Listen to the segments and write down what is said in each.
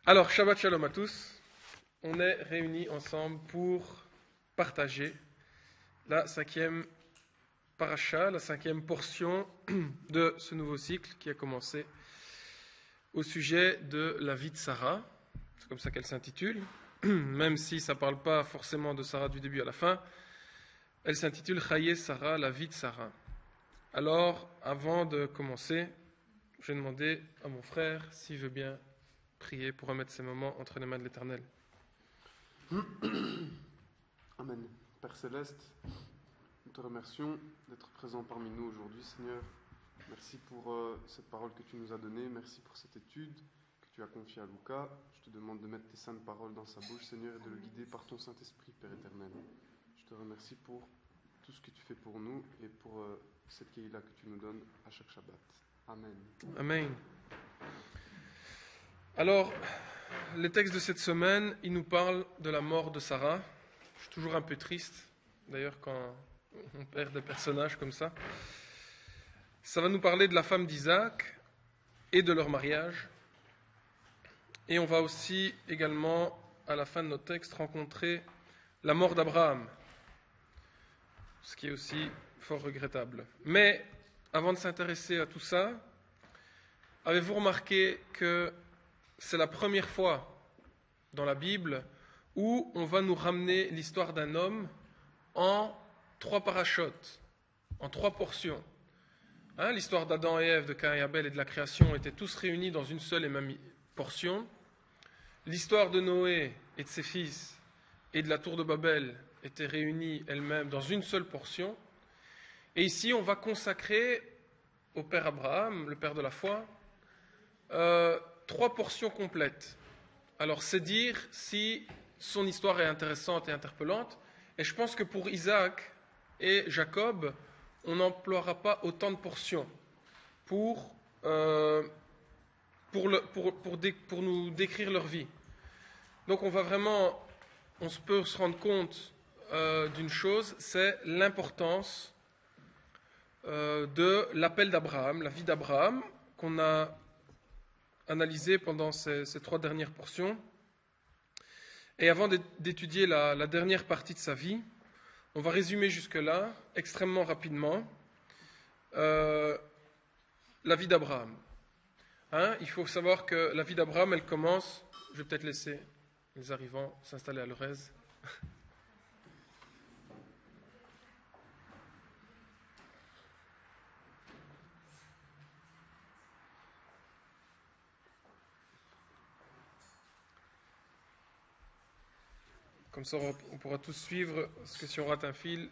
Alors, Shabbat Shalom à tous. On est réunis ensemble pour partager la 5e paracha, la 5e portion de ce nouveau cycle qui a commencé au sujet de la vie de Sarah. C'est comme ça qu'elle s'intitule, même si ça ne parle pas forcément de Sarah du début à la fin. Elle s'intitule Chaye Sarah, la vie de Sarah. Alors, avant de commencer, je vais demander à mon frère s'il veut bien prier pour remettre ces moments entre les mains de l'Éternel. Amen. Père Céleste, nous te remercions d'être présent parmi nous aujourd'hui, Seigneur. Merci pour cette parole que tu nous as donnée. Merci pour cette étude que tu as confiée à Lucas. Je te demande de mettre tes saintes paroles dans sa bouche, Seigneur, et de le guider par ton Saint-Esprit, Père éternel. Je te remercie pour tout ce que tu fais pour nous et pour cette Kéhila que tu nous donnes à chaque Shabbat. Amen. Amen. Alors, les textes de cette semaine, ils nous parlent de la mort de Sarah. Je suis toujours un peu triste, d'ailleurs, quand on perd des personnages comme ça. Ça va nous parler de la femme d'Isaac et de leur mariage. Et on va aussi, également, à la fin de notre texte, rencontrer la mort d'Abraham, ce qui est aussi fort regrettable. Mais, avant de s'intéresser à tout ça, avez-vous remarqué que c'est la première fois dans la Bible où on va nous ramener l'histoire d'un homme en 3 parachutes, en 3 portions. L'histoire d'Adam et Ève, de Caïn et Abel et de la création étaient tous réunis dans une seule et même portion. L'histoire de Noé et de ses fils et de la tour de Babel était réunie elle-même dans une seule portion. Et ici, on va consacrer au père Abraham, le père de la foi, 3 portions complètes. Alors, c'est dire si son histoire est intéressante et interpellante. Et je pense que pour Isaac et Jacob, on n'emploiera pas autant de portions pour nous décrire leur vie. Donc, on peut se rendre compte d'une chose, c'est l'importance de l'appel d'Abraham, la vie d'Abraham, qu'on a analysé pendant ces 3 dernières portions. Et avant d'étudier la dernière partie de sa vie, on va résumer jusque-là, extrêmement rapidement, la vie d'Abraham. Il faut savoir que la vie d'Abraham, elle commence, je vais peut-être laisser les arrivants s'installer à leur aise. Comme ça, on pourra tous suivre, parce que si on rate un fil...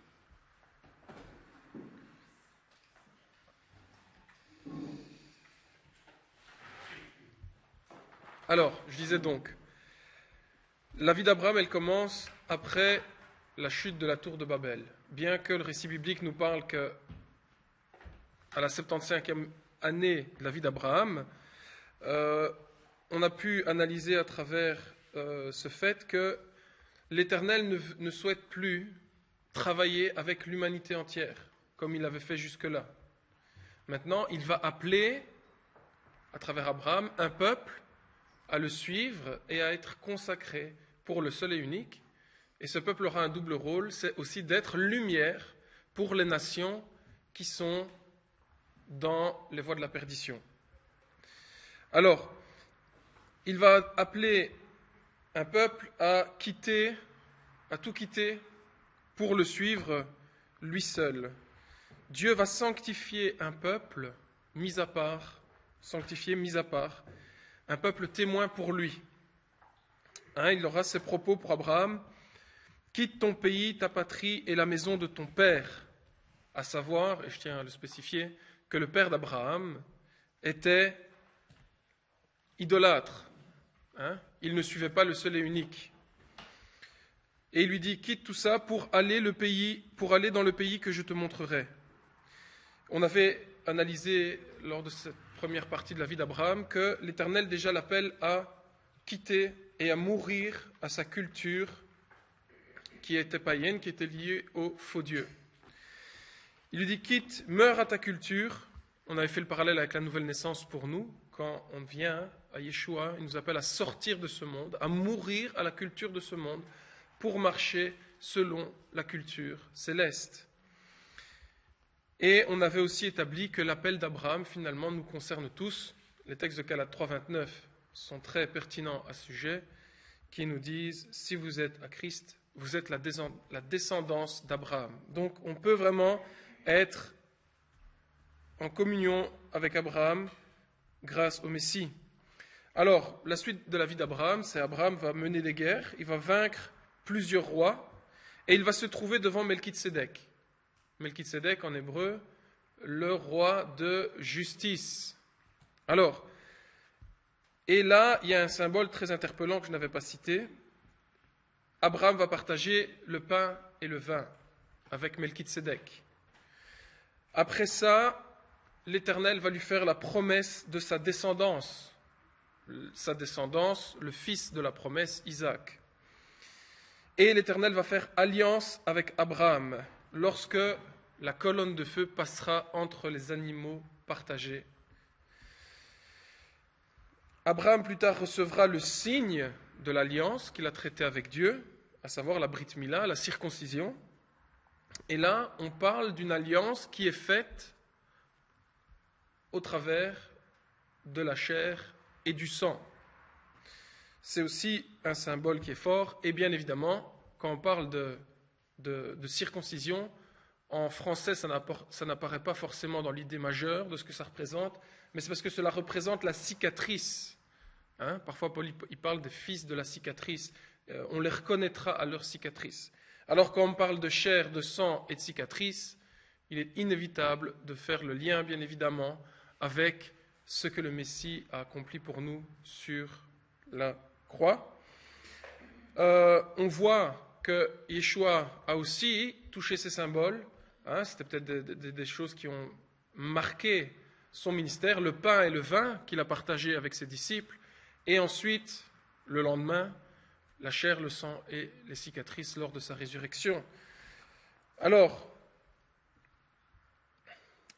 Alors, je disais donc, la vie d'Abraham, elle commence après la chute de la tour de Babel. Bien que le récit biblique nous parle qu'à la 75e année de la vie d'Abraham, on a pu analyser à travers ce fait que l'Éternel ne souhaite plus travailler avec l'humanité entière, comme il avait fait jusque-là. Maintenant, il va appeler, à travers Abraham, un peuple à le suivre et à être consacré pour le seul et unique. Et ce peuple aura un double rôle, c'est aussi d'être lumière pour les nations qui sont dans les voies de la perdition. Alors, il va appeler un peuple à tout quitter pour le suivre lui seul. Dieu va sanctifier un peuple mis à part, un peuple témoin pour lui. Il aura ces propos pour Abraham: quitte ton pays, ta patrie et la maison de ton père. À savoir, et je tiens à le spécifier, que le père d'Abraham était idolâtre. Il ne suivait pas le seul et unique. Et il lui dit: quitte tout ça pour aller dans le pays que je te montrerai. On avait analysé lors de cette première partie de la vie d'Abraham que l'Éternel déjà l'appelle à quitter et à mourir à sa culture qui était païenne, qui était liée au faux Dieu. Il lui dit: quitte, meurs à ta culture On avait fait le parallèle avec la nouvelle naissance pour nous. Quand on vient à Yeshua, il nous appelle à sortir de ce monde, à mourir à la culture de ce monde pour marcher selon la culture céleste. Et on avait aussi établi que l'appel d'Abraham, finalement, nous concerne tous. Les textes de Galates 3.29 sont très pertinents à ce sujet, qui nous disent, si vous êtes à Christ, vous êtes la descendance d'Abraham. Donc on peut vraiment être en communion avec Abraham grâce au Messie. Alors, la suite de la vie d'Abraham, c'est Abraham va mener des guerres, il va vaincre plusieurs rois, et il va se trouver devant Melchitsédek. Melchitsédek, en hébreu, le roi de justice. Alors, et là, il y a un symbole très interpellant que je n'avais pas cité. Abraham va partager le pain et le vin avec Melchitsédek. Après ça, l'Éternel va lui faire la promesse de sa descendance. Sa descendance, le fils de la promesse, Isaac. Et l'Éternel va faire alliance avec Abraham lorsque la colonne de feu passera entre les animaux partagés. Abraham plus tard recevra le signe de l'alliance qu'il a traité avec Dieu, à savoir la Brit Mila, la circoncision. Et là, on parle d'une alliance qui est faite au travers de la chair et du sang. C'est aussi un symbole qui est fort. Et bien évidemment, quand on parle de circoncision, en français, ça n'apparaît pas forcément dans l'idée majeure de ce que ça représente, mais c'est parce que cela représente la cicatrice. Parfois, Paul il parle des fils de la cicatrice. On les reconnaîtra à leur cicatrice. Alors, quand on parle de chair, de sang et de cicatrice, il est inévitable de faire le lien, bien évidemment, avec ce que le Messie a accompli pour nous sur la croix. On voit que Yeshua a aussi touché ces symboles. C'était peut-être des choses qui ont marqué son ministère, le pain et le vin qu'il a partagé avec ses disciples, et ensuite, le lendemain, la chair, le sang et les cicatrices lors de sa résurrection. Alors,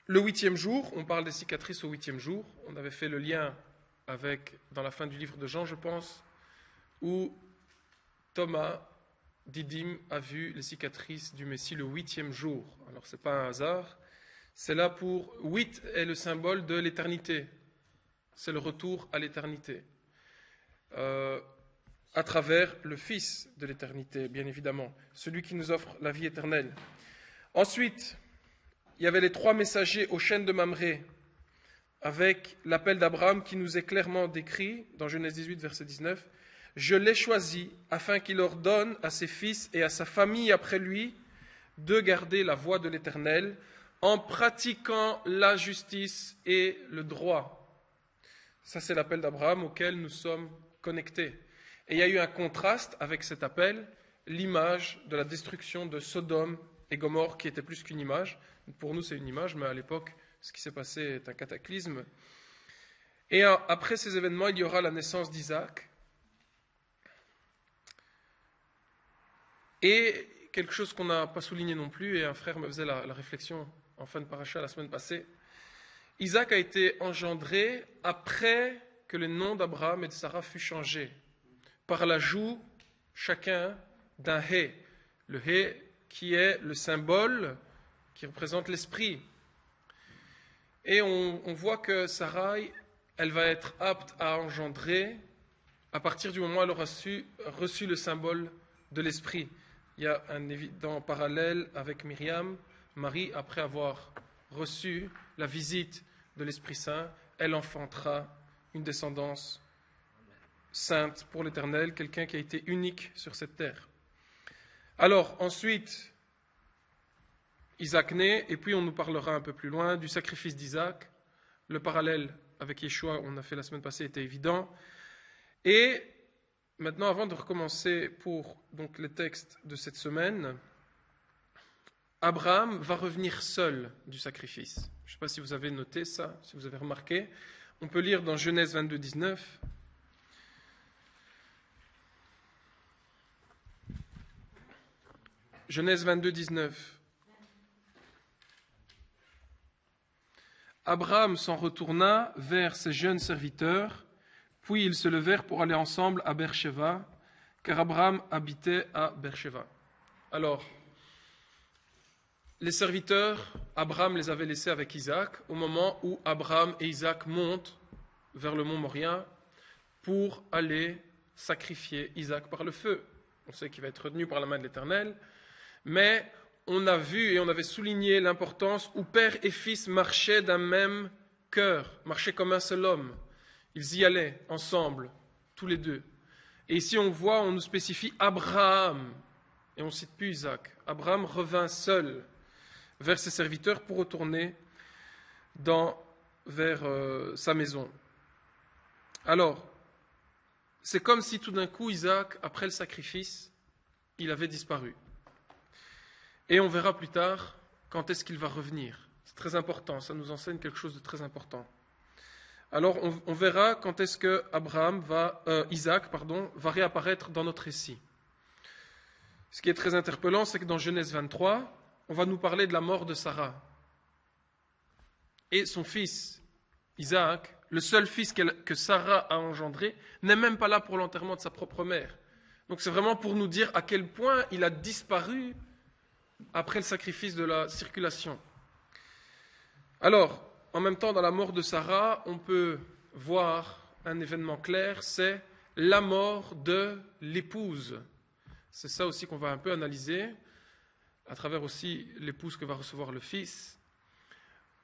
le 8e jour, on parle des cicatrices au 8e jour. On avait fait le lien dans la fin du livre de Jean, je pense, où Thomas, Didyme, a vu les cicatrices du Messie le 8e jour. Alors, ce n'est pas un hasard. C'est là pour... 8 est le symbole de l'éternité. C'est le retour à l'éternité. À travers le Fils de l'éternité, bien évidemment, celui qui nous offre la vie éternelle. Ensuite, il y avait les 3 messagers aux chênes de Mamré, avec l'appel d'Abraham qui nous est clairement décrit dans Genèse 18, verset 19. « Je l'ai choisi afin qu'il ordonne à ses fils et à sa famille après lui de garder la voie de l'Éternel en pratiquant la justice et le droit. » Ça, c'est l'appel d'Abraham auquel nous sommes connectés. Et il y a eu un contraste avec cet appel, l'image de la destruction de Sodome et Gomorrhe, qui était plus qu'une image. Pour nous, c'est une image, mais à l'époque, ce qui s'est passé est un cataclysme. Et après ces événements, il y aura la naissance d'Isaac. Et quelque chose qu'on n'a pas souligné non plus, et un frère me faisait la réflexion en fin de paracha la semaine passée, Isaac a été engendré après que le nom d'Abraham et de Sarah fut changé, par l'ajout chacun d'un hé. Le hé qui est le symbole qui représente l'esprit. Et on voit que Sarai, elle va être apte à engendrer à partir du moment où elle aura reçu le symbole de l'esprit. Il y a un évident parallèle avec Myriam. Marie, après avoir reçu la visite de l'Esprit Saint, elle enfantera une descendance sainte pour l'Éternel, quelqu'un qui a été unique sur cette terre. Alors, ensuite, Isaac naît, et puis on nous parlera un peu plus loin du sacrifice d'Isaac. Le parallèle avec Yeshua, on a fait la semaine passée, était évident. Et maintenant, avant de recommencer pour donc, les textes de cette semaine, Abraham va revenir seul du sacrifice. Je ne sais pas si vous avez noté ça, si vous avez remarqué. On peut lire dans Genèse 22, 19. Genèse 22, 19. Abraham s'en retourna vers ses jeunes serviteurs, puis ils se levèrent pour aller ensemble à Beersheba, car Abraham habitait à Beersheba. Alors, les serviteurs, Abraham les avait laissés avec Isaac au moment où Abraham et Isaac montent vers le mont Moria pour aller sacrifier Isaac par le feu. On sait qu'il va être retenu par la main de l'Éternel, mais on a vu et on avait souligné l'importance où père et fils marchaient d'un même cœur, marchaient comme un seul homme. Ils y allaient ensemble, tous les deux. Et ici on voit, on nous spécifie Abraham, et on ne cite plus Isaac. Abraham revint seul vers ses serviteurs pour retourner vers sa maison. Alors, c'est comme si tout d'un coup Isaac, après le sacrifice, il avait disparu. Et on verra plus tard quand est-ce qu'il va revenir. C'est très important, ça nous enseigne quelque chose de très important. Alors on verra quand est-ce que Isaac va réapparaître dans notre récit. Ce qui est très interpellant, c'est que dans Genèse 23, on va nous parler de la mort de Sarah. Et son fils, Isaac, le seul fils que Sarah a engendré, n'est même pas là pour l'enterrement de sa propre mère. Donc c'est vraiment pour nous dire à quel point il a disparu après le sacrifice de la circulation. Alors, en même temps, dans la mort de Sarah, on peut voir un événement clair, c'est la mort de l'épouse. C'est ça aussi qu'on va un peu analyser, à travers aussi l'épouse que va recevoir le fils.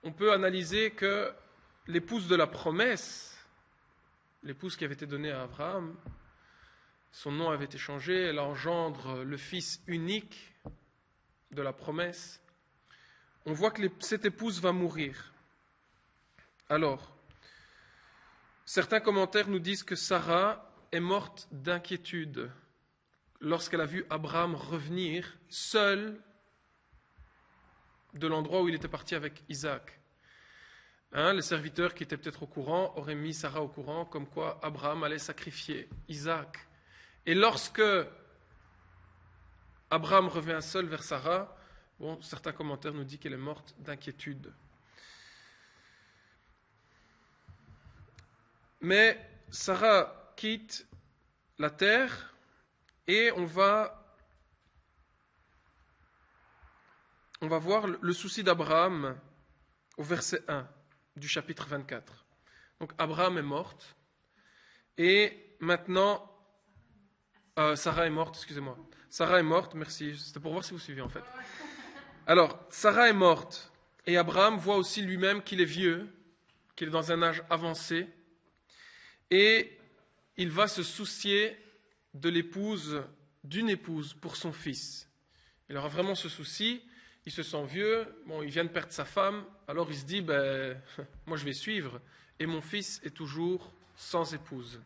On peut analyser que l'épouse de la promesse, l'épouse qui avait été donnée à Abraham, son nom avait été changé, elle engendre le fils unique de la promesse. On voit que cette épouse va mourir. Alors, certains commentaires nous disent que Sarah est morte d'inquiétude lorsqu'elle a vu Abraham revenir seul de l'endroit où il était parti avec Isaac. Les serviteurs qui étaient peut-être au courant auraient mis Sarah au courant, comme quoi Abraham allait sacrifier Isaac. Et lorsque Abraham revient seul vers Sarah, certains commentaires nous disent qu'elle est morte d'inquiétude. Mais Sarah quitte la terre et on va voir le souci d'Abraham au verset 1 du chapitre 24. Donc Abraham est morte et maintenant Sarah est morte, excusez-moi. Sarah est morte, merci, c'était pour voir si vous suivez en fait. Alors, Sarah est morte et Abraham voit aussi lui-même qu'il est vieux, qu'il est dans un âge avancé et il va se soucier de d'une épouse pour son fils. Il aura vraiment ce souci, il se sent vieux, il vient de perdre sa femme, alors il se dit, moi je vais suivre et mon fils est toujours sans épouse.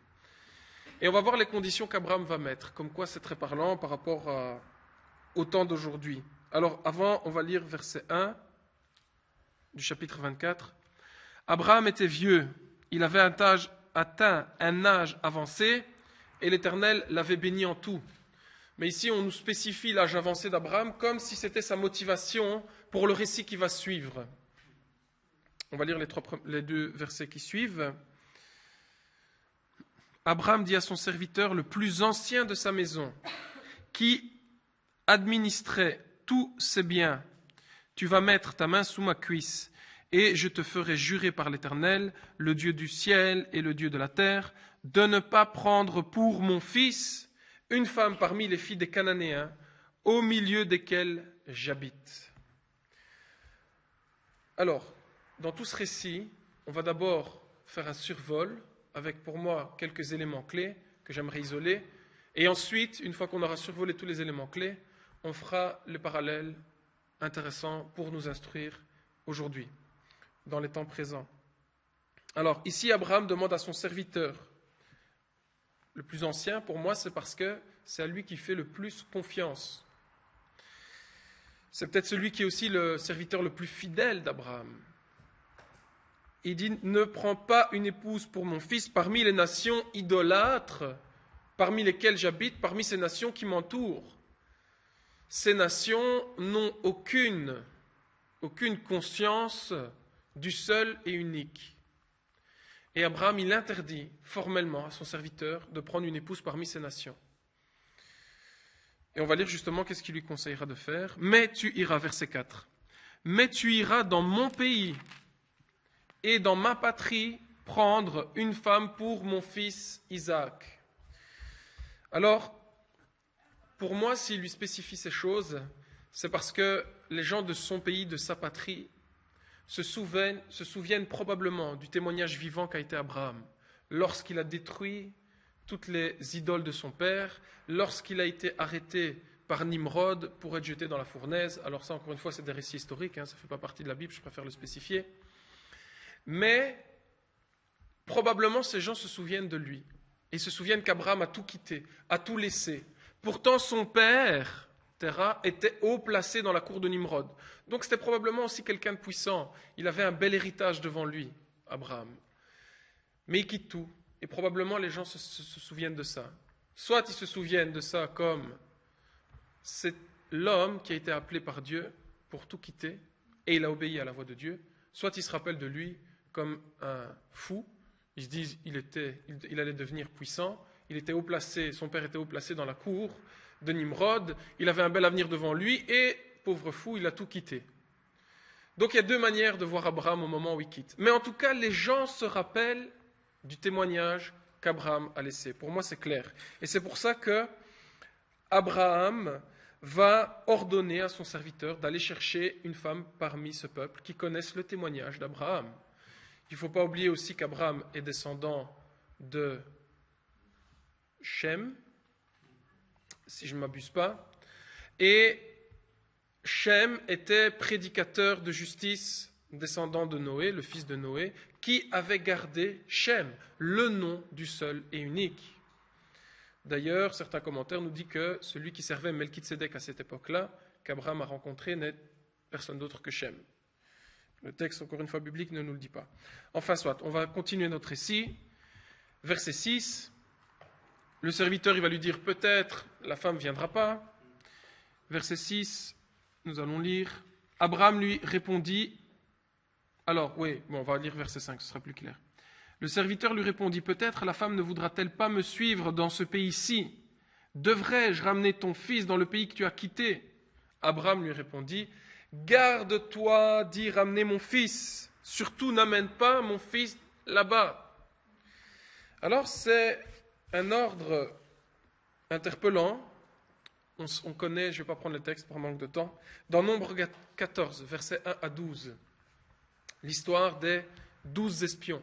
Et on va voir les conditions qu'Abraham va mettre, comme quoi c'est très parlant par rapport au temps d'aujourd'hui. Alors avant, on va lire verset 1 du chapitre 24. Abraham était vieux, il avait atteint un âge avancé et l'Éternel l'avait béni en tout. Mais ici, on nous spécifie l'âge avancé d'Abraham comme si c'était sa motivation pour le récit qui va suivre. On va lire les deux versets qui suivent. Abraham dit à son serviteur, le plus ancien de sa maison, qui administrait tous ses biens, tu vas mettre ta main sous ma cuisse, et je te ferai jurer par l'Éternel, le Dieu du ciel et le Dieu de la terre, de ne pas prendre pour mon fils une femme parmi les filles des Cananéens, au milieu desquelles j'habite. Alors, dans tout ce récit, on va d'abord faire un survol, avec pour moi quelques éléments clés que j'aimerais isoler, et ensuite, une fois qu'on aura survolé tous les éléments clés, on fera le parallèle intéressant pour nous instruire aujourd'hui, dans les temps présents. Alors, ici, Abraham demande à son serviteur, le plus ancien, pour moi, c'est parce que c'est à lui qui fait le plus confiance. C'est peut-être celui qui est aussi le serviteur le plus fidèle d'Abraham. Il dit, ne prends pas une épouse pour mon fils parmi les nations idolâtres, parmi lesquelles j'habite, parmi ces nations qui m'entourent. Ces nations n'ont aucune conscience du seul et unique. Et Abraham, il interdit formellement à son serviteur de prendre une épouse parmi ces nations. Et on va lire justement qu'est-ce qu'il lui conseillera de faire. Mais tu iras, verset 4. Mais tu iras dans mon pays et dans ma patrie prendre une femme pour mon fils Isaac. Alors, pour moi, s'il lui spécifie ces choses, c'est parce que les gens de son pays, de sa patrie, se souviennent probablement du témoignage vivant qu'a été Abraham lorsqu'il a détruit toutes les idoles de son père, lorsqu'il a été arrêté par Nimrod pour être jeté dans la fournaise. Alors ça, encore une fois, c'est des récits historiques, ça ne fait pas partie de la Bible, je préfère le spécifier. Mais probablement, ces gens se souviennent de lui. Et se souviennent qu'Abraham a tout quitté, a tout laissé. Pourtant, son père, Terah, était haut placé dans la cour de Nimrod. Donc c'était probablement aussi quelqu'un de puissant. Il avait un bel héritage devant lui, Abraham. Mais il quitte tout. Et probablement les gens se souviennent de ça. Soit ils se souviennent de ça comme c'est l'homme qui a été appelé par Dieu pour tout quitter et il a obéi à la voix de Dieu. Soit ils se rappellent de lui comme un fou. Ils se disent il allait devenir puissant. Il était haut placé, son père était haut placé dans la cour de Nimrod. Il avait un bel avenir devant lui et, pauvre fou, il a tout quitté. Donc il y a deux manières de voir Abraham au moment où il quitte. Mais en tout cas, les gens se rappellent du témoignage qu'Abraham a laissé. Pour moi, c'est clair. Et c'est pour ça que Abraham va ordonner à son serviteur d'aller chercher une femme parmi ce peuple qui connaisse le témoignage d'Abraham. Il ne faut pas oublier aussi qu'Abraham est descendant de Shem, si je ne m'abuse pas, et Shem était prédicateur de justice, descendant de Noé, le fils de Noé, qui avait gardé Shem, le nom du seul et unique. D'ailleurs, certains commentaires nous disent que celui qui servait Melchizedek à cette époque-là, qu'Abraham a rencontré, n'est personne d'autre que Shem. Le texte, encore une fois, biblique ne nous le dit pas. Enfin, soit, on va continuer notre récit. Verset 6, le serviteur, il va lui dire, peut-être la femme ne viendra pas. Verset 6, nous allons lire. Abraham lui répondit, alors, oui, bon, on va lire verset 5, ce sera plus clair. Le serviteur lui répondit, peut-être la femme ne voudra-t-elle pas me suivre dans ce pays-ci? Devrais-je ramener ton fils dans le pays que tu as quitté? Abraham lui répondit, garde-toi d'y ramener mon fils, surtout n'amène pas mon fils là-bas. Alors c'est un ordre interpellant, on connaît, je ne vais pas prendre le texte par manque de temps, dans Nombre 14, versets 1 à 12, l'histoire des 12 espions.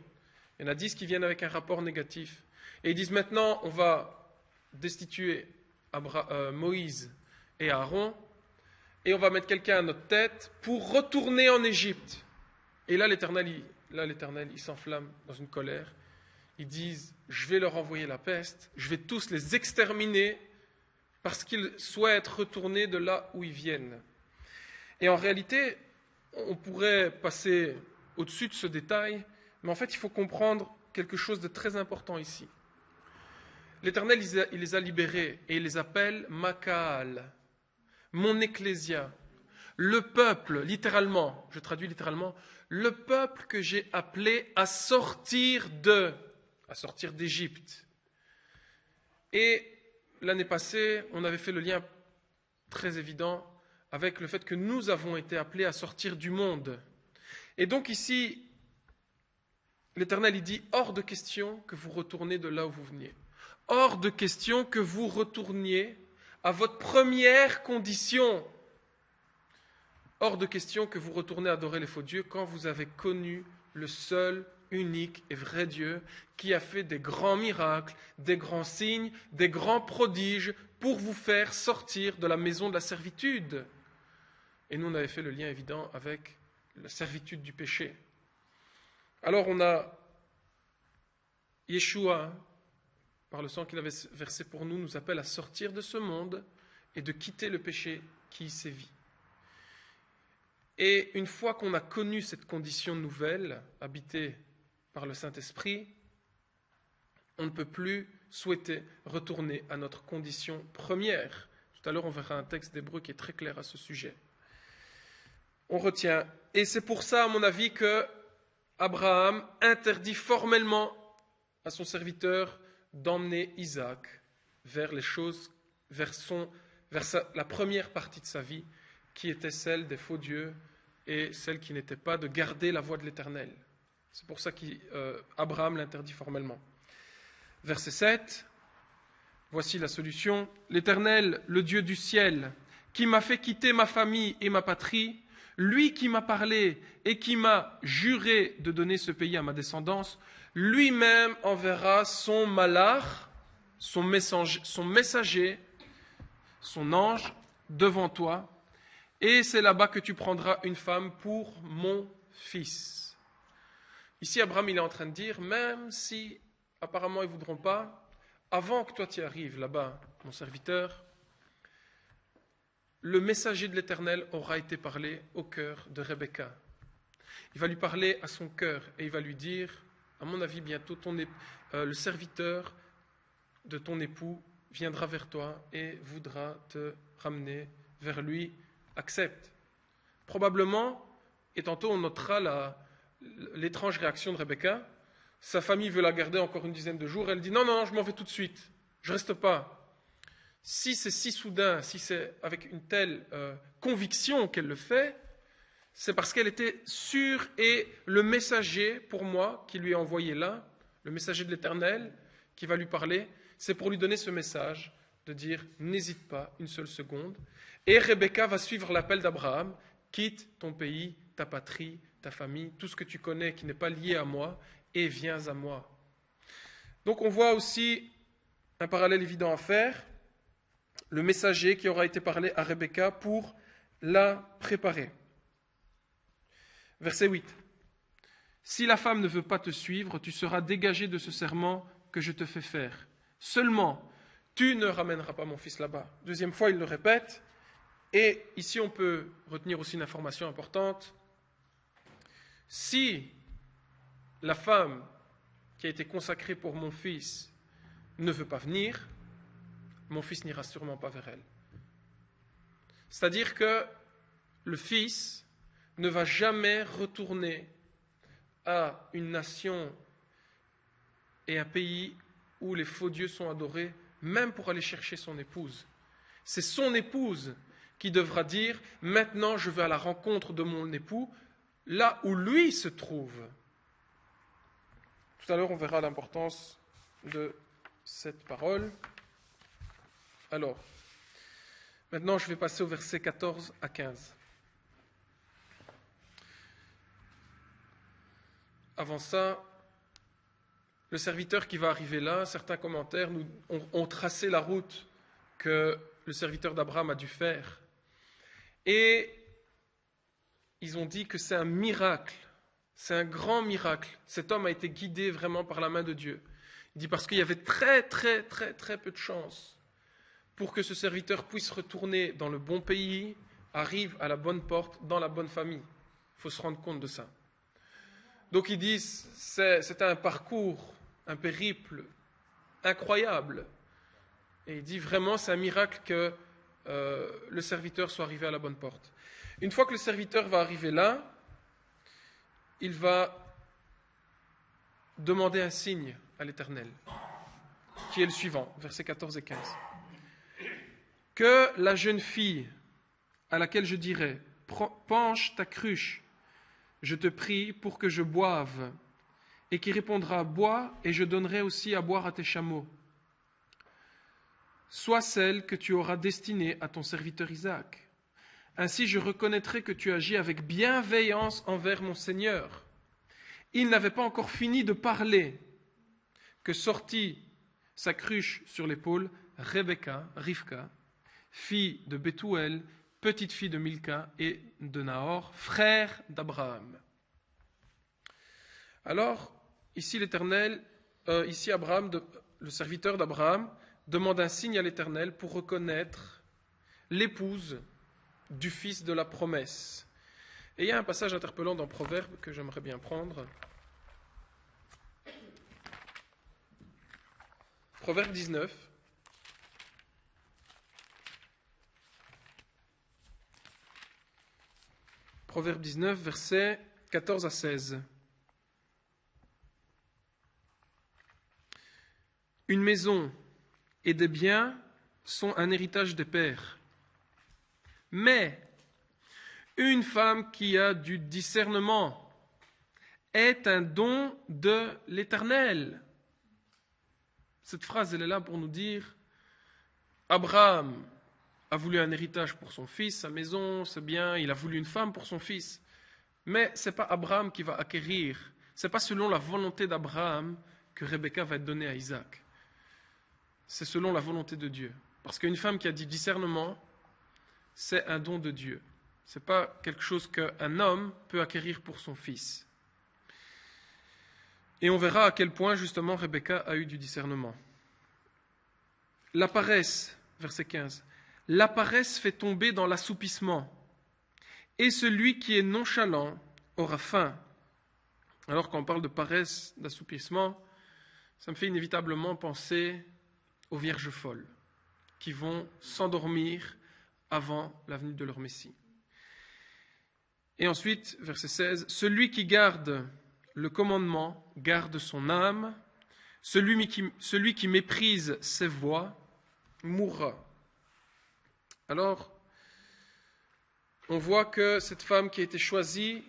Il y en a 10 qui viennent avec un rapport négatif. Et ils disent maintenant, on va destituer Moïse et Aaron, et on va mettre quelqu'un à notre tête pour retourner en Égypte. Et là, l'Éternel, il s'enflamme dans une colère. Ils disent, je vais leur envoyer la peste, je vais tous les exterminer parce qu'ils souhaitent retourner de là où ils viennent. Et en réalité, on pourrait passer au-dessus de ce détail, mais en fait, il faut comprendre quelque chose de très important ici. L'Éternel, il les a libérés et il les appelle Makaal, mon ecclésia, le peuple, littéralement, je traduis littéralement, le peuple que j'ai appelé à sortir d'Égypte. Et l'année passée, on avait fait le lien très évident avec le fait que nous avons été appelés à sortir du monde. Et donc ici, l'Éternel, il dit, hors de question que vous retourniez de là où vous veniez. Hors de question que vous retourniez à votre première condition. Hors de question que vous retournez adorer les faux dieux quand vous avez connu le seul, unique et vrai Dieu qui a fait des grands miracles, des grands signes, des grands prodiges pour vous faire sortir de la maison de la servitude. Et nous, on avait fait le lien évident avec la servitude du péché. Alors on a Yeshua, par le sang qu'il avait versé pour nous, nous appelle à sortir de ce monde et de quitter le péché qui y sévit. Et une fois qu'on a connu cette condition nouvelle, habitée par le Saint-Esprit, on ne peut plus souhaiter retourner à notre condition première. Tout à l'heure, on verra un texte d'Hébreu qui est très clair à ce sujet. On retient. Et c'est pour ça, à mon avis, que Abraham interdit formellement à son serviteur d'emmener Isaac vers les choses, la première partie de sa vie, qui était celle des faux dieux et celle qui n'était pas de garder la voie de l'Éternel. C'est pour ça qu'Abraham l'interdit formellement. Verset 7, voici la solution. L'Éternel, le Dieu du ciel, qui m'a fait quitter ma famille et ma patrie, lui qui m'a parlé et qui m'a juré de donner ce pays à ma descendance, lui-même enverra son malach, son messager, son ange devant toi, et c'est là-bas que tu prendras une femme pour mon fils. Ici, Abraham, il est en train de dire, même si apparemment ils ne voudront pas, avant que toi tu arrives là-bas, mon serviteur, le messager de l'Éternel aura été parlé au cœur de Rebecca. Il va lui parler à son cœur et il va lui dire, à mon avis, bientôt le serviteur de ton époux viendra vers toi et voudra te ramener vers lui. Accepte. Probablement, et tantôt on notera l'étrange réaction de Rebecca. Sa famille veut la garder encore une dizaine de jours. Elle dit non, je m'en vais tout de suite. Je ne reste pas. Si c'est si soudain, si c'est avec une telle conviction qu'elle le fait, c'est parce qu'elle était sûre et le messager, pour moi, qui lui est envoyé là, le messager de l'Éternel, qui va lui parler, c'est pour lui donner ce message de dire n'hésite pas une seule seconde. Et Rebecca va suivre l'appel d'Abraham, quitte ton pays, ta patrie, ta famille, tout ce que tu connais qui n'est pas lié à moi, et viens à moi. Donc on voit aussi un parallèle évident à faire, le messager qui aura été parlé à Rebecca pour la préparer. Verset 8. Si la femme ne veut pas te suivre, tu seras dégagé de ce serment que je te fais faire. Seulement, tu ne ramèneras pas mon fils là-bas. Deuxième fois, il le répète. Et ici, on peut retenir aussi une information importante. Si la femme qui a été consacrée pour mon fils ne veut pas venir, mon fils n'ira sûrement pas vers elle. C'est-à-dire que le fils ne va jamais retourner à une nation et un pays où les faux dieux sont adorés, même pour aller chercher son épouse. C'est son épouse qui devra dire « Maintenant, je vais à la rencontre de mon époux, là où lui se trouve. » Tout à l'heure, on verra l'importance de cette parole. Alors, maintenant, je vais passer au verset 14 à 15. Avant ça, le serviteur qui va arriver là, certains commentaires ont tracé la route que le serviteur d'Abraham a dû faire. Et ils ont dit que c'est un miracle, c'est un grand miracle. Cet homme a été guidé vraiment par la main de Dieu. Il dit parce qu'il y avait très peu de chance pour que ce serviteur puisse retourner dans le bon pays, arrive à la bonne porte, dans la bonne famille. Il faut se rendre compte de ça. Donc ils disent, c'était un parcours, un périple incroyable. Et il dit vraiment, c'est un miracle que le serviteur soit arrivé à la bonne porte. Une fois que le serviteur va arriver là, il va demander un signe à l'Éternel, qui est le suivant, versets 14 et 15. Que la jeune fille à laquelle je dirai, penche ta cruche, je te prie pour que je boive, et qui répondra, bois, et je donnerai aussi à boire à tes chameaux. Sois celle que tu auras destinée à ton serviteur Isaac. Ainsi je reconnaîtrai que tu agis avec bienveillance envers mon Seigneur. Il n'avait pas encore fini de parler que sortit sa cruche sur l'épaule Rebecca, Rivka, fille de Bethuel, petite fille de Milka et de Nahor, frère d'Abraham. Alors, ici Abraham, le serviteur d'Abraham, demande un signe à l'Éternel pour reconnaître l'épouse du fils de la promesse. Et il y a un passage interpellant dans Proverbe que j'aimerais bien prendre. Proverbe 19. Proverbe 19, versets 14 à 16. une maison et des biens sont un héritage des pères. Mais une femme qui a du discernement est un don de l'Éternel. Cette phrase, elle est là pour nous dire, Abraham a voulu un héritage pour son fils, sa maison, ses biens, il a voulu une femme pour son fils. Mais ce n'est pas Abraham qui va acquérir, ce n'est pas selon la volonté d'Abraham que Rebecca va être donnée à Isaac. C'est selon la volonté de Dieu. Parce qu'une femme qui a du discernement, c'est un don de Dieu. Ce n'est pas quelque chose qu'un homme peut acquérir pour son fils. Et on verra à quel point, justement, Rebecca a eu du discernement. La paresse, verset 15. La paresse fait tomber dans l'assoupissement, et celui qui est nonchalant aura faim. Alors, quand on parle de paresse, d'assoupissement, ça me fait inévitablement penser aux vierges folles, qui vont s'endormir avant la venue de leur Messie. Et ensuite, verset 16, « Celui qui garde le commandement garde son âme, celui qui méprise ses voies mourra. » Alors, on voit que cette femme qui a été choisie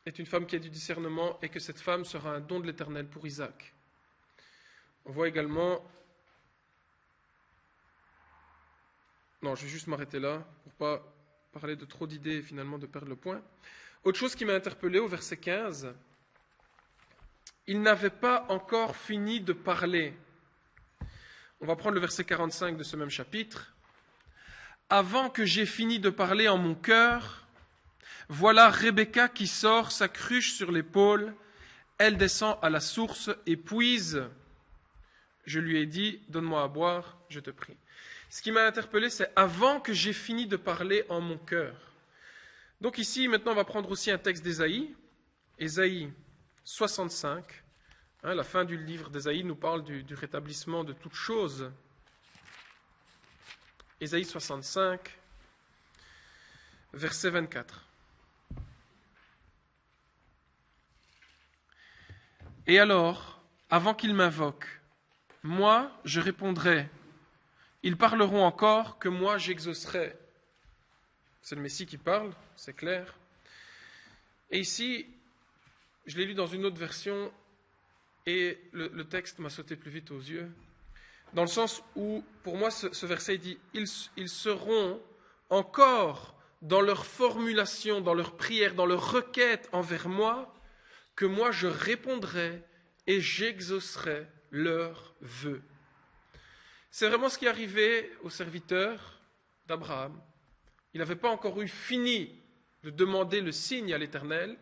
est une femme qui a du discernement et que cette femme sera un don de l'Éternel pour Isaac. On voit également... Non, je vais juste m'arrêter là pour ne pas parler de trop d'idées et finalement de perdre le point. Autre chose qui m'a interpellé au verset 15, il n'avait pas encore fini de parler. On va prendre le verset 45 de ce même chapitre. Avant que j'aie fini de parler en mon cœur, voilà Rebecca qui sort sa cruche sur l'épaule, elle descend à la source et puise. Je lui ai dit, donne-moi à boire, je te prie. Ce qui m'a interpellé, c'est avant que j'aie fini de parler en mon cœur. Donc ici, maintenant, on va prendre aussi un texte d'Ésaïe, Ésaïe 65. La fin du livre d'Ésaïe nous parle du rétablissement de toutes choses. Ésaïe 65, verset 24. Et alors, avant qu'ils m'invoquent, moi, je répondrai. Ils parleront encore que moi, j'exaucerai. C'est le Messie qui parle, c'est clair. Et ici, je l'ai lu dans une autre version et le texte m'a sauté plus vite aux yeux. Dans le sens où, pour moi, ce verset dit « Ils seront encore dans leur formulation, dans leur prière, dans leur requête envers moi, que moi je répondrai et j'exaucerai leurs vœux. » C'est vraiment ce qui est arrivé au serviteur d'Abraham. Il n'avait pas encore eu fini de demander le signe à l'Éternel,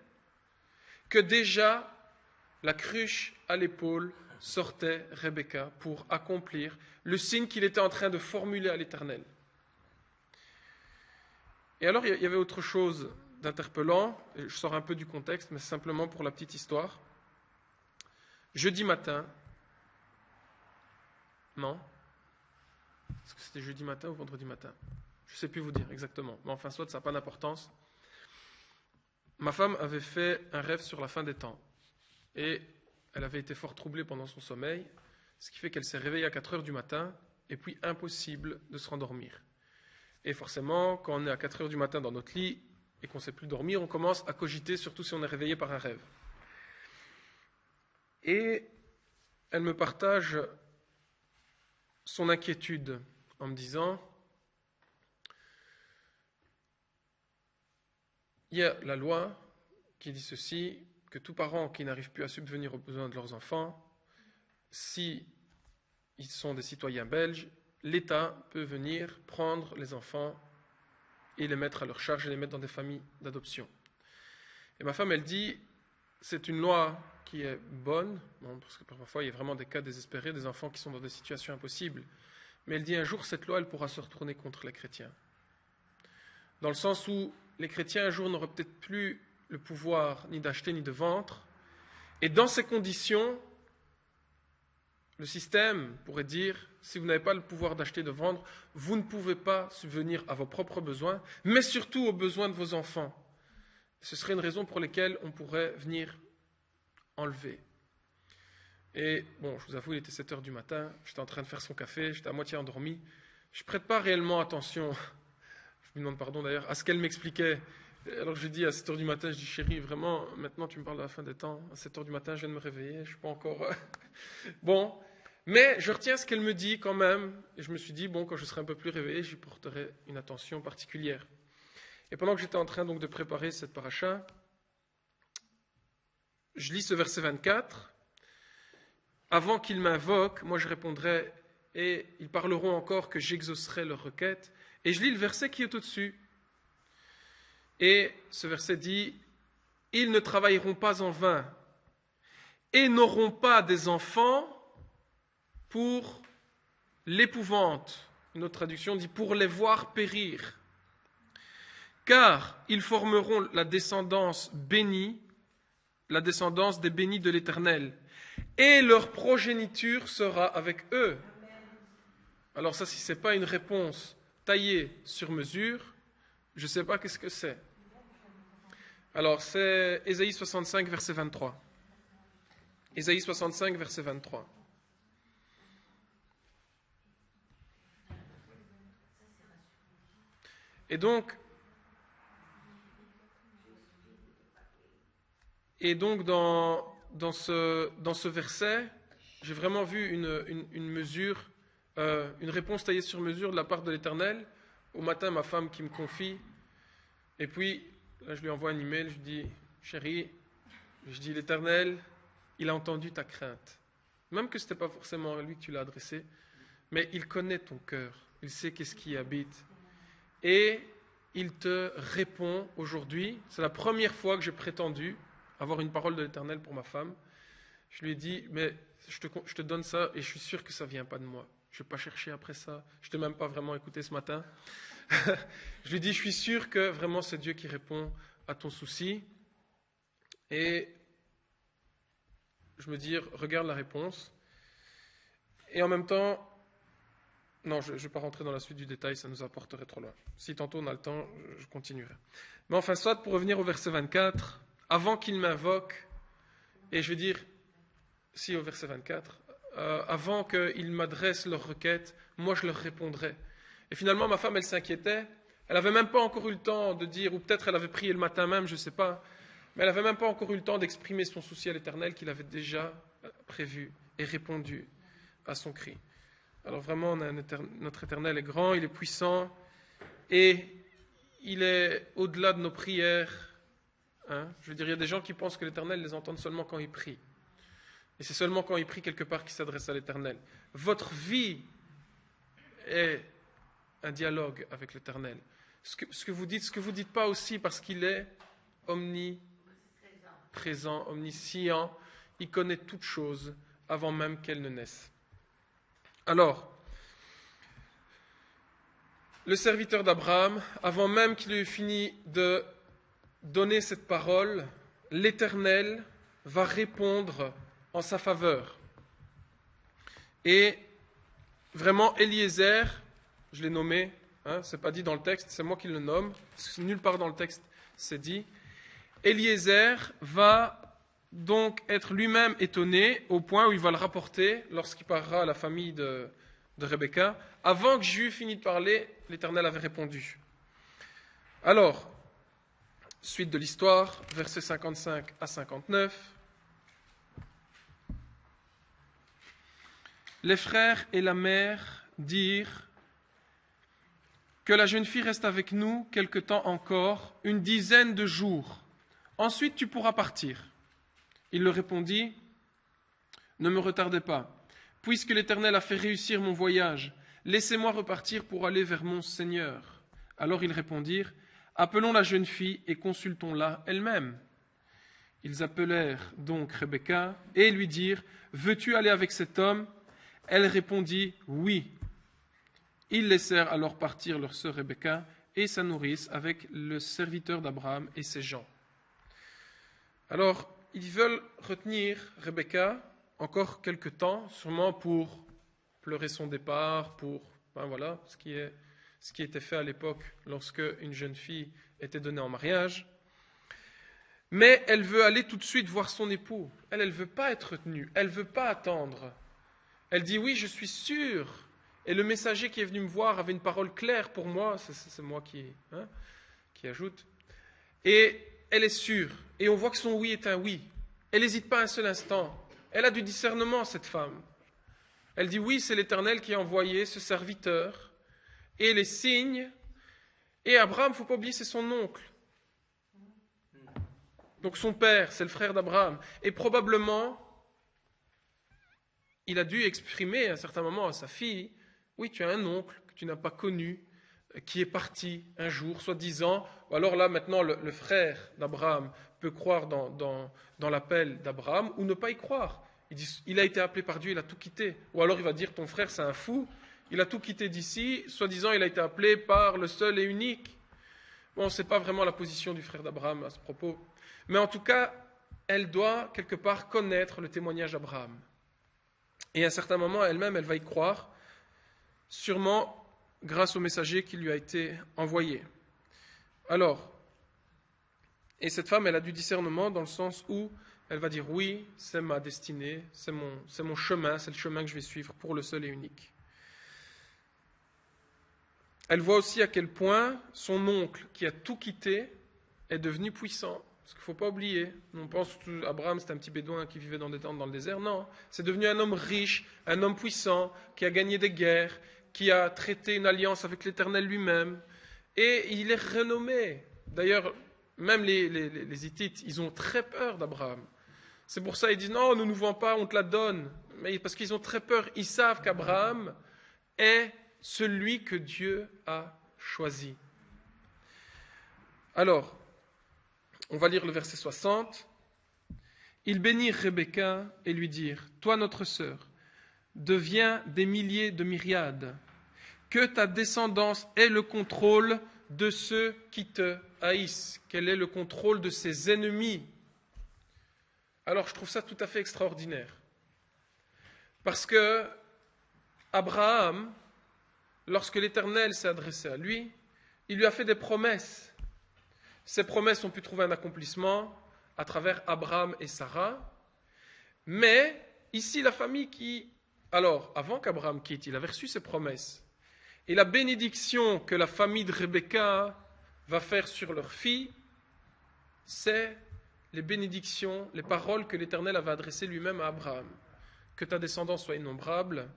que déjà la cruche à l'épaule sortait Rebecca pour accomplir le signe qu'il était en train de formuler à l'Éternel. Et alors, il y avait autre chose d'interpellant, je sors un peu du contexte, mais simplement pour la petite histoire. Jeudi matin, non, est-ce que c'était jeudi matin ou vendredi matin? Je ne sais plus vous dire exactement, mais enfin, soit ça n'a pas d'importance. Ma femme avait fait un rêve sur la fin des temps, et elle avait été fort troublée pendant son sommeil, ce qui fait qu'elle s'est réveillée à 4 heures du matin, et puis impossible de se rendormir. Et forcément, quand on est à 4 heures du matin dans notre lit, et qu'on ne sait plus dormir, on commence à cogiter, surtout si on est réveillé par un rêve. Et elle me partage son inquiétude en me disant, il y a la loi qui dit ceci, que tous parents qui n'arrivent plus à subvenir aux besoins de leurs enfants, si ils sont des citoyens belges, l'État peut venir prendre les enfants et les mettre à leur charge et les mettre dans des familles d'adoption. Et ma femme, elle dit, c'est une loi qui est bonne, bon, parce que parfois il y a vraiment des cas désespérés, des enfants qui sont dans des situations impossibles, mais elle dit un jour cette loi, elle pourra se retourner contre les chrétiens. Dans le sens où les chrétiens un jour n'auraient peut-être plus le pouvoir ni d'acheter ni de vendre, et dans ces conditions, le système pourrait dire, si vous n'avez pas le pouvoir d'acheter et de vendre, vous ne pouvez pas subvenir à vos propres besoins, mais surtout aux besoins de vos enfants. Ce serait une raison pour laquelle on pourrait venir enlever. Et bon, je vous avoue, il était 7 heures du matin, j'étais en train de faire son café, j'étais à moitié endormi. Je ne prête pas réellement attention, je lui demande pardon d'ailleurs, à ce qu'elle m'expliquait. Alors je dis à 7 heures du matin, je dis chérie, vraiment, maintenant tu me parles de la fin des temps, à 7 heures du matin, je viens de me réveiller, je ne suis pas encore... Bon, mais je retiens ce qu'elle me dit quand même, et je me suis dit, bon, quand je serai un peu plus réveillé, j'y porterai une attention particulière. Et pendant que j'étais en train donc de préparer cette paracha, je lis ce verset 24. Avant qu'ils m'invoquent, moi je répondrai, et ils parleront encore que j'exaucerai leur requête. Et je lis le verset qui est au-dessus. Et ce verset dit, ils ne travailleront pas en vain et n'auront pas des enfants pour l'épouvante. Une autre traduction dit pour les voir périr. Car ils formeront la descendance bénie, la descendance des bénis de l'Éternel. Et leur progéniture sera avec eux. Alors ça, si ce n'est pas une réponse taillée sur mesure, je ne sais pas qu'est-ce que c'est. Alors c'est Ésaïe 65, verset 23. Ésaïe 65, verset 23. Et donc dans ce verset, j'ai vraiment vu une mesure, une réponse taillée sur mesure de la part de l'Éternel. Au matin, ma femme qui me confie, et puis là, je lui envoie un email, je lui dis, chérie, je dis, l'Éternel, il a entendu ta crainte. Même que ce n'était pas forcément à lui que tu l'as adressé, mais il connaît ton cœur, il sait qu'est-ce qui y habite. Et il te répond aujourd'hui. C'est la première fois que j'ai prétendu avoir une parole de l'Éternel pour ma femme. Je lui ai dit, mais je te donne ça et je suis sûr que ça ne vient pas de moi. Je ne vais pas chercher après ça. Je ne t'ai même pas vraiment écouté ce matin. Je lui ai dit, je suis sûr que vraiment c'est Dieu qui répond à ton souci. Et je me dis, regarde la réponse. Et en même temps, non, je ne vais pas rentrer dans la suite du détail, ça nous apporterait trop loin. Si tantôt on a le temps, je continuerai. Mais enfin, soit pour revenir au verset 24, avant qu'il m'invoque, et je vais dire, si au verset 24, avant qu'ils m'adressent leurs requêtes, moi je leur répondrai. Et finalement, ma femme, elle s'inquiétait. Elle n'avait même pas encore eu le temps de dire, ou peut-être elle avait prié le matin même, je ne sais pas, mais elle n'avait même pas encore eu le temps d'exprimer son souci à l'Éternel qu'il avait déjà prévu et répondu à son cri. Alors vraiment, notre Éternel est grand, il est puissant et il est au-delà de nos prières. Je veux dire, il y a des gens qui pensent que l'Éternel les entend seulement quand ils prient. Et c'est seulement quand ils prient quelque part qu'ils s'adressent à l'Éternel. Votre vie est un dialogue avec l'Éternel. Ce que vous dites pas aussi parce qu'il est omniprésent, omniscient, il connaît toutes choses avant même qu'elles ne naissent. Alors, le serviteur d'Abraham, avant même qu'il ait fini de donner cette parole, l'Éternel va répondre en sa faveur. Et vraiment, Eliezer, je l'ai nommé, c'est pas dit dans le texte, c'est moi qui le nomme, nulle part dans le texte c'est dit. Eliezer va donc être lui-même étonné au point où il va le rapporter lorsqu'il parlera à la famille de Rebecca. Avant que j'eus fini de parler, l'Éternel avait répondu. Alors, suite de l'histoire, versets 55 à 59. Les frères et la mère dirent que la jeune fille reste avec nous quelque temps encore, 10 jours. Ensuite, tu pourras partir. Il leur répondit, ne me retardez pas. Puisque l'Éternel a fait réussir mon voyage, laissez-moi repartir pour aller vers mon Seigneur. Alors ils répondirent, appelons la jeune fille et consultons-la elle-même. Ils appelèrent donc Rebecca et lui dirent, veux-tu aller avec cet homme ? Elle répondit, oui. Ils laissèrent alors partir leur sœur Rebecca et sa nourrice avec le serviteur d'Abraham et ses gens. Alors, ils veulent retenir Rebecca encore quelque temps, sûrement pour pleurer son départ, pour ce qui était fait à l'époque lorsque une jeune fille était donnée en mariage. Mais elle veut aller tout de suite voir son époux. Elle ne veut pas être retenue. Elle ne veut pas attendre. Elle dit oui, je suis sûre. Et le messager qui est venu me voir avait une parole claire pour moi. C'est moi qui ajoute. Et elle est sûre. Et on voit que son oui est un oui. Elle n'hésite pas un seul instant. Elle a du discernement, cette femme. Elle dit oui, c'est l'Éternel qui a envoyé ce serviteur. Et les signes. Et Abraham, il ne faut pas oublier, c'est son oncle. Donc son père, c'est le frère d'Abraham. Et probablement, il a dû exprimer à un certain moment à sa fille, oui, tu as un oncle que tu n'as pas connu, qui est parti un jour, soi-disant, ou alors là maintenant le frère d'Abraham peut croire dans l'appel d'Abraham ou ne pas y croire. Il dit, il a été appelé par Dieu, il a tout quitté. Ou alors il va dire, ton frère c'est un fou, il a tout quitté d'ici, soi-disant il a été appelé par le seul et unique. Bon, ce n'est pas vraiment la position du frère d'Abraham à ce propos. Mais en tout cas, elle doit quelque part connaître le témoignage d'Abraham. Et à un certain moment, elle-même, elle va y croire, sûrement grâce au messager qui lui a été envoyé. Alors, et cette femme, elle a du discernement dans le sens où elle va dire oui, c'est ma destinée, c'est mon chemin, c'est le chemin que je vais suivre pour le seul et unique. Elle voit aussi à quel point son oncle, qui a tout quitté, est devenu puissant. Parce qu'il ne faut pas oublier, on pense qu'Abraham c'était un petit bédouin qui vivait dans des tentes dans le désert. Non, c'est devenu un homme riche, un homme puissant, qui a gagné des guerres, qui a traité une alliance avec l'Éternel lui-même. Et il est renommé. D'ailleurs, même les Hittites, ils ont très peur d'Abraham. C'est pour ça qu'ils disent non, ne nous vends pas, on te la donne. Mais parce qu'ils ont très peur, ils savent qu'Abraham est celui que Dieu a choisi. Alors, on va lire le verset 60. Ils bénirent Rebecca et lui dirent, toi notre sœur, deviens des milliers de myriades, que ta descendance ait le contrôle de ceux qui te haïssent, qu'elle ait le contrôle de ses ennemis. Alors je trouve ça tout à fait extraordinaire. Parce que Abraham, lorsque l'Éternel s'est adressé à lui, il lui a fait des promesses. Ces promesses ont pu trouver un accomplissement à travers Abraham et Sarah. Mais ici, la famille qui... Alors, avant qu'Abraham quitte, il avait reçu ses promesses. Et la bénédiction que la famille de Rebecca va faire sur leur fille, c'est les bénédictions, les paroles que l'Éternel avait adressées lui-même à Abraham. Que ta descendance soit innombrable,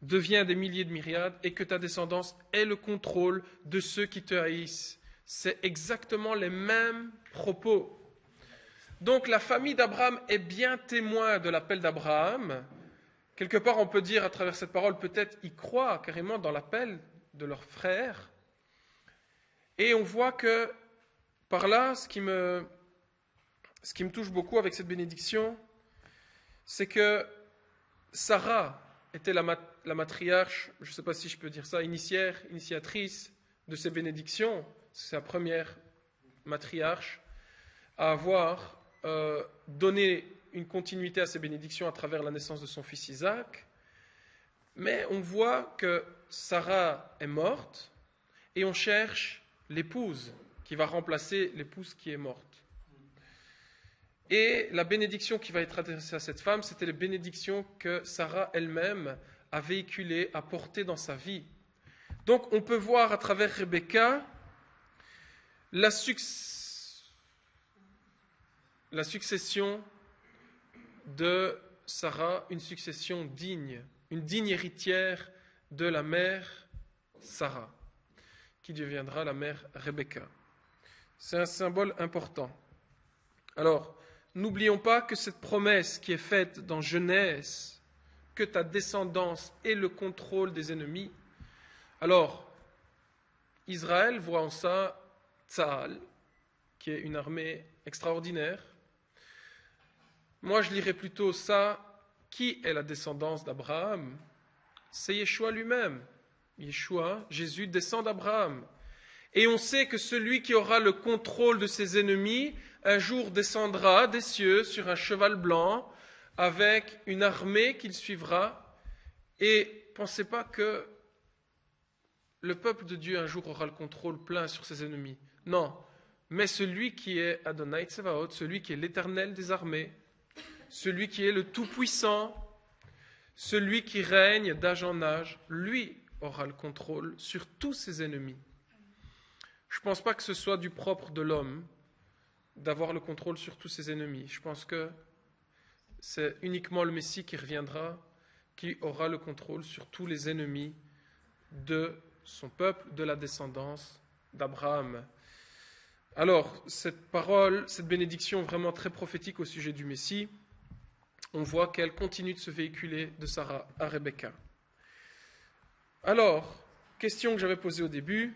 deviens des milliers de myriades, et que ta descendance ait le contrôle de ceux qui te haïssent. C'est exactement les mêmes propos. Donc la famille d'Abraham est bien témoin de l'appel d'Abraham. Quelque part, on peut dire à travers cette parole, peut-être ils croient carrément dans l'appel de leur frère. Et on voit que par là, ce qui me touche beaucoup avec cette bénédiction, c'est que Sarah était la matriarche, je ne sais pas si je peux dire ça, initiatrice de ces bénédictions. C'est la première matriarche à avoir donné une continuité à ces bénédictions à travers la naissance de son fils Isaac. Mais on voit que Sarah est morte et on cherche l'épouse qui va remplacer l'épouse qui est morte. Et la bénédiction qui va être adressée à cette femme, c'était les bénédictions que Sarah elle-même a véhiculées, a portées dans sa vie. Donc on peut voir à travers Rebecca la succession de Sarah, une succession digne, une digne héritière de la mère Sarah, qui deviendra la mère Rebecca. C'est un symbole important. Alors, n'oublions pas que cette promesse qui est faite dans Genèse, que ta descendance ait le contrôle des ennemis, alors, Israël voit en ça Tsahal, qui est une armée extraordinaire. Moi, je lirais plutôt ça, qui est la descendance d'Abraham? C'est Yeshua lui-même. Yeshua, Jésus, descend d'Abraham. Et on sait que celui qui aura le contrôle de ses ennemis, un jour descendra des cieux sur un cheval blanc, avec une armée qu'il suivra. Et pensez pas que le peuple de Dieu un jour aura le contrôle plein sur ses ennemis. Non, mais celui qui est Adonai Tsevaot, celui qui est l'Éternel des armées, celui qui est le Tout-Puissant, celui qui règne d'âge en âge, lui aura le contrôle sur tous ses ennemis. Je ne pense pas que ce soit du propre de l'homme d'avoir le contrôle sur tous ses ennemis. Je pense que c'est uniquement le Messie qui reviendra, qui aura le contrôle sur tous les ennemis de son peuple, de la descendance d'Abraham. Alors, cette parole, cette bénédiction vraiment très prophétique au sujet du Messie, on voit qu'elle continue de se véhiculer de Sarah à Rebecca. Alors, question que j'avais posée au début,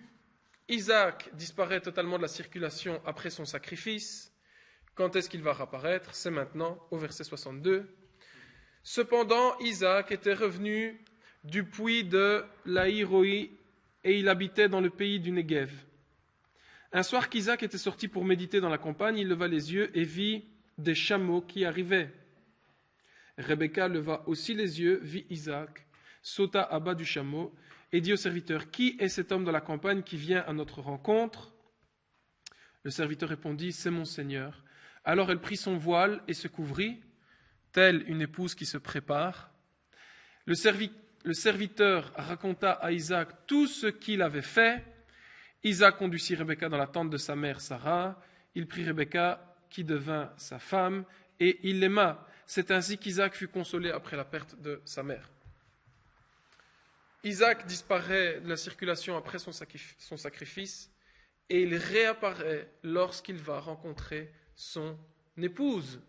Isaac disparaît totalement de la circulation après son sacrifice. Quand est-ce qu'il va réapparaître? C'est maintenant, au verset 62. Cependant, Isaac était revenu du puits de l'Aïroi et il habitait dans le pays du Negev. Un soir qu'Isaac était sorti pour méditer dans la campagne, il leva les yeux et vit des chameaux qui arrivaient. Rebecca leva aussi les yeux, vit Isaac, sauta à bas du chameau et dit au serviteur, « Qui est cet homme de la campagne qui vient à notre rencontre ?» Le serviteur répondit, « C'est mon Seigneur. » Alors elle prit son voile et se couvrit, telle une épouse qui se prépare. Le serviteur raconta à Isaac tout ce qu'il avait fait. Isaac conduisit Rebecca dans la tente de sa mère Sarah. Il prit Rebecca qui devint sa femme et il l'aima. C'est ainsi qu'Isaac fut consolé après la perte de sa mère. Isaac disparaît de la circulation après son sacrifice et il réapparaît lorsqu'il va rencontrer son épouse.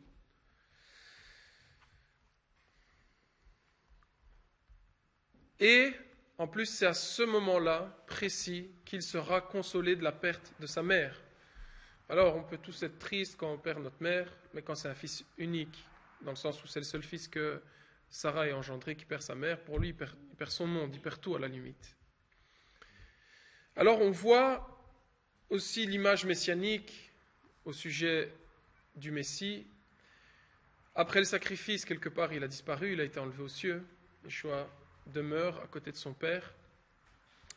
Et en plus, c'est à ce moment-là précis qu'il sera consolé de la perte de sa mère. Alors, on peut tous être tristes quand on perd notre mère, mais quand c'est un fils unique, dans le sens où c'est le seul fils que Sarah ait engendré qui perd sa mère, pour lui, il perd son monde, il perd tout à la limite. Alors, on voit aussi l'image messianique au sujet du Messie. Après le sacrifice, quelque part, il a disparu, il a été enlevé aux cieux. Yeshua demeure à côté de son père.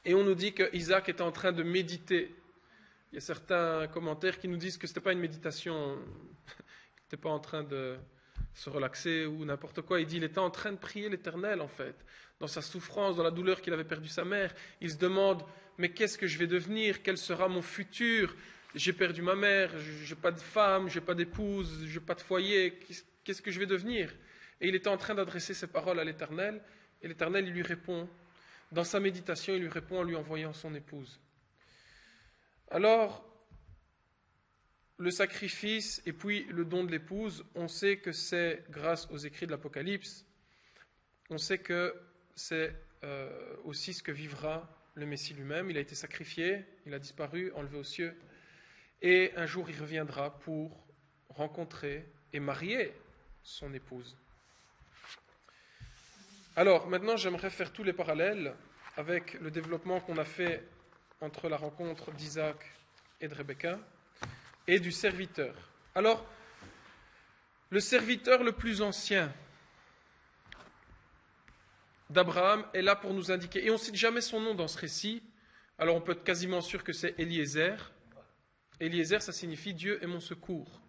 Et on nous dit que Isaac était en train de méditer. Il y a certains commentaires qui nous disent que ce n'était pas une méditation, il n'était pas en train de se relaxer ou n'importe quoi. Il dit qu'il était en train de prier l'Éternel, en fait. Dans sa souffrance, dans la douleur qu'il avait perdu sa mère, il se demande, mais qu'est-ce que je vais devenir? Quel sera mon futur? J'ai perdu ma mère, je n'ai pas de femme, je n'ai pas d'épouse, je n'ai pas de foyer. Qu'est-ce que je vais devenir? Et il était en train d'adresser ces paroles à l'Éternel. Et l'Éternel, il lui répond. Dans sa méditation, il lui répond en lui envoyant son épouse. Alors, le sacrifice et puis le don de l'épouse, on sait que c'est grâce aux écrits de l'Apocalypse. On sait que c'est aussi ce que vivra le Messie lui-même. Il a été sacrifié, il a disparu, enlevé aux cieux. Et un jour, il reviendra pour rencontrer et marier son épouse. Alors, maintenant, j'aimerais faire tous les parallèles avec le développement qu'on a fait entre la rencontre d'Isaac et de Rebecca et du serviteur. Alors, le serviteur le plus ancien d'Abraham est là pour nous indiquer, et on ne cite jamais son nom dans ce récit, alors on peut être quasiment sûr que c'est Eliezer. Eliezer, ça signifie Dieu est mon secours.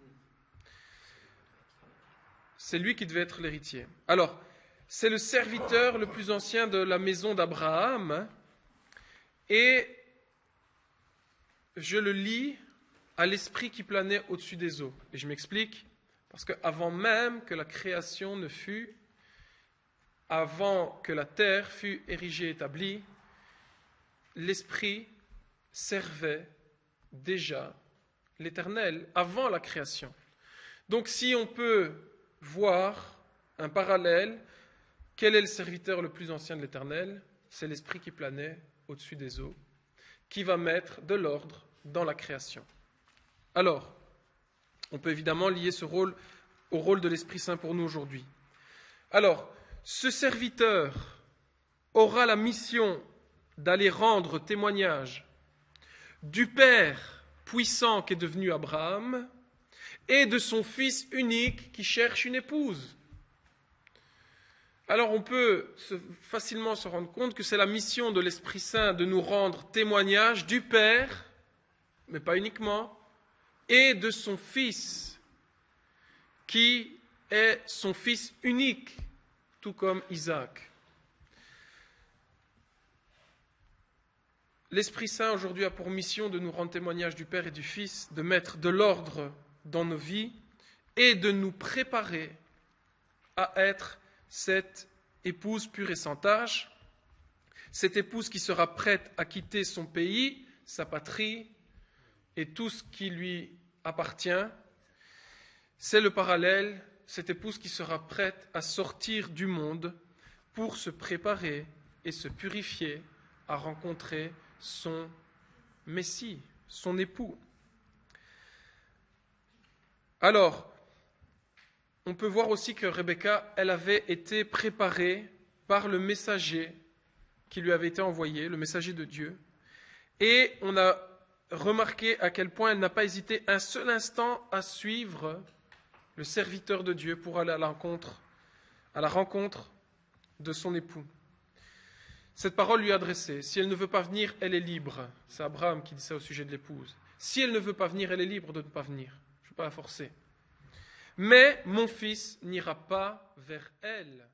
C'est lui qui devait être l'héritier. Alors, c'est le serviteur le plus ancien de la maison d'Abraham, et je le lis à l'esprit qui planait au-dessus des eaux. Et je m'explique, parce qu'avant même que la création ne fût, avant que la terre fût érigée et établie, l'esprit servait déjà l'Éternel avant la création. Donc si on peut voir un parallèle, quel est le serviteur le plus ancien de l'Éternel? C'est l'esprit qui planait au-dessus des eaux, qui va mettre de l'ordre dans la création. Alors, on peut évidemment lier ce rôle au rôle de l'Esprit Saint pour nous aujourd'hui. Alors, ce serviteur aura la mission d'aller rendre témoignage du Père puissant qui est devenu Abraham et de son Fils unique qui cherche une épouse. Alors on peut facilement se rendre compte que c'est la mission de l'Esprit Saint de nous rendre témoignage du Père, mais pas uniquement, et de son Fils, qui est son Fils unique, tout comme Isaac. L'Esprit Saint aujourd'hui a pour mission de nous rendre témoignage du Père et du Fils, de mettre de l'ordre dans nos vies et de nous préparer à être cette épouse pure et sans tache, cette épouse qui sera prête à quitter son pays, sa patrie et tout ce qui lui appartient. C'est le parallèle, cette épouse qui sera prête à sortir du monde pour se préparer et se purifier à rencontrer son Messie, son époux. Alors, on peut voir aussi que Rebecca, elle avait été préparée par le messager qui lui avait été envoyé, le messager de Dieu. Et on a remarqué à quel point elle n'a pas hésité un seul instant à suivre le serviteur de Dieu pour aller à la rencontre de son époux. Cette parole lui est adressée. Si elle ne veut pas venir, elle est libre. C'est Abraham qui dit ça au sujet de l'épouse. Si elle ne veut pas venir, elle est libre de ne pas venir. Je ne vais pas la forcer. Mais mon fils n'ira pas vers elle.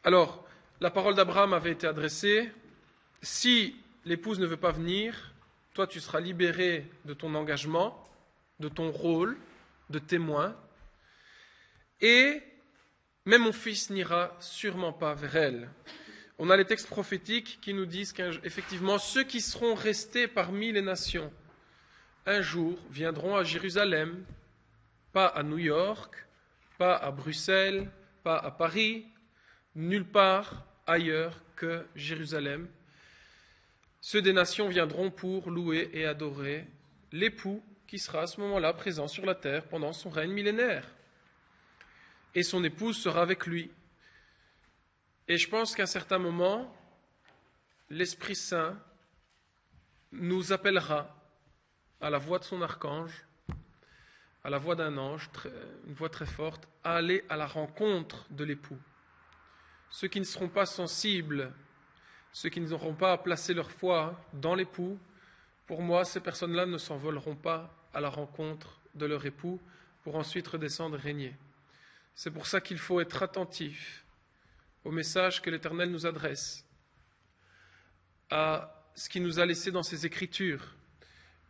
Alors, la parole d'Abraham avait été adressée. Si l'épouse ne veut pas venir, toi tu seras libéré de ton engagement, de ton rôle de témoin. Mais mon fils n'ira sûrement pas vers elle. On a les textes prophétiques qui nous disent qu'effectivement, ceux qui seront restés parmi les nations, un jour viendront à Jérusalem, pas à New York, pas à Bruxelles, pas à Paris, nulle part ailleurs que Jérusalem. Ceux des nations viendront pour louer et adorer l'époux qui sera à ce moment-là présent sur la terre pendant son règne millénaire. Et son épouse sera avec lui. Et je pense qu'à un certain moment, l'Esprit Saint nous appellera à la voix de son archange, à la voix d'un ange, une voix très forte, à aller à la rencontre de l'époux. Ceux qui ne seront pas sensibles, ceux qui n'auront pas placé leur foi dans l'époux, pour moi, ces personnes-là ne s'envoleront pas à la rencontre de leur époux pour ensuite redescendre et régner. C'est pour ça qu'il faut être attentif au message que l'Éternel nous adresse, à ce qu'il nous a laissé dans ses Écritures,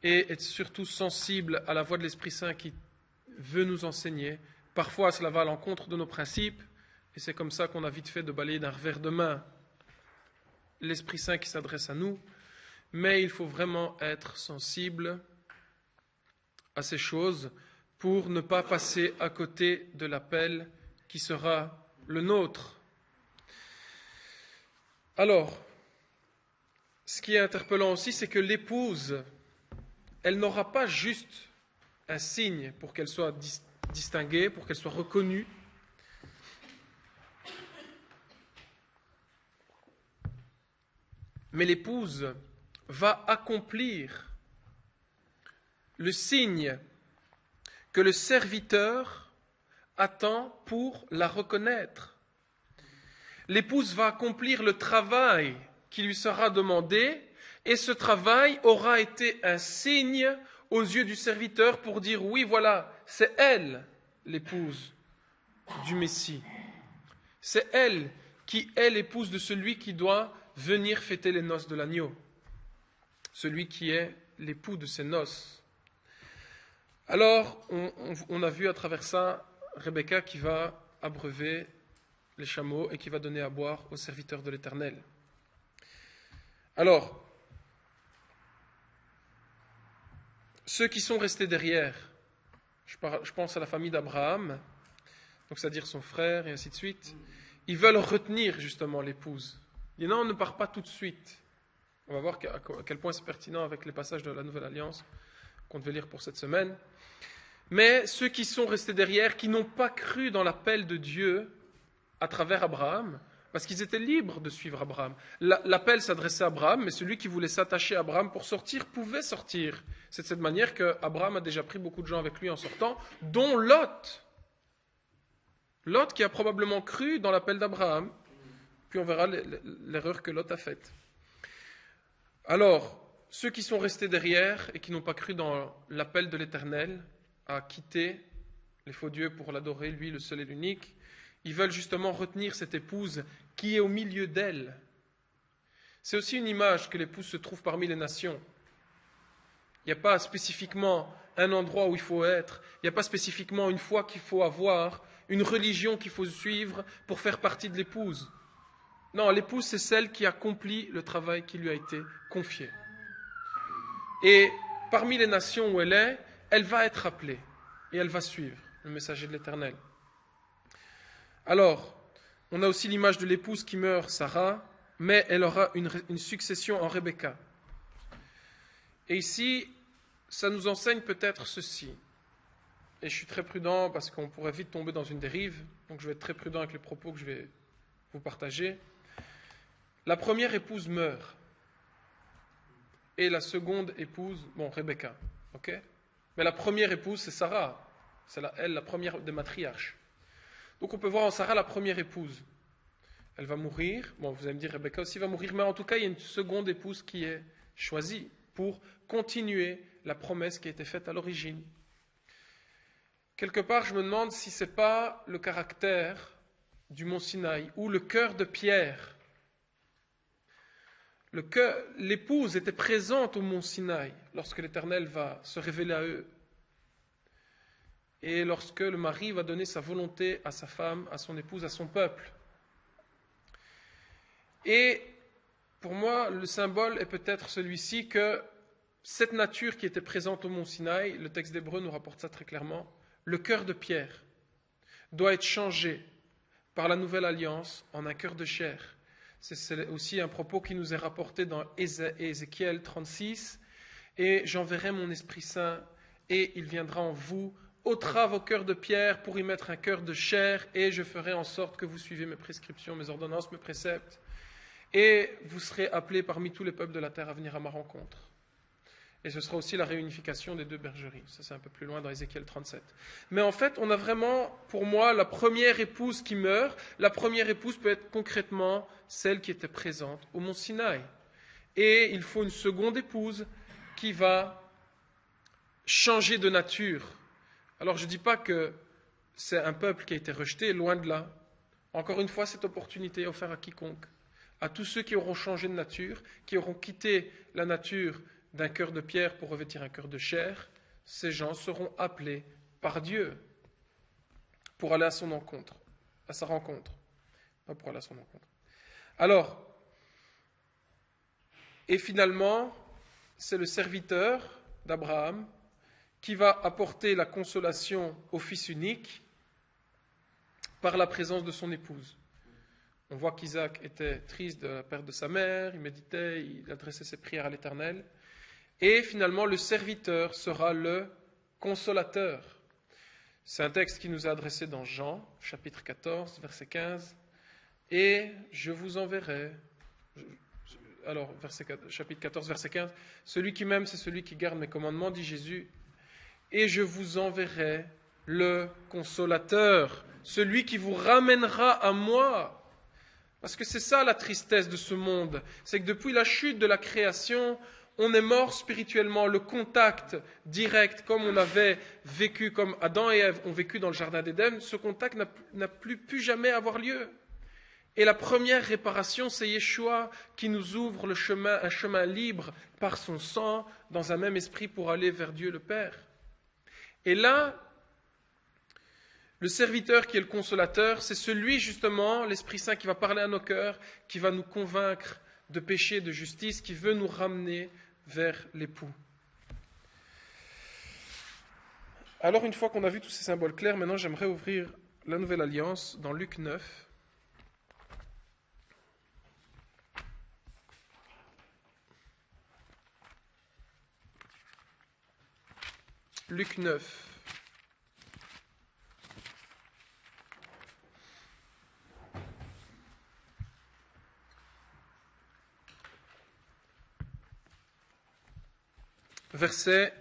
et être surtout sensible à la voix de l'Esprit Saint qui veut nous enseigner. Parfois, cela va à l'encontre de nos principes, et c'est comme ça qu'on a vite fait de balayer d'un revers de main l'Esprit Saint qui s'adresse à nous, mais il faut vraiment être sensible à ces choses pour ne pas passer à côté de l'appel qui sera le nôtre. Alors, ce qui est interpellant aussi, c'est que l'épouse, elle n'aura pas juste un signe pour qu'elle soit distinguée, pour qu'elle soit reconnue. Mais l'épouse va accomplir le signe que le serviteur attend pour la reconnaître. L'épouse va accomplir le travail qui lui sera demandé, et ce travail aura été un signe aux yeux du serviteur pour dire oui, voilà, c'est elle, l'épouse du Messie. C'est elle qui est l'épouse de celui qui doit venir fêter les noces de l'agneau, celui qui est l'époux de ces noces. Alors, on a vu à travers ça Rebecca qui va abreuver les chameaux et qui va donner à boire aux serviteurs de l'Éternel. Alors, ceux qui sont restés derrière, je pense à la famille d'Abraham, donc c'est-à-dire son frère et ainsi de suite, ils veulent retenir justement l'épouse. Ils disent non, on ne part pas tout de suite. On va voir à quel point c'est pertinent avec les passages de la Nouvelle Alliance qu'on devait lire pour cette semaine. Mais ceux qui sont restés derrière, qui n'ont pas cru dans l'appel de Dieu à travers Abraham, parce qu'ils étaient libres de suivre Abraham. L'appel s'adressait à Abraham, mais celui qui voulait s'attacher à Abraham pour sortir pouvait sortir. C'est de cette manière qu'Abraham a déjà pris beaucoup de gens avec lui en sortant, dont Lot. Lot qui a probablement cru dans l'appel d'Abraham. Puis on verra l'erreur que Lot a faite. Alors, ceux qui sont restés derrière et qui n'ont pas cru dans l'appel de l'Éternel à quitter les faux dieux pour l'adorer, lui, le seul et l'unique, ils veulent justement retenir cette épouse qui est au milieu d'elle. C'est aussi une image que l'épouse se trouve parmi les nations. Il n'y a pas spécifiquement un endroit où il faut être, il n'y a pas spécifiquement une foi qu'il faut avoir, une religion qu'il faut suivre pour faire partie de l'épouse. Non, l'épouse, c'est celle qui accomplit le travail qui lui a été confié. Et parmi les nations où elle est, elle va être appelée et elle va suivre le messager de l'Éternel. Alors, on a aussi l'image de l'épouse qui meurt, Sarah, mais elle aura une succession en Rebecca. Et ici, ça nous enseigne peut-être ceci. Et je suis très prudent parce qu'on pourrait vite tomber dans une dérive, donc je vais être très prudent avec les propos que je vais vous partager. La première épouse meurt. Et la seconde épouse, Rebecca, ok ? Mais la première épouse, c'est Sarah. C'est elle, la première des matriarches. Donc on peut voir en Sarah la première épouse. Elle va mourir. Bon, vous allez me dire, Rebecca aussi va mourir, mais en tout cas, il y a une seconde épouse qui est choisie pour continuer la promesse qui a été faite à l'origine. Quelque part, je me demande si ce n'est pas le caractère du mont Sinaï ou le cœur de Pierre. L'épouse était présente au mont Sinaï lorsque l'Éternel va se révéler à eux. Et lorsque le mari va donner sa volonté à sa femme, à son épouse, à son peuple. Et pour moi, le symbole est peut-être celui-ci que cette nature qui était présente au mont Sinaï, le texte d'Hébreu nous rapporte ça très clairement, le cœur de Pierre doit être changé par la nouvelle alliance en un cœur de chair. C'est aussi un propos qui nous est rapporté dans Ézéchiel 36. Et j'enverrai mon Esprit Saint et il viendra en vous, ôtera vos cœurs de pierre pour y mettre un cœur de chair et je ferai en sorte que vous suivez mes prescriptions, mes ordonnances, mes préceptes. Et vous serez appelés parmi tous les peuples de la terre à venir à ma rencontre. Et ce sera aussi la réunification des deux bergeries. Ça, c'est un peu plus loin dans Ézéchiel 37. Mais en fait, on a vraiment, pour moi, la première épouse qui meurt. La première épouse peut être concrètement celle qui était présente au mont Sinaï. Et il faut une seconde épouse qui va changer de nature. Alors, je ne dis pas que c'est un peuple qui a été rejeté, loin de là. Encore une fois, cette opportunité est offerte à quiconque. À tous ceux qui auront changé de nature, qui auront quitté la nature d'un cœur de pierre pour revêtir un cœur de chair, ces gens seront appelés par Dieu pour aller à son encontre, à sa rencontre, pas pour aller à son encontre. Alors, et finalement, c'est le serviteur d'Abraham qui va apporter la consolation au fils unique par la présence de son épouse. On voit qu'Isaac était triste de la perte de sa mère, il méditait, il adressait ses prières à l'Éternel. Et finalement, le serviteur sera le consolateur. C'est un texte qui nous est adressé dans Jean, chapitre 14, verset 15. Et je vous enverrai, alors chapitre 14, verset 15, celui qui m'aime, c'est celui qui garde mes commandements, dit Jésus. Et je vous enverrai le consolateur, celui qui vous ramènera à moi. Parce que c'est ça la tristesse de ce monde, c'est que depuis la chute de la création, on est mort spirituellement, le contact direct, comme on avait vécu, comme Adam et Ève ont vécu dans le jardin d'Éden, ce contact n'a plus pu jamais avoir lieu. Et la première réparation, c'est Yeshua qui nous ouvre le chemin, un chemin libre par son sang, dans un même esprit pour aller vers Dieu le Père. Et là, le serviteur qui est le consolateur, c'est celui justement, l'Esprit Saint qui va parler à nos cœurs, qui va nous convaincre de péché, de justice, qui veut nous ramener vers l'époux. Alors, une fois qu'on a vu tous ces symboles clairs, maintenant j'aimerais ouvrir la Nouvelle Alliance dans Luc 9. Luc 9. Versets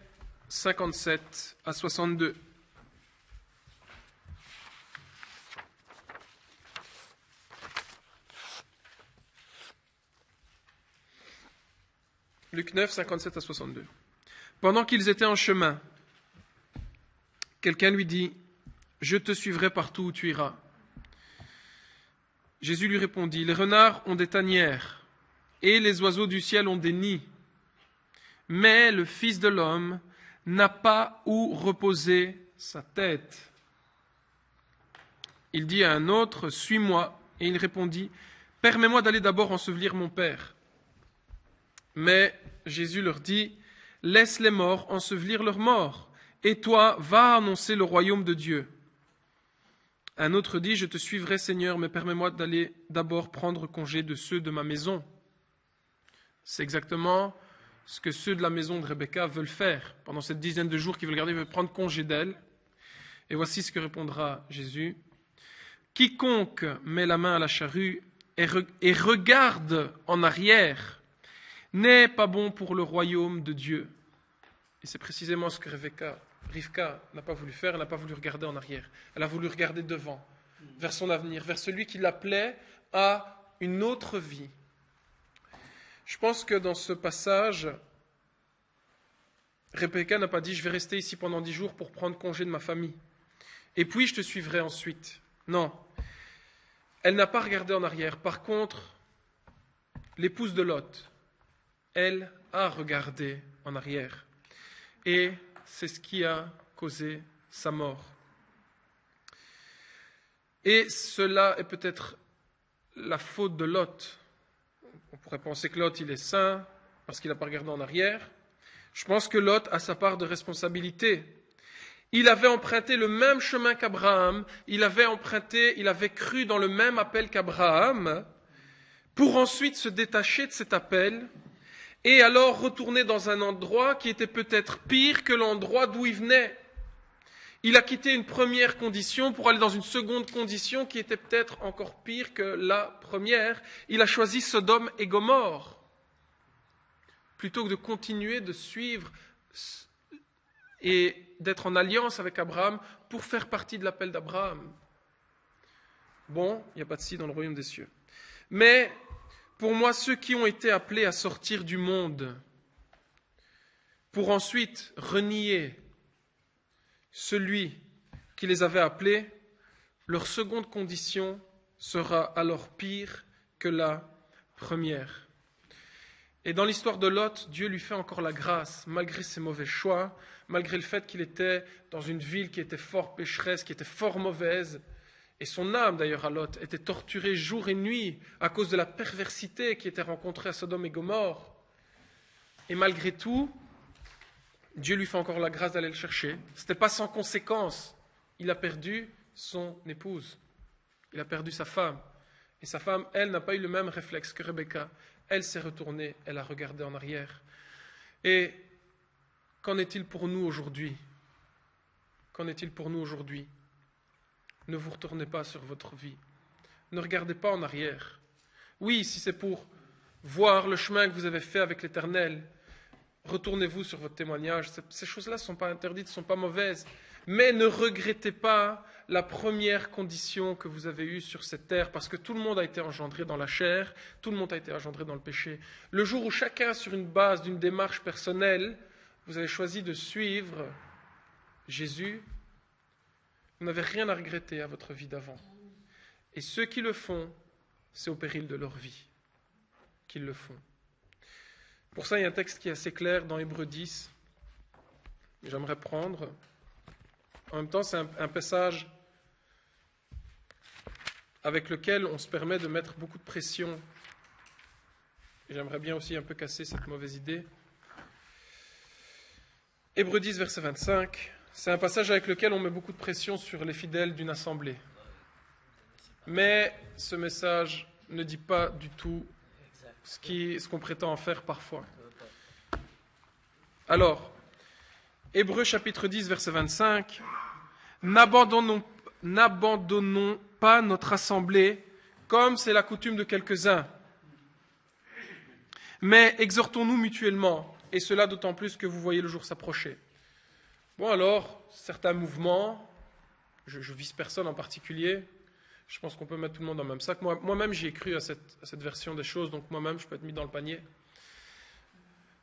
57 à 62. Luc 9, 57 à 62. Pendant qu'ils étaient en chemin, quelqu'un lui dit, « Je te suivrai partout où tu iras. » Jésus lui répondit, « Les renards ont des tanières, et les oiseaux du ciel ont des nids, mais le Fils de l'homme n'a pas où reposer sa tête. » Il dit à un autre, « Suis-moi. » Et il répondit, « Permets-moi d'aller d'abord ensevelir mon Père. » Mais Jésus leur dit, « Laisse les morts ensevelir leurs morts, et toi, va annoncer le royaume de Dieu. » Un autre dit, « Je te suivrai, Seigneur, mais permets-moi d'aller d'abord prendre congé de ceux de ma maison. » C'est exactement ce que ceux de la maison de Rebecca veulent faire. Pendant cette dizaine de jours qu'ils veulent garder, ils veulent prendre congé d'elle. Et voici ce que répondra Jésus. « Quiconque met la main à la charrue et regarde en arrière n'est pas bon pour le royaume de Dieu. » Et c'est précisément ce que Rivka n'a pas voulu faire, elle n'a pas voulu regarder en arrière. Elle a voulu regarder devant, vers son avenir, vers celui qui l'appelait à une autre vie. Je pense que dans ce passage, Rebecca n'a pas dit « Je vais rester ici pendant 10 jours pour prendre congé de ma famille. Et puis je te suivrai ensuite. » Non. Elle n'a pas regardé en arrière. Par contre, l'épouse de Lot, elle a regardé en arrière. Et c'est ce qui a causé sa mort. Et cela est peut-être la faute de Lot. On pourrait penser que Lot, il est saint parce qu'il n'a pas regardé en arrière. Je pense que Lot a sa part de responsabilité. Il avait emprunté le même chemin qu'Abraham, il avait cru dans le même appel qu'Abraham, pour ensuite se détacher de cet appel et alors retourner dans un endroit qui était peut-être pire que l'endroit d'où il venait. Il a quitté une première condition pour aller dans une seconde condition qui était peut-être encore pire que la première. Il a choisi Sodome et Gomorrhe, plutôt que de continuer de suivre et d'être en alliance avec Abraham pour faire partie de l'appel d'Abraham. Bon, il n'y a pas de si dans le royaume des cieux. Mais pour moi, ceux qui ont été appelés à sortir du monde pour ensuite renier celui qui les avait appelés, leur seconde condition sera alors pire que la première. Et dans l'histoire de Lot, Dieu lui fait encore la grâce, malgré ses mauvais choix, malgré le fait qu'il était dans une ville qui était fort pécheresse, qui était fort mauvaise. Et son âme, d'ailleurs, à Lot, était torturée jour et nuit à cause de la perversité qui était rencontrée à Sodome et Gomorrhe. Et malgré tout, Dieu lui fait encore la grâce d'aller le chercher. Ce n'était pas sans conséquence. Il a perdu son épouse. Il a perdu sa femme. Et sa femme, elle, n'a pas eu le même réflexe que Rebecca. Elle s'est retournée, elle a regardé en arrière. Et qu'en est-il pour nous aujourd'hui ? Qu'en est-il pour nous aujourd'hui ? Ne vous retournez pas sur votre vie. Ne regardez pas en arrière. Oui, si c'est pour voir le chemin que vous avez fait avec l'Éternel, retournez-vous sur votre témoignage. Ces choses-là ne sont pas interdites, ne sont pas mauvaises. Mais ne regrettez pas la première condition que vous avez eue sur cette terre, parce que tout le monde a été engendré dans la chair, tout le monde a été engendré dans le péché. Le jour où chacun, sur une base d'une démarche personnelle, vous avez choisi de suivre Jésus, vous n'avez rien à regretter à votre vie d'avant. Et ceux qui le font, c'est au péril de leur vie qu'ils le font. Pour ça, il y a un texte qui est assez clair dans Hébreux 10, que j'aimerais prendre. En même temps, c'est un passage avec lequel on se permet de mettre beaucoup de pression. Et j'aimerais bien aussi un peu casser cette mauvaise idée. Hébreux 10, verset 25, c'est un passage avec lequel on met beaucoup de pression sur les fidèles d'une assemblée. Mais ce message ne dit pas du tout ce qu'on prétend en faire parfois. Alors, Hébreux chapitre 10, verset 25, n'abandonnons pas notre assemblée comme c'est la coutume de quelques-uns, mais exhortons-nous mutuellement, et cela d'autant plus que vous voyez le jour s'approcher. Bon alors, certains mouvements, je vise personne en particulier, je pense qu'on peut mettre tout le monde dans le même sac. Moi-même, j'y ai cru à cette version des choses, donc moi-même, je peux être mis dans le panier.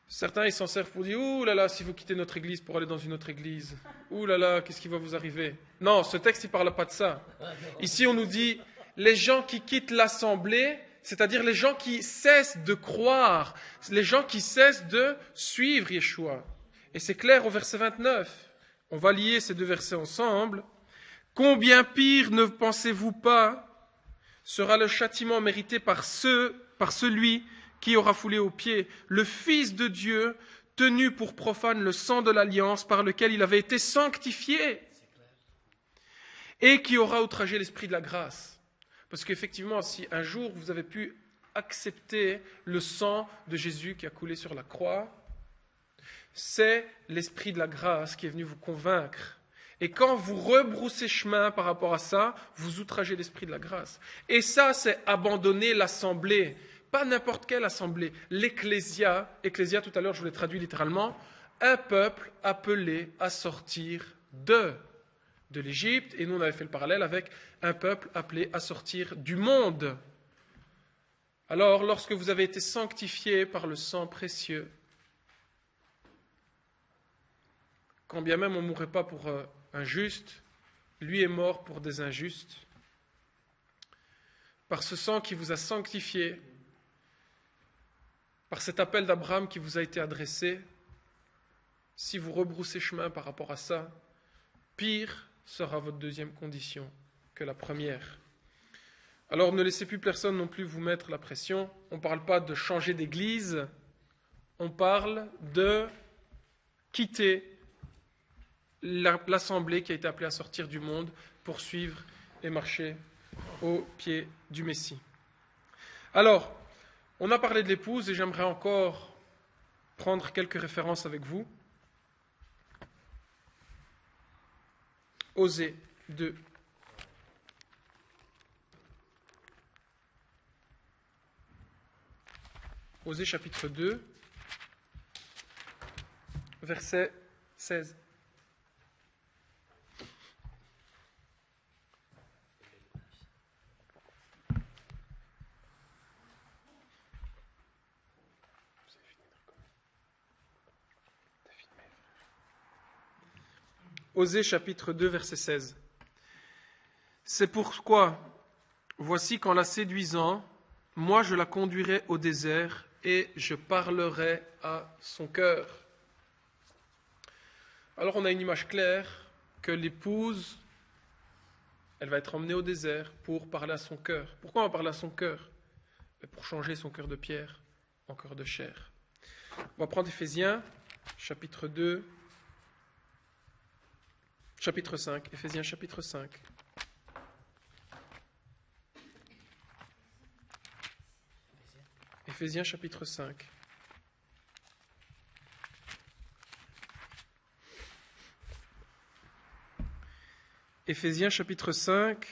Certains, ils s'en servent pour dire « Ouh là là, si vous quittez notre église pour aller dans une autre église, ouh là là, qu'est-ce qui va vous arriver ?» Non, ce texte, il ne parle pas de ça. Ici, on nous dit « Les gens qui quittent l'assemblée, c'est-à-dire les gens qui cessent de croire, les gens qui cessent de suivre Yeshua. » Et c'est clair au verset 29. On va lier ces deux versets ensemble. « Combien pire ne pensez-vous pas sera le châtiment mérité par celui qui aura foulé aux pieds le Fils de Dieu, tenu pour profane le sang de l'alliance par lequel il avait été sanctifié, et qui aura outragé l'Esprit de la grâce. » Parce qu'effectivement, si un jour vous avez pu accepter le sang de Jésus qui a coulé sur la croix, c'est l'Esprit de la grâce qui est venu vous convaincre. Et quand vous rebroussez chemin par rapport à ça, vous outragez l'Esprit de la grâce. Et ça, c'est abandonner l'assemblée. Pas n'importe quelle assemblée. L'Ecclésia, tout à l'heure je vous l'ai traduit littéralement, un peuple appelé à sortir de l'Égypte. Et nous on avait fait le parallèle avec un peuple appelé à sortir du monde. Alors, lorsque vous avez été sanctifiés par le sang précieux, quand bien même on ne mourrait pas pour un juste, lui est mort pour des injustes. Par ce sang qui vous a sanctifié, par cet appel d'Abraham qui vous a été adressé, si vous rebroussez chemin par rapport à ça, pire sera votre deuxième condition que la première. Alors ne laissez plus personne non plus vous mettre la pression. On ne parle pas de changer d'église, on parle de quitter l'assemblée qui a été appelée à sortir du monde pour suivre et marcher au pied du Messie. Alors, on a parlé de l'épouse et j'aimerais encore prendre quelques références avec vous. Osée 2. Osée chapitre 2, verset 16. Osée chapitre 2, verset 16. C'est pourquoi, voici qu'en la séduisant, moi je la conduirai au désert et je parlerai à son cœur. Alors on a une image claire que l'épouse, elle va être emmenée au désert pour parler à son cœur. Pourquoi on va parler à son cœur? Pour changer son cœur de pierre en cœur de chair. On va prendre Éphésiens chapitre 2, chapitre 5, Éphésiens chapitre 5. Éphésiens chapitre 5. Éphésiens chapitre 5.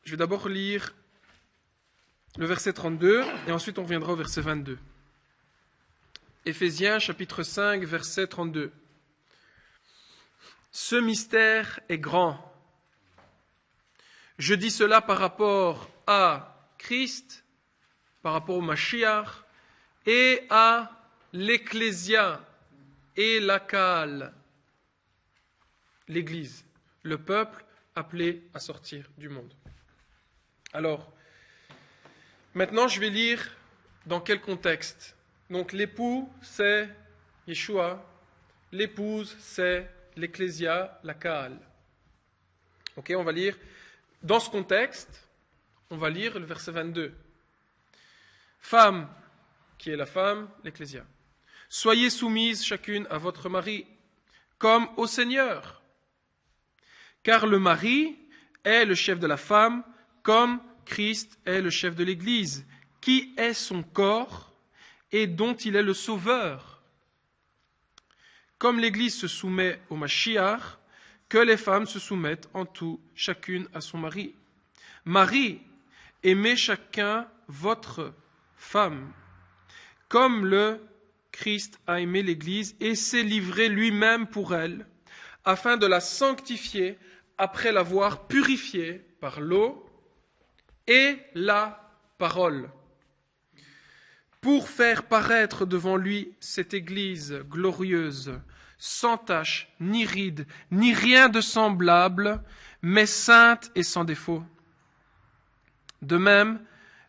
Je vais d'abord lire le verset 32 et ensuite on reviendra au verset 22. Éphésiens chapitre 5, verset 32. Ce mystère est grand. Je dis cela par rapport à Christ, par rapport au Mashiach, et à l'Ecclésia et la Kaal, l'Église, le peuple appelé à sortir du monde. Alors, maintenant je vais lire dans quel contexte. Donc l'époux, c'est Yeshua, l'épouse, c'est l'Ecclésia, la Kaal. Ok, on va lire. Dans ce contexte, on va lire le verset 22. Femme, qui est la femme, l'Ecclésia. Soyez soumises chacune à votre mari, comme au Seigneur. Car le mari est le chef de la femme, comme Christ est le chef de l'Église, qui est son corps et dont il est le sauveur. Comme l'Église se soumet au Mashiach, que les femmes se soumettent en tout, chacune à son mari. Marie, aimez chacun votre femme, comme le Christ a aimé l'Église et s'est livré lui-même pour elle, afin de la sanctifier après l'avoir purifié par l'eau et la parole, pour faire paraître devant lui cette Église glorieuse, sans tache, ni ride, ni rien de semblable, mais sainte et sans défaut. De même,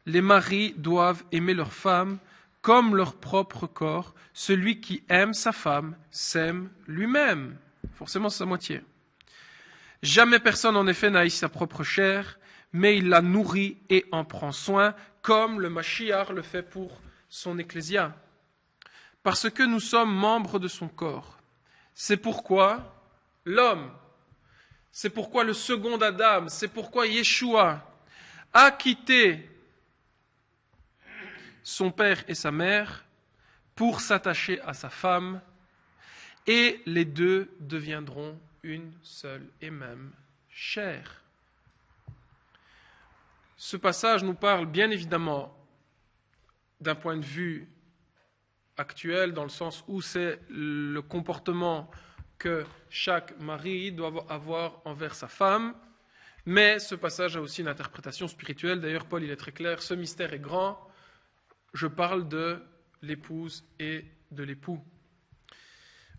les maris doivent aimer leurs femmes comme leur propre corps. Celui qui aime sa femme s'aime lui-même. Forcément, c'est sa moitié. Jamais personne, en effet, n'haït sa propre chair, mais il la nourrit et en prend soin, comme le Mashiach le fait pour son ecclésia. Parce que nous sommes membres de son corps. C'est pourquoi l'homme, c'est pourquoi le second Adam, c'est pourquoi Yeshua a quitté son père et sa mère pour s'attacher à sa femme, et les deux deviendront une seule et même chair. Ce passage nous parle bien évidemment d'un point de vue actuel, dans le sens où c'est le comportement que chaque mari doit avoir envers sa femme, mais ce passage a aussi une interprétation spirituelle. D'ailleurs, Paul, il est très clair, ce mystère est grand, je parle de l'épouse et de l'époux.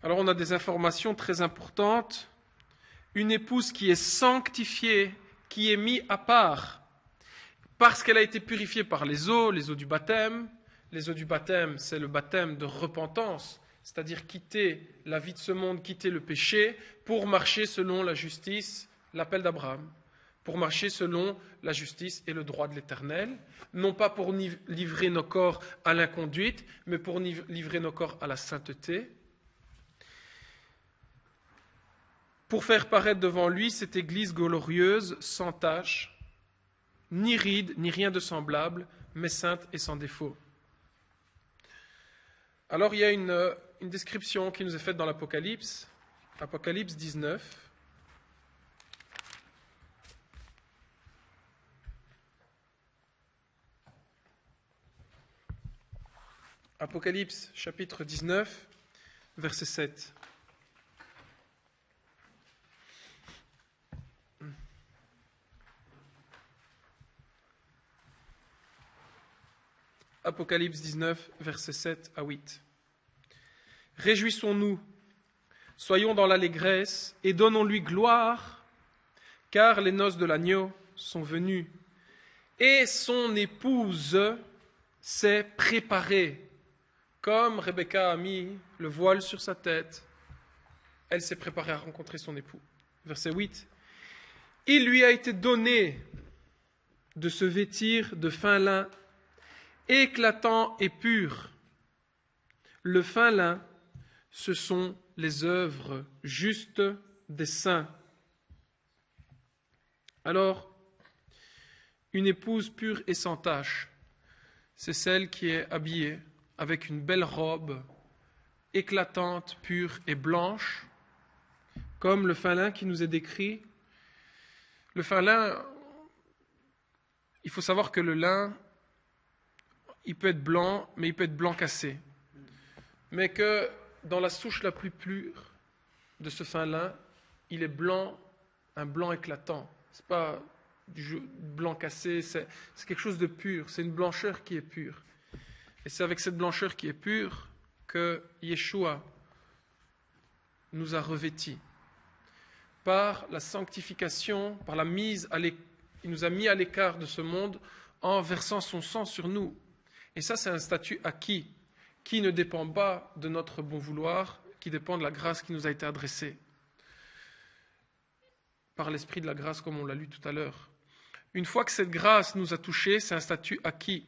Alors on a des informations très importantes. Une épouse qui est sanctifiée, qui est mise à part, parce qu'elle a été purifiée par les eaux du baptême. Les eaux du baptême, c'est le baptême de repentance, c'est-à-dire quitter la vie de ce monde, quitter le péché, pour marcher selon la justice, l'appel d'Abraham, pour marcher selon la justice et le droit de l'Éternel, non pas pour livrer nos corps à l'inconduite, mais pour livrer nos corps à la sainteté, pour faire paraître devant lui cette Église glorieuse, sans tache, ni ride, ni rien de semblable, mais sainte et sans défaut. Alors il y a une description qui nous est faite dans l'Apocalypse, Apocalypse 19. Apocalypse chapitre 19, verset 7. Apocalypse 19, versets 7 à 8. Réjouissons-nous, soyons dans l'allégresse et donnons-lui gloire, car les noces de l'agneau sont venues et son épouse s'est préparée. Comme Rebecca a mis le voile sur sa tête, elle s'est préparée à rencontrer son époux. Verset 8. Il lui a été donné de se vêtir de fin lin éclatant et pur. Le fin lin, ce sont les œuvres justes des saints. Alors, une épouse pure et sans tache, c'est celle qui est habillée avec une belle robe éclatante, pure et blanche, comme le fin lin qui nous est décrit. Le fin lin, il faut savoir que le lin, il peut être blanc, mais il peut être blanc cassé. Mais que dans la souche la plus pure de ce fin lin, il est blanc, un blanc éclatant. Ce n'est pas du blanc cassé, c'est quelque chose de pur, c'est une blancheur qui est pure. Et c'est avec cette blancheur qui est pure que Yeshua nous a revêtis. Par la sanctification, par la mise il nous a mis à l'écart de ce monde en versant son sang sur nous. Et ça, c'est un statut acquis, qui ne dépend pas de notre bon vouloir, qui dépend de la grâce qui nous a été adressée. Par l'esprit de la grâce, comme on l'a lu tout à l'heure. Une fois que cette grâce nous a touchés, c'est un statut acquis.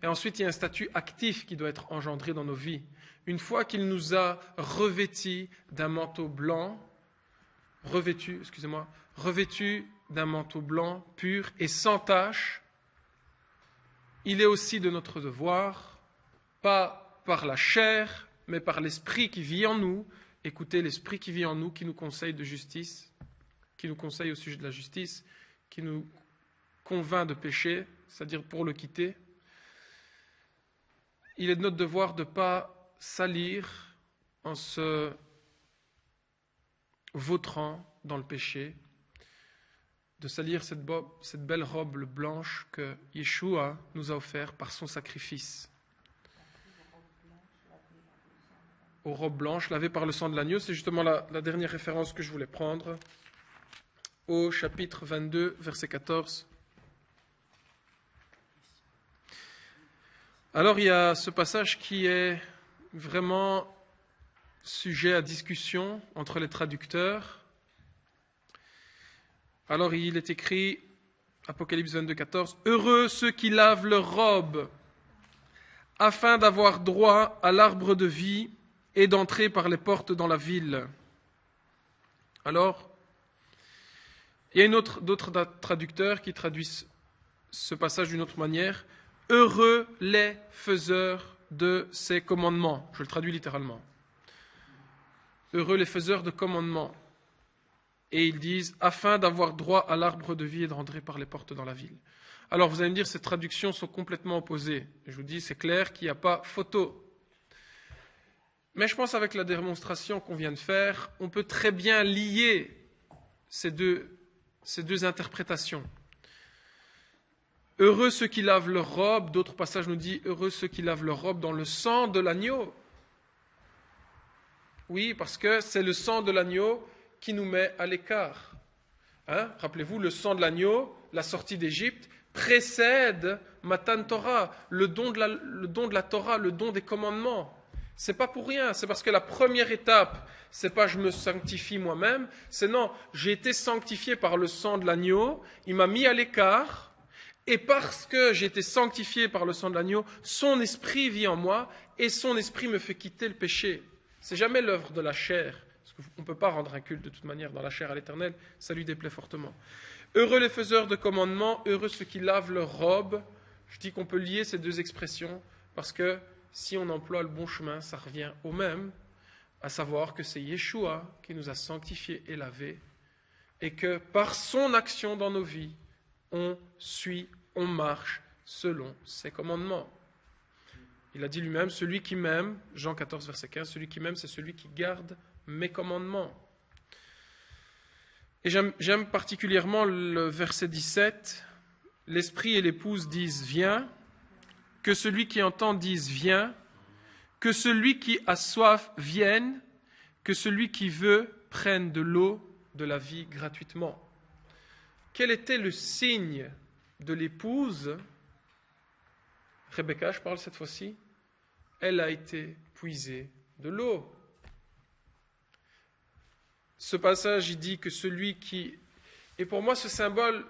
Et ensuite, il y a un statut actif qui doit être engendré dans nos vies. Une fois qu'il nous a revêtis d'un manteau blanc, revêtu d'un manteau blanc, pur et sans tache, il est aussi de notre devoir, pas par la chair, mais par l'esprit qui vit en nous, écoutez, l'esprit qui vit en nous, qui nous conseille de justice, qui nous conseille au sujet de la justice, qui nous convainc de péché, c'est-à-dire pour le quitter. Il est de notre devoir de ne pas salir en se vautrant dans le péché, de salir cette belle robe blanche que Yeshua nous a offerte par son sacrifice. Aux robes blanches lavées par le sang de l'agneau, c'est justement la dernière référence que je voulais prendre, au chapitre 22, verset 14. Alors il y a ce passage qui est vraiment sujet à discussion entre les traducteurs. Alors il est écrit, Apocalypse 22, 14, « Heureux ceux qui lavent leurs robes, afin d'avoir droit à l'arbre de vie et d'entrer par les portes dans la ville. » Alors, il y a d'autres traducteurs qui traduisent ce passage d'une autre manière. « Heureux les faiseurs de ces commandements. » Je le traduis littéralement. « Heureux les faiseurs de commandements. » Et ils disent « afin d'avoir droit à l'arbre de vie et d'entrer par les portes dans la ville. » Alors vous allez me dire, ces traductions sont complètement opposées. Je vous dis, c'est clair qu'il n'y a pas photo. Mais je pense avec la démonstration qu'on vient de faire, on peut très bien lier ces deux interprétations. Heureux ceux qui lavent leur robe, d'autres passages nous disent heureux ceux qui lavent leur robe dans le sang de l'agneau. Oui, parce que c'est le sang de l'agneau qui nous met à l'écart. Rappelez-vous, le sang de l'agneau, la sortie d'Égypte, précède Matan Torah, le don de la Torah, le don des commandements. C'est pas pour rien, c'est parce que la première étape, c'est pas je me sanctifie moi-même, c'est non, j'ai été sanctifié par le sang de l'agneau, il m'a mis à l'écart, et parce que j'ai été sanctifié par le sang de l'agneau, son esprit vit en moi, et son esprit me fait quitter le péché. C'est jamais l'œuvre de la chair, parce qu'on ne peut pas rendre un culte de toute manière dans la chair à l'Éternel, ça lui déplaît fortement. Heureux les faiseurs de commandements, heureux ceux qui lavent leurs robes. Je dis qu'on peut lier ces deux expressions, parce que si on emploie le bon chemin, ça revient au même, à savoir que c'est Yeshua qui nous a sanctifiés et lavés, et que par son action dans nos vies, on suit, on marche selon ses commandements. Il a dit lui-même, celui qui m'aime, Jean 14, verset 15, celui qui m'aime, c'est celui qui garde mes commandements. Et j'aime particulièrement le verset 17, l'esprit et l'épouse disent viens, que celui qui entend dise viens, que celui qui a soif vienne, que celui qui veut prenne de l'eau de la vie gratuitement. Quel était le signe de l'épouse? Rebecca, je parle cette fois-ci. Elle a été puisée de l'eau. Ce passage, il dit que celui qui... Et pour moi, ce symbole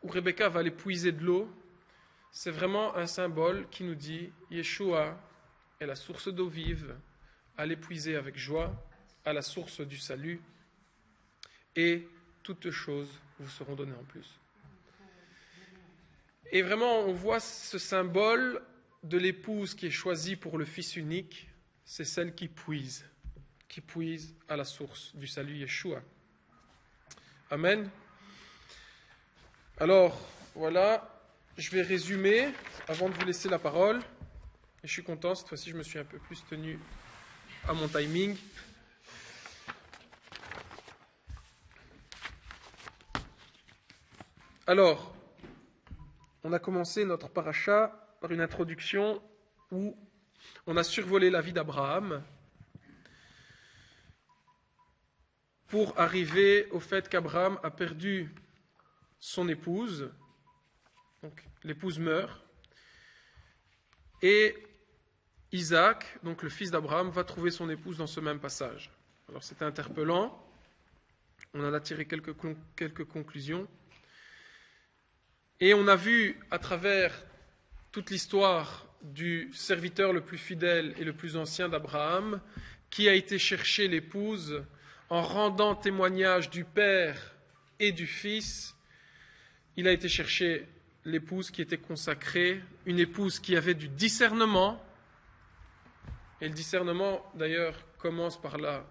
où Rebecca va aller puiser de l'eau, c'est vraiment un symbole qui nous dit Yeshua est la source d'eau vive, allez puiser avec joie à la source du salut, et toutes choses vous seront données en plus. Et vraiment, on voit ce symbole de l'épouse qui est choisie pour le Fils unique, c'est celle qui puise à la source du salut Yeshua. Amen. Alors, voilà, je vais résumer avant de vous laisser la parole. Et je suis content, cette fois-ci, je me suis un peu plus tenu à mon timing. Alors, on a commencé notre paracha par une introduction où on a survolé la vie d'Abraham pour arriver au fait qu'Abraham a perdu son épouse. Donc, l'épouse meurt. Et Isaac, donc le fils d'Abraham, va trouver son épouse dans ce même passage. Alors, c'est interpellant. On en a tiré quelques conclusions. Et on a vu à travers toute l'histoire du serviteur le plus fidèle et le plus ancien d'Abraham, qui a été chercher l'épouse en rendant témoignage du Père et du Fils. Il a été chercher l'épouse qui était consacrée, une épouse qui avait du discernement. Et le discernement, d'ailleurs, commence par la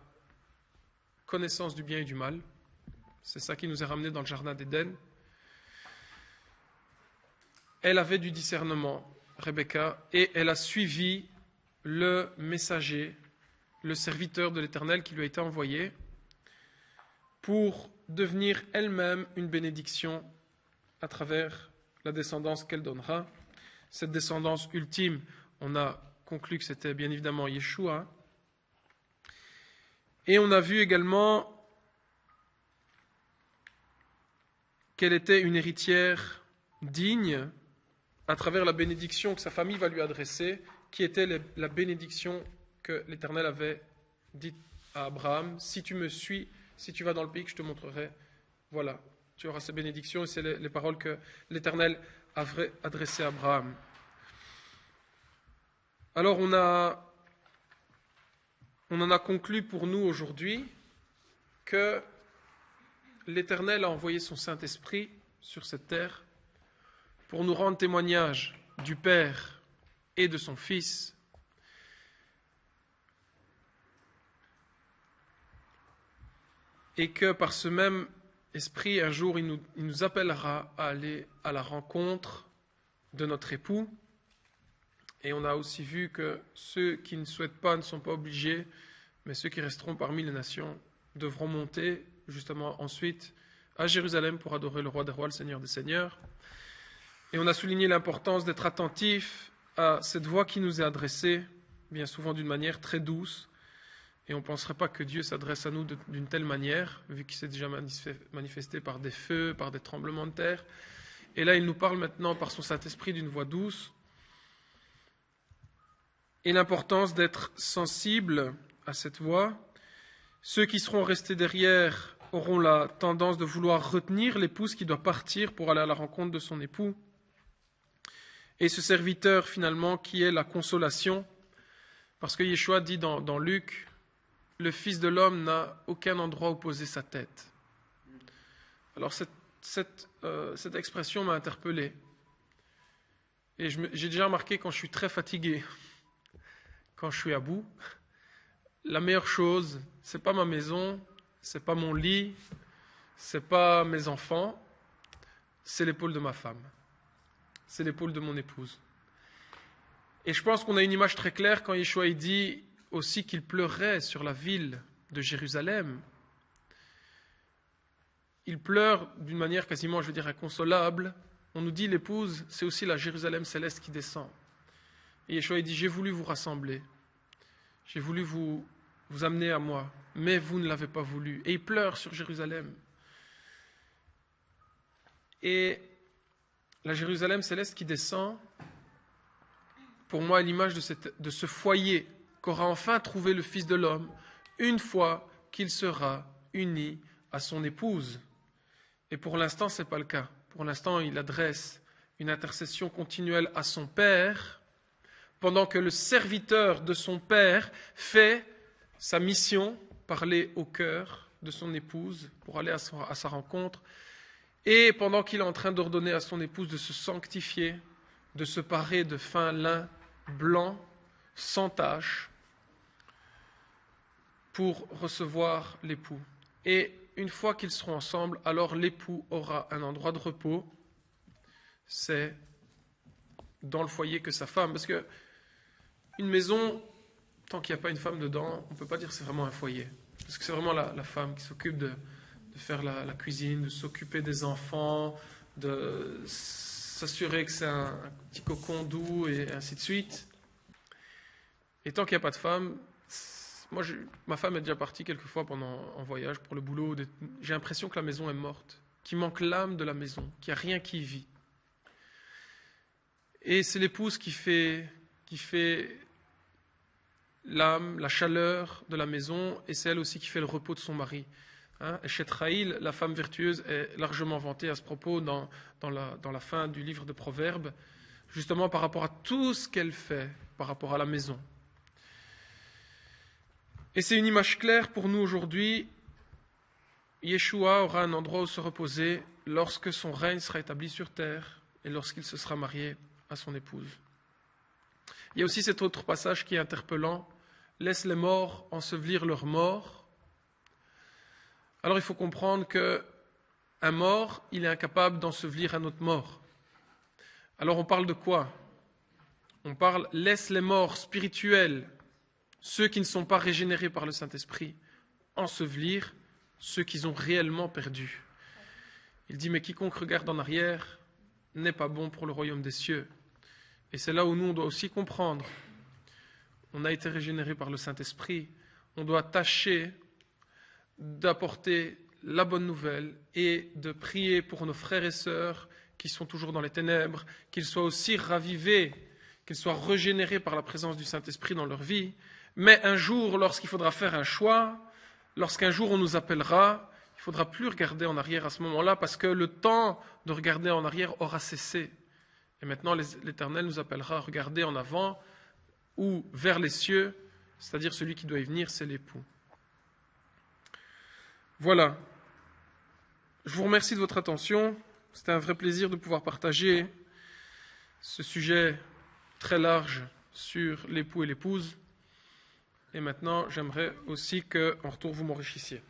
connaissance du bien et du mal. C'est ça qui nous a ramenés dans le jardin d'Éden. Elle avait du discernement, Rebecca, et elle a suivi le messager, le serviteur de l'Éternel qui lui a été envoyé pour devenir elle-même une bénédiction à travers la descendance qu'elle donnera. Cette descendance ultime, on a conclu que c'était bien évidemment Yeshua. Et on a vu également qu'elle était une héritière digne à travers la bénédiction que sa famille va lui adresser, qui était la bénédiction que l'Éternel avait dite à Abraham. Si tu me suis, si tu vas dans le pays que je te montrerai, voilà, tu auras ces bénédictions. Et c'est les paroles que l'Éternel avait adressées à Abraham. Alors on en a conclu pour nous aujourd'hui que l'Éternel a envoyé son Saint-Esprit sur cette terre pour nous rendre témoignage du Père et de son Fils, et que par ce même Esprit, un jour, il nous appellera à aller à la rencontre de notre époux. Et on a aussi vu que ceux qui ne souhaitent pas ne sont pas obligés, mais ceux qui resteront parmi les nations devront monter justement ensuite à Jérusalem pour adorer le roi des rois, le Seigneur des seigneurs. Et on a souligné l'importance d'être attentif à cette voix qui nous est adressée, bien souvent d'une manière très douce. Et on ne penserait pas que Dieu s'adresse à nous d'une telle manière, vu qu'il s'est déjà manifesté par des feux, par des tremblements de terre. Et là, il nous parle maintenant par son Saint-Esprit d'une voix douce. Et l'importance d'être sensible à cette voix. Ceux qui seront restés derrière auront la tendance de vouloir retenir l'épouse qui doit partir pour aller à la rencontre de son époux. Et ce serviteur, finalement, qui est la consolation, parce que Yeshua dit dans Luc, le Fils de l'homme n'a aucun endroit où poser sa tête. Alors cette expression m'a interpellé. Et j'ai déjà remarqué quand je suis très fatigué, quand je suis à bout, la meilleure chose, c'est pas ma maison, c'est pas mon lit, c'est pas mes enfants, c'est l'épaule de ma femme. C'est l'épaule de mon épouse. Et je pense qu'on a une image très claire quand Yeshua dit aussi qu'il pleurait sur la ville de Jérusalem. Il pleure d'une manière quasiment, je veux dire, inconsolable. On nous dit l'épouse, c'est aussi la Jérusalem céleste qui descend. Et Yeshua dit, j'ai voulu vous rassembler, j'ai voulu vous amener à moi, mais vous ne l'avez pas voulu. Et il pleure sur Jérusalem. Et la Jérusalem céleste qui descend, pour moi, est l'image de ce foyer qu'aura enfin trouvé le Fils de l'homme une fois qu'il sera uni à son épouse. Et pour l'instant, ce n'est pas le cas. Pour l'instant, il adresse une intercession continuelle à son Père, pendant que le serviteur de son Père fait sa mission, parler au cœur de son épouse pour aller à sa rencontre, et pendant qu'il est en train d'ordonner à son épouse de se sanctifier, de se parer de fin lin blanc, sans tache, pour recevoir l'époux. Et une fois qu'ils seront ensemble, alors l'époux aura un endroit de repos, c'est dans le foyer que sa femme, parce que une maison, tant qu'il n'y a pas une femme dedans, on ne peut pas dire que c'est vraiment un foyer, parce que c'est vraiment la femme qui s'occupe de faire la cuisine, de s'occuper des enfants, de s'assurer que c'est un petit cocon doux et ainsi de suite. Et tant qu'il n'y a pas de femme, ma femme est déjà partie quelquefois en voyage pour le boulot. J'ai l'impression que la maison est morte, qu'il manque l'âme de la maison, qu'il n'y a rien qui vit. Et c'est l'épouse qui fait l'âme, la chaleur de la maison, et c'est elle aussi qui fait le repos de son mari. Eshet-Raïl, la femme vertueuse, est largement vantée à ce propos dans la fin du livre de Proverbes, justement par rapport à tout ce qu'elle fait par rapport à la maison. Et c'est une image claire pour nous aujourd'hui. Yeshua aura un endroit où se reposer lorsque son règne sera établi sur terre et lorsqu'il se sera marié à son épouse. Il y a aussi cet autre passage qui est interpellant. Laisse les morts ensevelir leurs morts. Alors il faut comprendre qu'un mort, il est incapable d'ensevelir un autre mort. Alors on parle de quoi? On parle laisse les morts spirituels, ceux qui ne sont pas régénérés par le Saint-Esprit, ensevelir ceux qui ont réellement perdu. Il dit, mais quiconque regarde en arrière n'est pas bon pour le royaume des cieux. Et c'est là où nous, on doit aussi comprendre. On a été régénérés par le Saint-Esprit. On doit tâcher d'apporter la bonne nouvelle et de prier pour nos frères et sœurs qui sont toujours dans les ténèbres, qu'ils soient aussi ravivés, qu'ils soient régénérés par la présence du Saint-Esprit dans leur vie. Mais un jour, lorsqu'il faudra faire un choix, lorsqu'un jour on nous appellera, il ne faudra plus regarder en arrière à ce moment-là parce que le temps de regarder en arrière aura cessé. Et maintenant, l'Éternel nous appellera à regarder en avant ou vers les cieux, c'est-à-dire celui qui doit y venir, c'est l'époux. Voilà. Je vous remercie de votre attention. C'était un vrai plaisir de pouvoir partager ce sujet très large sur l'époux et l'épouse. Et maintenant, j'aimerais aussi qu'en retour, vous m'enrichissiez.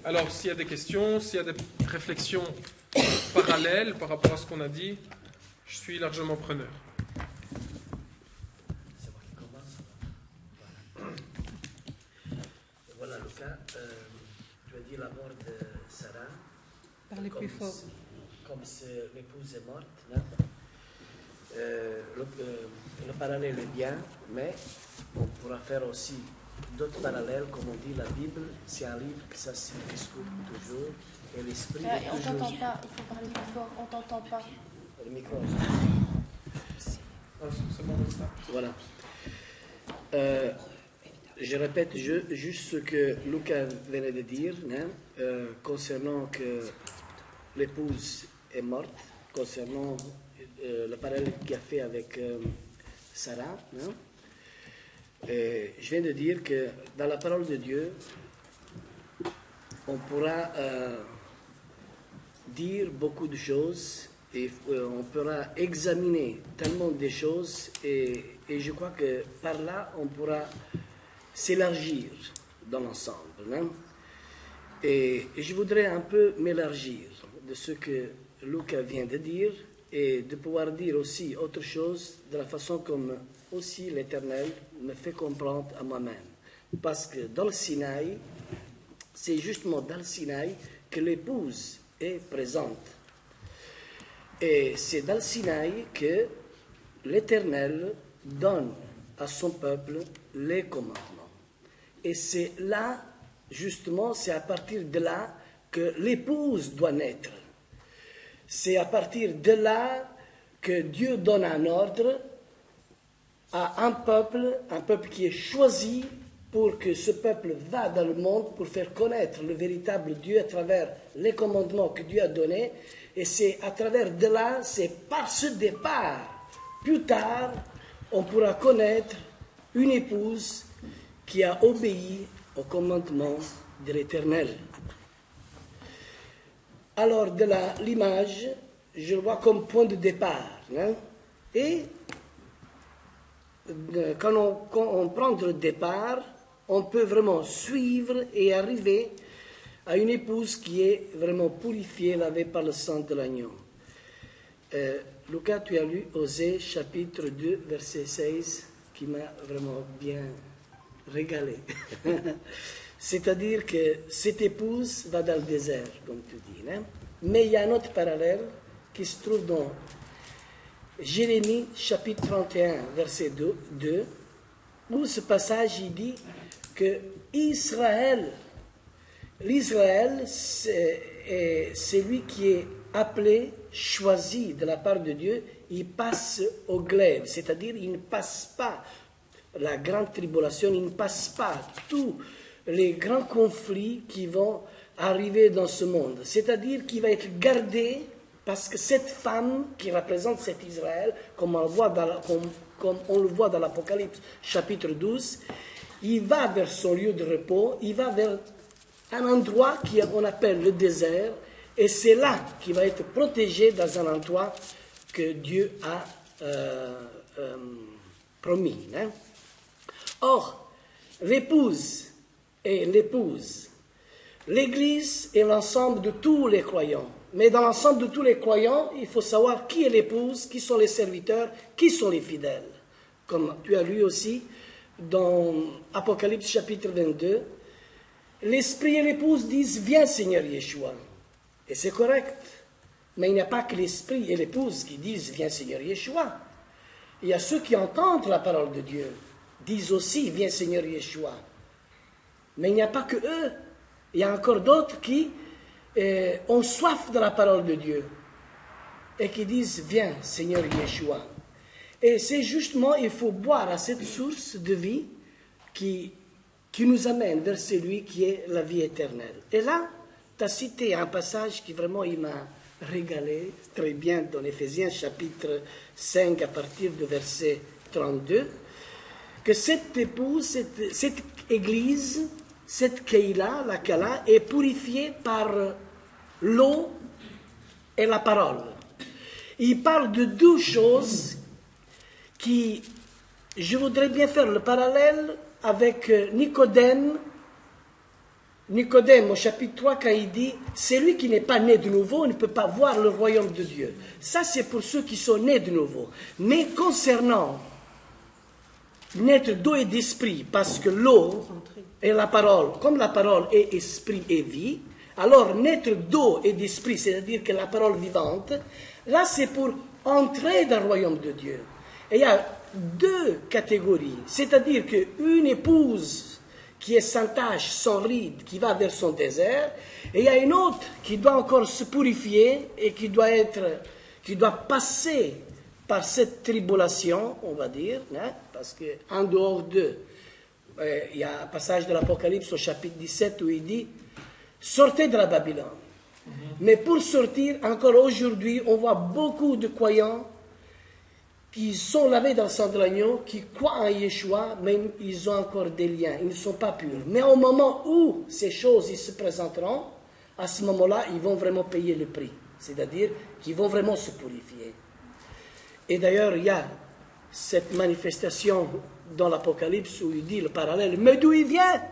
Alors, s'il y a des questions, s'il y a des réflexions parallèles par rapport à ce qu'on a dit, je suis largement preneur. C'est moi qui commence. Voilà, Lucas, tu as dit la mort de Sarah. Parlez plus fort. Comme l'épouse est morte. Hein? Le parallèle est bien, mais on pourra faire aussi d'autres parallèles. Comme on dit, la Bible, c'est un livre qui s'escoute toujours. Et l'esprit est On toujours... t'entend pas, il faut parler plus fort, on t'entend pas. Le micro. C'est bon, ça. Voilà. Je répète juste ce que Lucas venait de dire, hein, concernant que l'épouse est morte, concernant le parallèle qu'il a fait avec Sarah. Hein. Je viens de dire que dans la parole de Dieu, on pourra dire beaucoup de choses et on pourra examiner tellement de choses et je crois que par là, on pourra s'élargir dans l'ensemble. Hein? Et je voudrais un peu m'élargir de ce que Lucas vient de dire et de pouvoir dire aussi autre chose de la façon comme aussi l'Éternel me fait comprendre à moi-même. Parce que dans le Sinaï, c'est justement dans le Sinaï que l'épouse est présente. Et c'est dans le Sinaï que l'Éternel donne à son peuple les commandements. Et c'est là, justement, c'est à partir de là que l'épouse doit naître. C'est à partir de là que Dieu donne un ordre à un peuple qui est choisi pour que ce peuple va dans le monde pour faire connaître le véritable Dieu à travers les commandements que Dieu a donnés. Et c'est à travers de là, c'est par ce départ, plus tard, on pourra connaître une épouse qui a obéi au commandement de l'Éternel. Alors, de l'image, je le vois comme point de départ. Hein? Et quand on prend le départ, on peut vraiment suivre et arriver à une épouse qui est vraiment purifiée, lavée par le sang de l'agneau. Lucas, tu as lu Osée, chapitre 2, verset 16, qui m'a vraiment bien régalé. C'est-à-dire que cette épouse va dans le désert, comme tu dis. Hein? Mais il y a un autre parallèle qui se trouve dans Jérémie, chapitre 31, verset 2, où ce passage, il dit que l'Israël, c'est celui qui est appelé, choisi de la part de Dieu, il passe au glaive, c'est-à-dire il ne passe pas la grande tribulation, il ne passe pas tous les grands conflits qui vont arriver dans ce monde. C'est-à-dire qu'il va être gardé parce que cette femme qui représente cet Israël, comme on le voit dans l'Apocalypse chapitre 12, il va vers son lieu de repos, il va vers un endroit qu'on appelle le désert, et c'est là qu'il va être protégé dans un endroit que Dieu a promis. Hein? Or, l'épouse est l'épouse. L'Église est l'ensemble de tous les croyants. Mais dans l'ensemble de tous les croyants, il faut savoir qui est l'épouse, qui sont les serviteurs, qui sont les fidèles. Comme tu as lu aussi dans Apocalypse chapitre 22, l'esprit et l'épouse disent « Viens Seigneur Yeshua ». Et c'est correct. Mais il n'y a pas que l'esprit et l'épouse qui disent « Viens Seigneur Yeshua ». Il y a ceux qui entendent la parole de Dieu, disent aussi « Viens Seigneur Yeshua ». Mais il n'y a pas que eux. Il y a encore d'autres qui ont soif de la parole de Dieu et qui disent « Viens Seigneur Yeshua ». Et c'est justement, il faut boire à cette source de vie qui nous amène vers celui qui est la vie éternelle. Et là, tu as cité un passage qui vraiment il m'a régalé très bien dans Éphésiens chapitre 5 à partir du verset 32, que cette épouse, cette église, cette Keïla, la Kala, est purifiée par l'eau et la parole. Il parle de deux choses qui, je voudrais bien faire le parallèle avec Nicodème au chapitre 3, quand il dit « Celui qui n'est pas né de nouveau ne peut pas voir le royaume de Dieu ». Ça, c'est pour ceux qui sont nés de nouveau. Mais concernant naître d'eau et d'esprit, parce que l'eau est la parole, comme la parole est esprit et vie, alors naître d'eau et d'esprit, c'est-à-dire que la parole vivante, là, c'est pour entrer dans le royaume de Dieu. Et il y a deux catégories, c'est-à-dire qu'une épouse qui est sans tache, sans ride, qui va vers son désert, et il y a une autre qui doit encore se purifier et qui doit passer par cette tribulation, on va dire, hein, parce qu'en dehors d'eux, il y a un passage de l'Apocalypse au chapitre 17 où il dit « Sortez de la Babylone ». Mais pour sortir, encore aujourd'hui, on voit beaucoup de croyants qui sont lavés dans le sang de l'agneau, qui croient en Yeshua, mais ils ont encore des liens, ils ne sont pas purs. Mais au moment où ces choses ils se présenteront, à ce moment-là, ils vont vraiment payer le prix. C'est-à-dire qu'ils vont vraiment se purifier. Et d'ailleurs, il y a cette manifestation dans l'Apocalypse où il dit le parallèle, mais d'où il vient,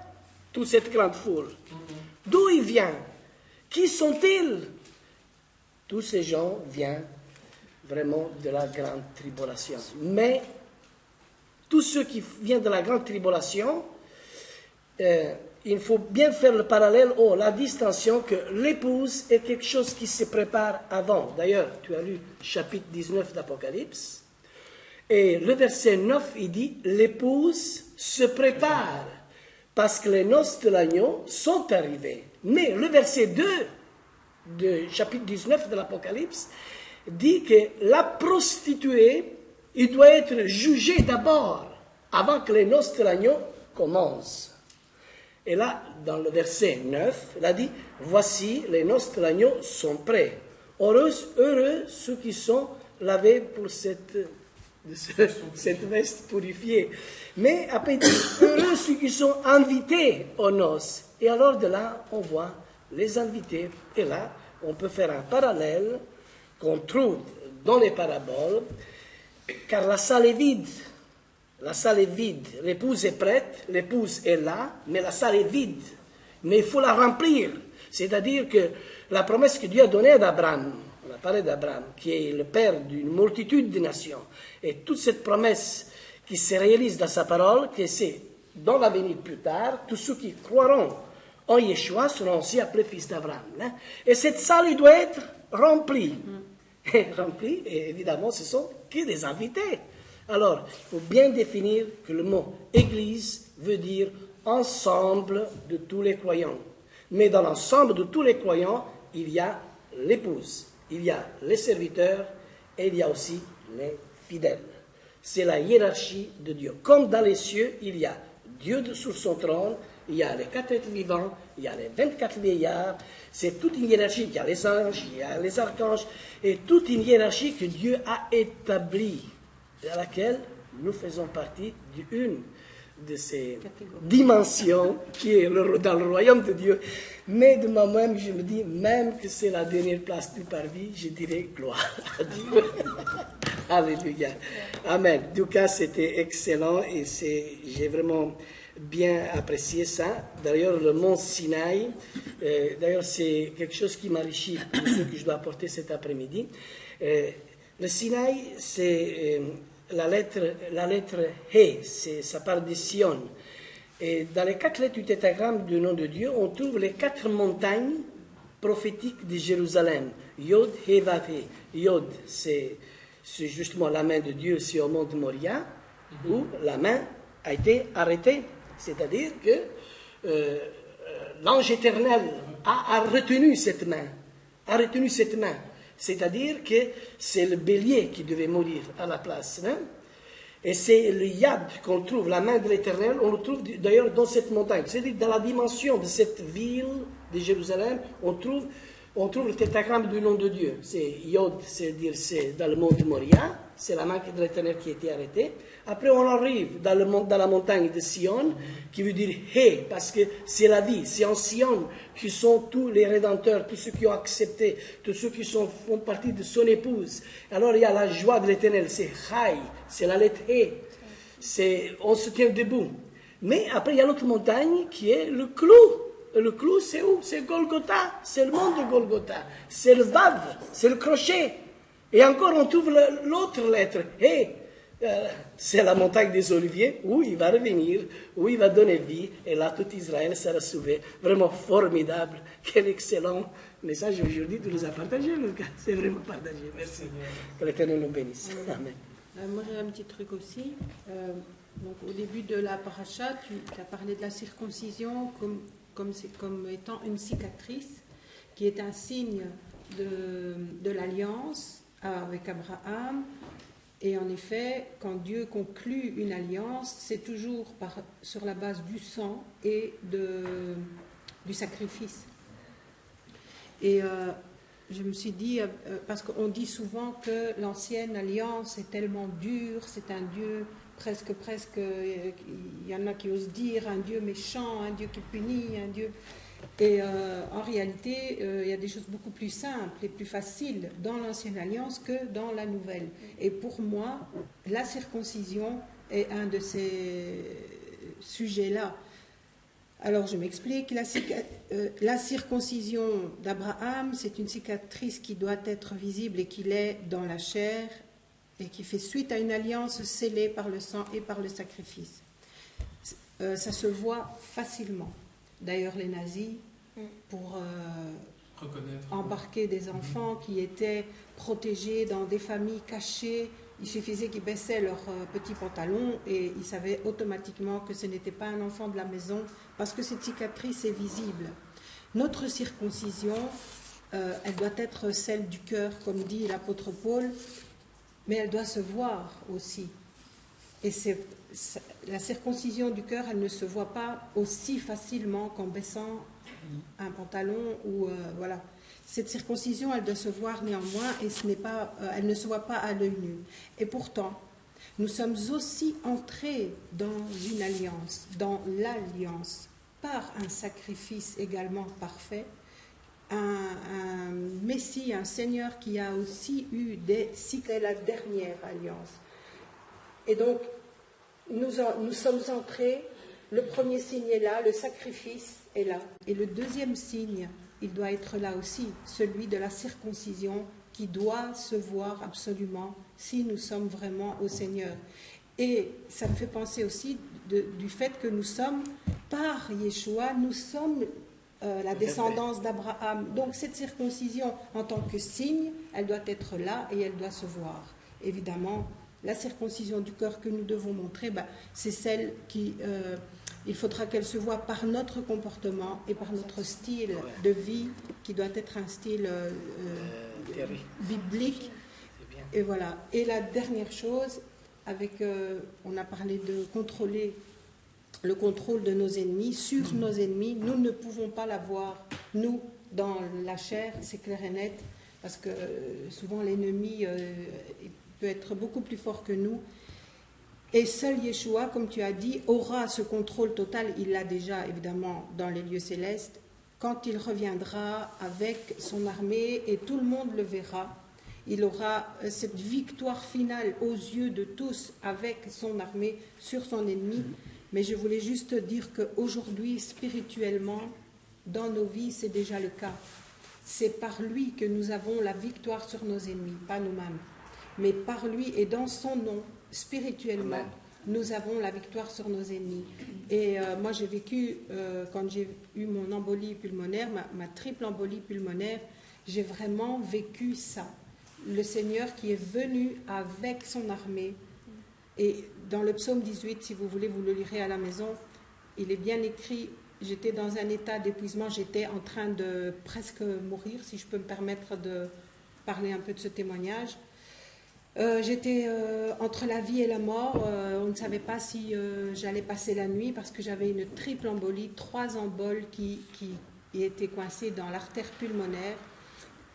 toute cette grande foule? D'où il vient? Qui sont-ils? Tous ces gens viennent vraiment de la grande tribulation. Mais tous ceux qui viennent de la grande tribulation, il faut bien faire le parallèle, la distinction que l'épouse est quelque chose qui se prépare avant. D'ailleurs, tu as lu chapitre 19 d'Apocalypse, et le verset 9, il dit, l'épouse se prépare, parce que les noces de l'agneau sont arrivées. Mais le verset 2 de chapitre 19 de l'Apocalypse dit que la prostituée, il doit être jugé d'abord, avant que les noces de l'agneau commencent. Et là, dans le verset 9, il a dit, voici, les noces de l'agneau sont prêts. Heureux ceux qui sont lavés pour cette veste purifiée. Mais après, il dit, heureux ceux qui sont invités aux noces. Et alors de là, on voit les invités. Et là, on peut faire un parallèle qu'on trouve dans les paraboles, car la salle est vide. La salle est vide. L'épouse est prête, l'épouse est là, mais la salle est vide. Mais il faut la remplir. C'est-à-dire que la promesse que Dieu a donnée à Abraham, on a parlé d'Abraham, qui est le père d'une multitude de nations, et toute cette promesse qui se réalise dans sa parole, que c'est dans l'avenir plus tard, tous ceux qui croiront en Yeshua seront aussi appelés fils d'Abraham. Hein? Et cette salle, il doit être remplie. Remplie, et évidemment, ce sont que des invités. Alors, il faut bien définir que le mot « église » veut dire « ensemble de tous les croyants ». Mais dans l'ensemble de tous les croyants, il y a l'épouse, il y a les serviteurs et il y a aussi les fidèles. C'est la hiérarchie de Dieu. Comme dans les cieux, il y a Dieu sur son trône, il y a les 4 êtres vivants, il y a les 24 vieillards. C'est toute une hiérarchie. Il y a les anges, il y a les archanges, et toute une hiérarchie que Dieu a établie, à laquelle nous faisons partie d'une de ces dimensions qui est dans le royaume de Dieu. Mais de moi-même, je me dis, même que c'est la dernière place du parvis, je dirais gloire à Dieu. Alléluia. Amen. En tout cas, c'était excellent et j'ai vraiment bien apprécié ça. D'ailleurs, le mont Sinaï, d'ailleurs, c'est quelque chose qui m'enrichit pour ce que je dois apporter cet après-midi. Le Sinaï, c'est la lettre He, ça part de Sion. Et dans les 4 lettres du tétragramme du nom de Dieu, on trouve les 4 montagnes prophétiques de Jérusalem. Yod, He, Vav, He. Yod, c'est justement la main de Dieu sur le mont Moria, où la main a été arrêtée. C'est-à-dire que l'ange éternel a retenu cette main. C'est-à-dire que c'est le bélier qui devait mourir à la place. Hein? Et c'est le Yad qu'on trouve, la main de l'Éternel, on le trouve d'ailleurs dans cette montagne. C'est-à-dire dans la dimension de cette ville de Jérusalem, on trouve le tétragramme du nom de Dieu. C'est Yod, c'est-à-dire c'est dans le mont de Moria, c'est la main de l'Éternel qui a été arrêtée. Après on arrive dans la montagne de Sion, qui veut dire He, parce que c'est la vie, c'est en Sion qui sont tous les rédempteurs, tous ceux qui ont accepté, tous ceux qui font partie de son épouse. Alors il y a la joie de l'Éternel, c'est Chai, c'est la lettre He, on se tient debout. Mais après il y a l'autre montagne qui est le clou. Le clou, c'est où? C'est Golgotha, c'est le mont de Golgotha, c'est le Vav, c'est le crochet. Et encore, on trouve l'autre lettre, He, c'est la montagne des Oliviers, où il va revenir, où il va donner vie, et là, tout Israël sera sauvé. Vraiment formidable, quel excellent message aujourd'hui, tu nous as partagé, Lucas. C'est vraiment partagé, merci. Que l'Éternel nous bénisse. Amen. Moi, j'ai un petit truc aussi. Donc, au début de la paracha, tu as parlé de la circoncision comme étant une cicatrice qui est un signe de l'alliance avec Abraham. Et en effet, quand Dieu conclut une alliance, c'est toujours sur la base du sang et du sacrifice. Et je me suis dit, parce qu'on dit souvent que l'ancienne alliance est tellement dure, c'est un Dieu presque, il y en a qui osent dire un Dieu méchant, un Dieu qui punit, un Dieu... Et en réalité, il y a des choses beaucoup plus simples et plus faciles dans l'ancienne alliance que dans la nouvelle. Et pour moi, la circoncision est un de ces sujets-là. Alors je m'explique, la circoncision d'Abraham, c'est une cicatrice qui doit être visible et qui l'est dans la chair et qui fait suite à une alliance scellée par le sang et par le sacrifice. Ça se voit facilement. D'ailleurs, les nazis, pour embarquer des enfants qui étaient protégés dans des familles cachées, il suffisait qu'ils baissaient leurs petits pantalons et ils savaient automatiquement que ce n'était pas un enfant de la maison parce que cette cicatrice est visible. Notre circoncision, elle doit être celle du cœur, comme dit l'apôtre Paul, mais elle doit se voir aussi. Et la circoncision du cœur, elle ne se voit pas aussi facilement qu'en baissant un pantalon ou voilà. Cette circoncision, elle doit se voir néanmoins et elle ne se voit pas à l'œil nu. Et pourtant, nous sommes aussi entrés dans une alliance, dans l'alliance, par un sacrifice également parfait, un Messie, un Seigneur qui a aussi eu c'était la dernière alliance. Et donc, nous sommes entrés, le premier signe est là, le sacrifice est là. Et le deuxième signe, il doit être là aussi, celui de la circoncision qui doit se voir absolument si nous sommes vraiment au Seigneur. Et ça me fait penser aussi du fait que nous sommes, par Yeshua, nous sommes la descendance d'Abraham. Donc cette circoncision en tant que signe, elle doit être là et elle doit se voir. Évidemment, la circoncision du cœur que nous devons montrer, c'est celle qui... il faudra qu'elle se voie par notre comportement et par notre style de vie, qui doit être un style biblique. Et voilà. Et la dernière chose, on a parlé de contrôler le contrôle de nos ennemis, sur nos ennemis. Nous ne pouvons pas l'avoir, nous, dans la chair, c'est clair et net, parce que souvent l'ennemi peut être beaucoup plus fort que nous. Et seul Yeshua, comme tu as dit, aura ce contrôle total. Il l'a déjà, évidemment, dans les lieux célestes, quand il reviendra avec son armée et tout le monde le verra. Il aura cette victoire finale aux yeux de tous avec son armée sur son ennemi. Mais je voulais juste dire qu'aujourd'hui, spirituellement, dans nos vies, c'est déjà le cas. C'est par lui que nous avons la victoire sur nos ennemis, pas nous-mêmes. Mais par lui et dans son nom, spirituellement, Amen. nous avons la victoire sur nos ennemis. Et moi, j'ai vécu, quand j'ai eu mon embolie pulmonaire, ma triple embolie pulmonaire, j'ai vraiment vécu ça. Le Seigneur qui est venu avec son armée. Et dans le psaume 18, si vous voulez, vous le lirez à la maison, il est bien écrit, j'étais dans un état d'épuisement, j'étais en train de presque mourir, si je peux me permettre de parler un peu de ce témoignage. J'étais entre la vie et la mort, on ne savait pas si j'allais passer la nuit parce que j'avais une triple embolie, 3 emboles qui étaient coincées dans l'artère pulmonaire.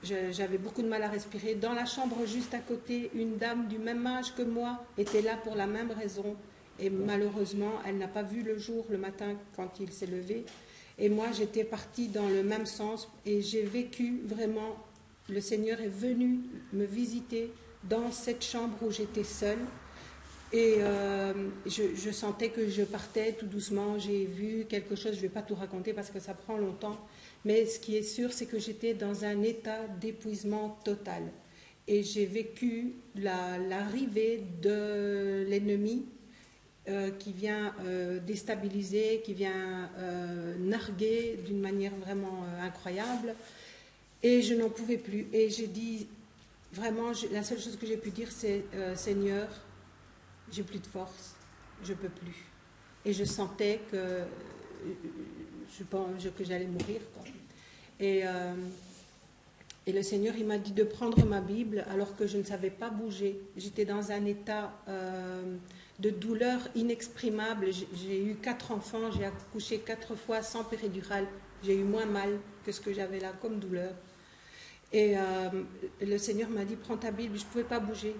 J'avais beaucoup de mal à respirer. Dans la chambre juste à côté, une dame du même âge que moi était là pour la même raison. Et malheureusement, elle n'a pas vu le jour le matin quand il s'est levé. Et moi, j'étais partie dans le même sens. Et j'ai vécu vraiment, le Seigneur est venu me visiter dans cette chambre où j'étais seule. Et je sentais que je partais tout doucement. J'ai vu quelque chose, je ne vais pas tout raconter parce que ça prend longtemps. Mais ce qui est sûr, c'est que j'étais dans un état d'épuisement total. Et j'ai vécu l'arrivée de l'ennemi qui vient déstabiliser, qui vient narguer d'une manière vraiment incroyable. Et je n'en pouvais plus. Et j'ai dit, vraiment, la seule chose que j'ai pu dire, c'est Seigneur, j'ai plus de force, je ne peux plus. Et je sentais que j'allais mourir, quoi. Et le Seigneur, il m'a dit de prendre ma Bible alors que je ne savais pas bouger. J'étais dans un état de douleur inexprimable. J'ai eu 4 enfants, j'ai accouché 4 fois sans péridurale. J'ai eu moins mal que ce que j'avais là comme douleur. Et le Seigneur m'a dit, prends ta Bible. Je ne pouvais pas bouger.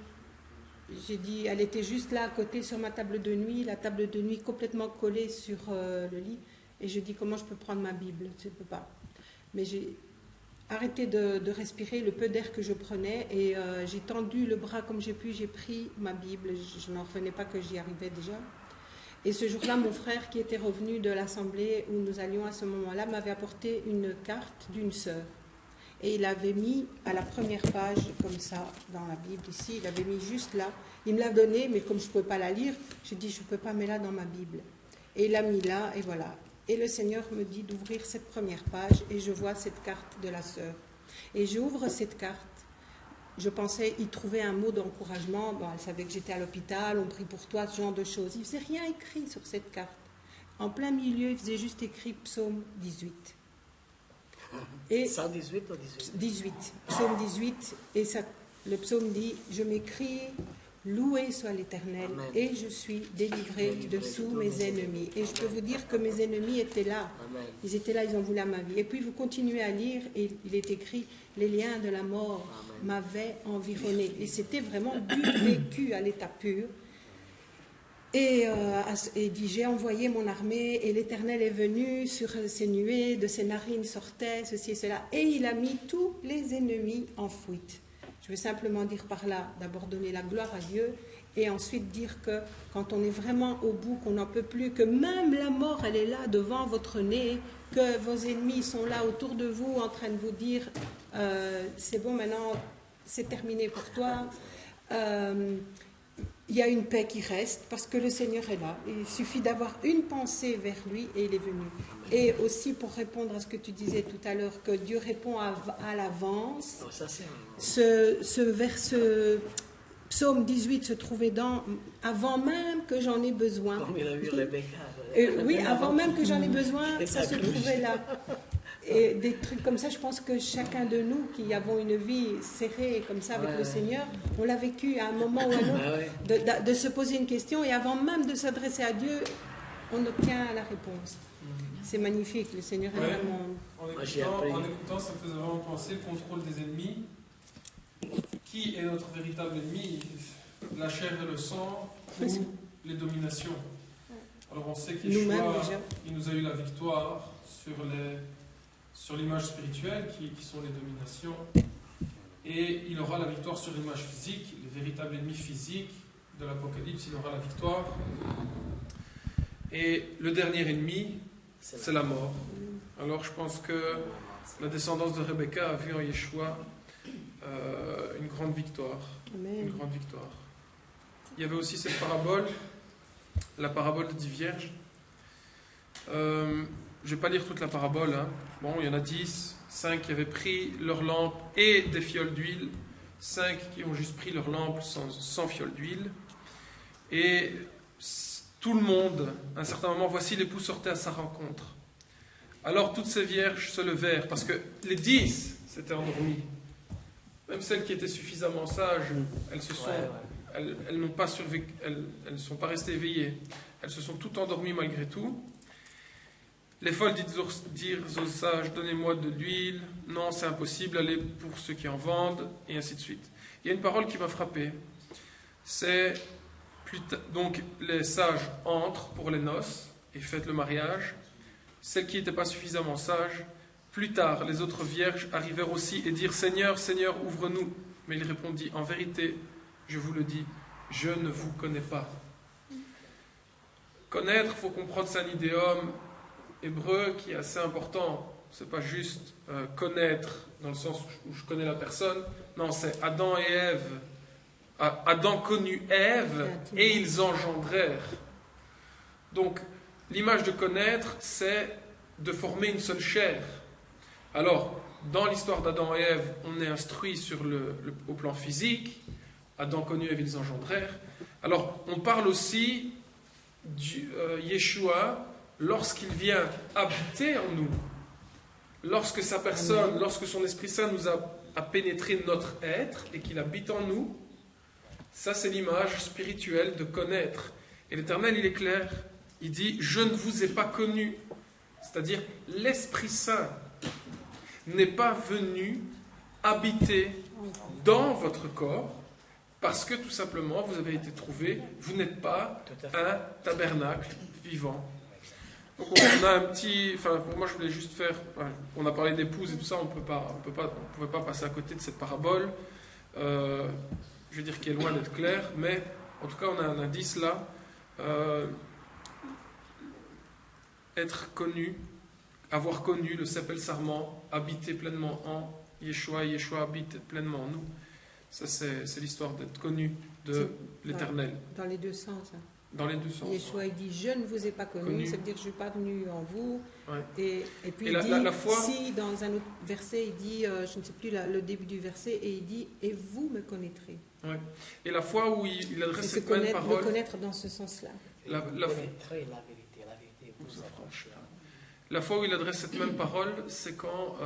J'ai dit, elle était juste là à côté sur ma table de nuit, la table de nuit complètement collée sur le lit. Et je dis, comment je peux prendre ma Bible? Je ne peux pas. Mais j'ai arrêté de respirer le peu d'air que je prenais et j'ai tendu le bras comme j'ai pu, j'ai pris ma Bible. Je n'en revenais pas que j'y arrivais déjà. Et ce jour-là, mon frère qui était revenu de l'assemblée où nous allions à ce moment-là m'avait apporté une carte d'une sœur. Et il avait mis à la première page, comme ça, dans la Bible ici, il avait mis juste là. Il me l'a donnée, mais comme je ne pouvais pas la lire, j'ai dit, je ne peux pas mettre là dans ma Bible. Et il l'a mis là, et voilà. Et le Seigneur me dit d'ouvrir cette première page, et je vois cette carte de la sœur. Et j'ouvre cette carte. Je pensais y trouver un mot d'encouragement. Bon, elle savait que j'étais à l'hôpital, on prie pour toi, ce genre de choses. Il ne faisait rien écrit sur cette carte. En plein milieu, il faisait juste écrit psaume 18. Et 118 ou 18 18, psaume 18, et ça, le psaume dit, je m'écrie, loué soit l'Éternel, Amen. et je suis délivré de tous mes ennemis. Et je peux vous dire que mes ennemis étaient là. Amen. Ils étaient là, ils ont voulu à ma vie. Et puis vous continuez à lire, et il est écrit, les liens de la mort m'avaient environné. Et c'était vraiment du vécu à l'état pur. Et dit, j'ai envoyé mon armée et l'Éternel est venu sur ses nuées, de ses narines sortait ceci et cela. Et il a mis tous les ennemis en fuite. Je veux simplement dire par là, d'abord donner la gloire à Dieu et ensuite dire que quand on est vraiment au bout, qu'on n'en peut plus, que même la mort, elle est là devant votre nez, que vos ennemis sont là autour de vous en train de vous dire c'est bon maintenant, c'est terminé pour toi. Il y a une paix qui reste parce que le Seigneur est là. Il suffit d'avoir une pensée vers lui et il est venu. Et aussi pour répondre à ce que tu disais tout à l'heure, que Dieu répond à l'avance. Oh, ça, c'est... Ce psaume 18 se trouvait avant même que j'en ai besoin. Comme il a vu Rebecca. Oui, avant même que j'en ai besoin, ça se trouvait là. Et des trucs comme ça, je pense que chacun de nous qui avons une vie serrée comme ça avec le Seigneur, on l'a vécu à un moment ou à un autre, de se poser une question et avant même de s'adresser à Dieu, on obtient la réponse. C'est magnifique, le Seigneur est vraiment... En écoutant, ça me faisait vraiment penser au contrôle des ennemis. Qui est notre véritable ennemi? La chair et le sang ou les dominations? Alors on sait qu'Yeshua, il nous a eu la victoire sur l'image spirituelle qui sont les dominations, et il aura la victoire sur l'image physique, les véritables ennemis physiques de l'Apocalypse, il aura la victoire. Et le dernier ennemi, c'est la mort. Alors je pense que la descendance de Rebecca a vu en Yeshua une grande victoire. Amen. Une grande victoire. il y avait aussi cette parabole, la parabole des 10 vierges. Je ne vais pas lire toute la parabole. Hein. Bon, il y en a 10, 5 qui avaient pris leur lampe et des fioles d'huile, 5 qui ont juste pris leur lampe sans fiole d'huile. Et tout le monde, à un certain moment, voici l'époux sortait à sa rencontre. Alors toutes ces vierges se levèrent, parce que les 10 s'étaient endormies. Même celles qui étaient suffisamment sages, elles se sont, elles n'ont pas survécu, elles ne sont pas restées éveillées. Elles se sont toutes endormies malgré tout. Les folles dirent aux sages, donnez-moi de l'huile. Non, c'est impossible, allez pour ceux qui en vendent, et ainsi de suite. Il y a une parole qui m'a frappé. C'est, donc les sages entrent pour les noces et fêtent le mariage. Celles qui n'étaient pas suffisamment sages, plus tard, les autres vierges arrivèrent aussi et dirent, Seigneur, Seigneur, ouvre-nous. Mais il répondit, en vérité, je vous le dis, je ne vous connais pas. Connaître, il faut comprendre, c'est un idéome hébreu qui est assez important. C'est pas juste connaître dans le sens où je connais la personne. Non, c'est Adam et Ève. Adam connut Ève et ils engendrèrent. Donc, l'image de connaître, c'est de former une seule chair. Alors, dans l'histoire d'Adam et Ève, on est instruit au plan physique. Adam connut Ève, ils engendrèrent. Alors, on parle aussi du Yeshua lorsqu'il vient habiter en nous. Lorsque sa personne, lorsque son Esprit Saint nous a pénétré notre être et qu'il habite en nous, ça c'est l'image spirituelle de connaître. Et l'Éternel, il est clair, il dit, je ne vous ai pas connu. C'est-à-dire, l'Esprit Saint n'est pas venu habiter dans votre corps parce que tout simplement, vous avez été trouvé, vous n'êtes pas un tabernacle vivant. Donc on a un petit, enfin moi je voulais juste faire, on a parlé d'épouse et tout ça, on pouvait pas passer à côté de cette parabole, je veux dire qui est loin d'être claire, mais en tout cas on a un indice là, être connu, avoir connu le Sepel Sarment, habiter pleinement en Yeshua, Yeshua habite pleinement en nous. Ça c'est l'histoire d'être connu de l'Éternel. Dans les deux sens. Hein. Dans les deux sens. Yeshua, il dit, je ne vous ai pas connu, ça veut dire, je ne suis pas venu en vous. Ouais. Et puis, il dit, si dans un autre verset, il dit, je ne sais plus le début du verset, et il dit, et vous me connaîtrez. Ouais. Et la fois où il adresse cette même parole... Le connaître dans ce sens-là. La vérité vous affranchira. La fois où il adresse cette même parole, c'est quand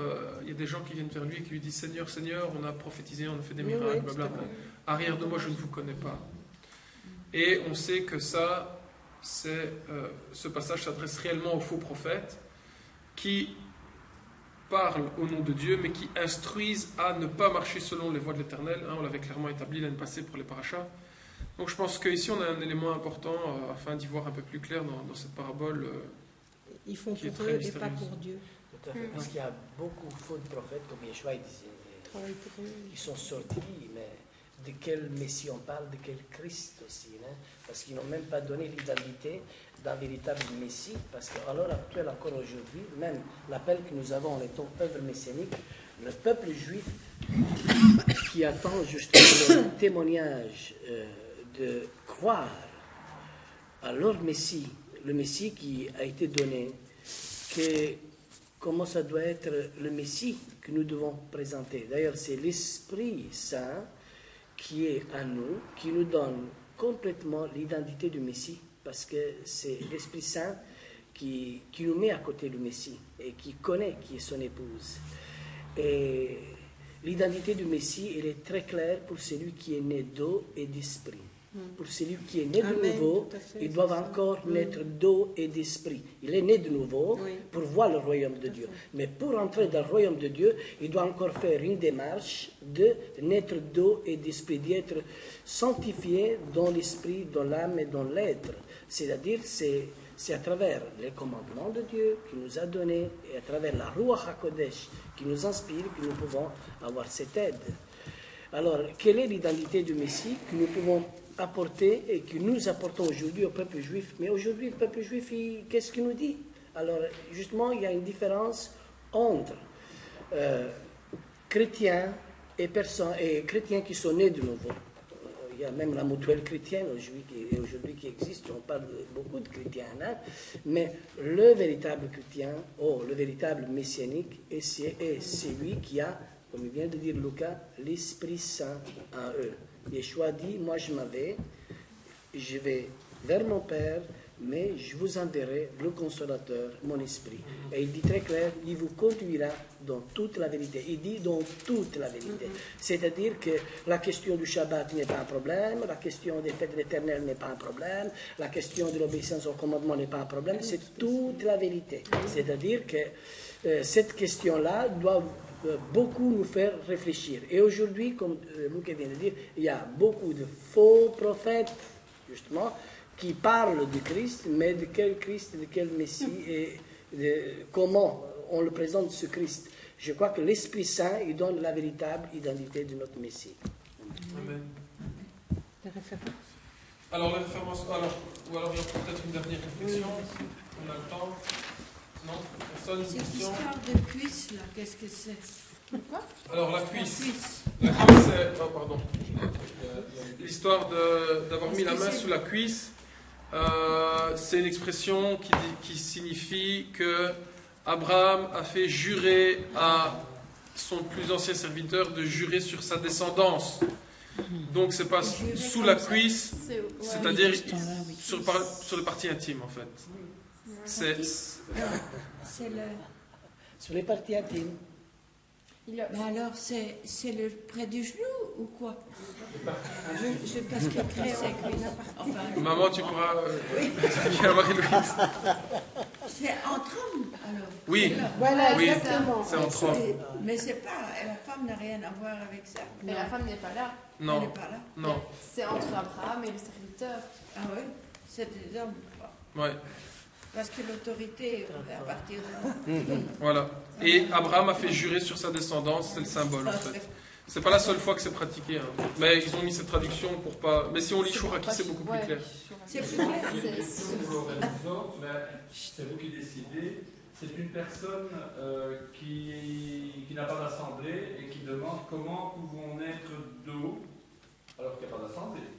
il y a des gens qui viennent vers lui et qui lui disent, Seigneur, Seigneur, on a prophétisé, on a fait des miracles, blablabla. Arrière de moi, je ne vous connais pas. Et on sait que ça, ce passage s'adresse réellement aux faux prophètes qui parlent au nom de Dieu, mais qui instruisent à ne pas marcher selon les voies de l'Éternel. Hein, on l'avait clairement établi l'année passée pour les parachas. Donc je pense qu'ici on a un élément important afin d'y voir un peu plus clair dans cette parabole. Ils font pour eux et pas pour Dieu. Tout à fait. Parce qu'il y a beaucoup de faux prophètes, comme Yeshua disait, qui sont sortis, mais de quel Messie on parle, de quel Christ aussi, hein? Parce qu'ils n'ont même pas donné l'identité d'un véritable Messie, parce qu'à l'heure actuelle, encore aujourd'hui, même l'appel que nous avons en étant œuvre messianique, le peuple juif qui attend justement le témoignage de croire à leur Messie, le Messie qui a été donné, comment ça doit être le Messie que nous devons présenter. D'ailleurs, c'est l'Esprit Saint qui est à nous, qui nous donne complètement l'identité du Messie, parce que c'est l'Esprit Saint qui nous met à côté du Messie et qui connaît qui est son épouse. Et l'identité du Messie, elle est très claire pour celui qui est né d'eau et d'esprit. Pour celui qui est né de nouveau, ils doivent encore naître d'eau et d'esprit. Il est né de nouveau pour voir le royaume de Dieu. Mais pour entrer dans le royaume de Dieu, il doit encore faire une démarche de naître d'eau et d'esprit, d'être sanctifié dans l'esprit, dans l'âme et dans l'être. C'est-à-dire, c'est à travers les commandements de Dieu qu'il nous a donnés et à travers la Ruach HaKodesh qui nous inspire que nous pouvons avoir cette aide. Alors, quelle est l'identité du Messie que nous pouvons apporter et que nous apportons aujourd'hui au peuple juif? Mais aujourd'hui, le peuple juif, qu'est-ce qu'il nous dit? Alors, justement, il y a une différence entre chrétiens et chrétiens qui sont nés de nouveau. Il y a même la mutuelle chrétienne aujourd'hui qui existe, on parle de beaucoup de chrétiens, hein, mais le véritable chrétien, le véritable messianique, est celui qui a, comme il vient de dire Lucas, l'Esprit Saint en eux. Yeshua dit, moi je vais vers mon Père, mais je vous enverrai le Consolateur, mon Esprit. Et il dit très clair, il vous conduira dans toute la vérité. Il dit dans toute la vérité. C'est-à-dire que la question du Shabbat n'est pas un problème, la question des fêtes de l'Éternel n'est pas un problème, la question de l'obéissance au commandement n'est pas un problème, c'est toute la vérité. C'est-à-dire que cette question-là doit beaucoup nous faire réfléchir. Et aujourd'hui, comme Luc vient de dire, il y a beaucoup de faux prophètes, justement, qui parlent du Christ, mais de quel Christ, de quel Messie, et de comment on le présente ce Christ. Je crois que l'Esprit Saint, il donne la véritable identité de notre Messie. Amen. Les références. Alors, les références, ou alors il y a peut-être une dernière réflexion. On a le temps. Non? Personne? Une Cette question? histoire de cuisse, là, qu'est-ce que c'est? Quoi? Alors, la cuisse. La cuisse. La cuisse, c'est... Oh, pardon. L'histoire d'avoir mis la main sous la cuisse, c'est une expression qui signifie que Abraham a fait jurer à son plus ancien serviteur de jurer sur sa descendance. Donc, c'est pas sous la cuisse, c'est-à-dire sur les parties intimes, en fait. C'est le... Sur les parties intimes. Mais alors, c'est le près du genou ou quoi? Je parce que Enfin, Maman, tu pourras expliquer à Marie-Louise. c'est entre hommes, alors. Oui, voilà, oui, exactement. c'est entre hommes. Mais c'est pas... La femme n'a rien à voir avec ça. Mais la femme n'est pas là. Elle Non, n'est pas là. non, C'est entre Abraham et le serviteur. Ah oui? C'est des hommes. ouais, Parce que l'autorité est à partir de là. voilà. Et Abraham a fait jurer sur sa descendance, c'est le symbole, en fait. C'est pas la seule fois que c'est pratiqué, hein. Mais ils ont mis cette traduction pour pas... Mais si on lit Chouraki, c'est beaucoup plus clair. C'est plus clair. C'est vous qui décidez. C'est une personne qui n'a pas d'assemblée et qui demande comment pouvons-nous être dos alors qu'il n'y a pas d'assemblée.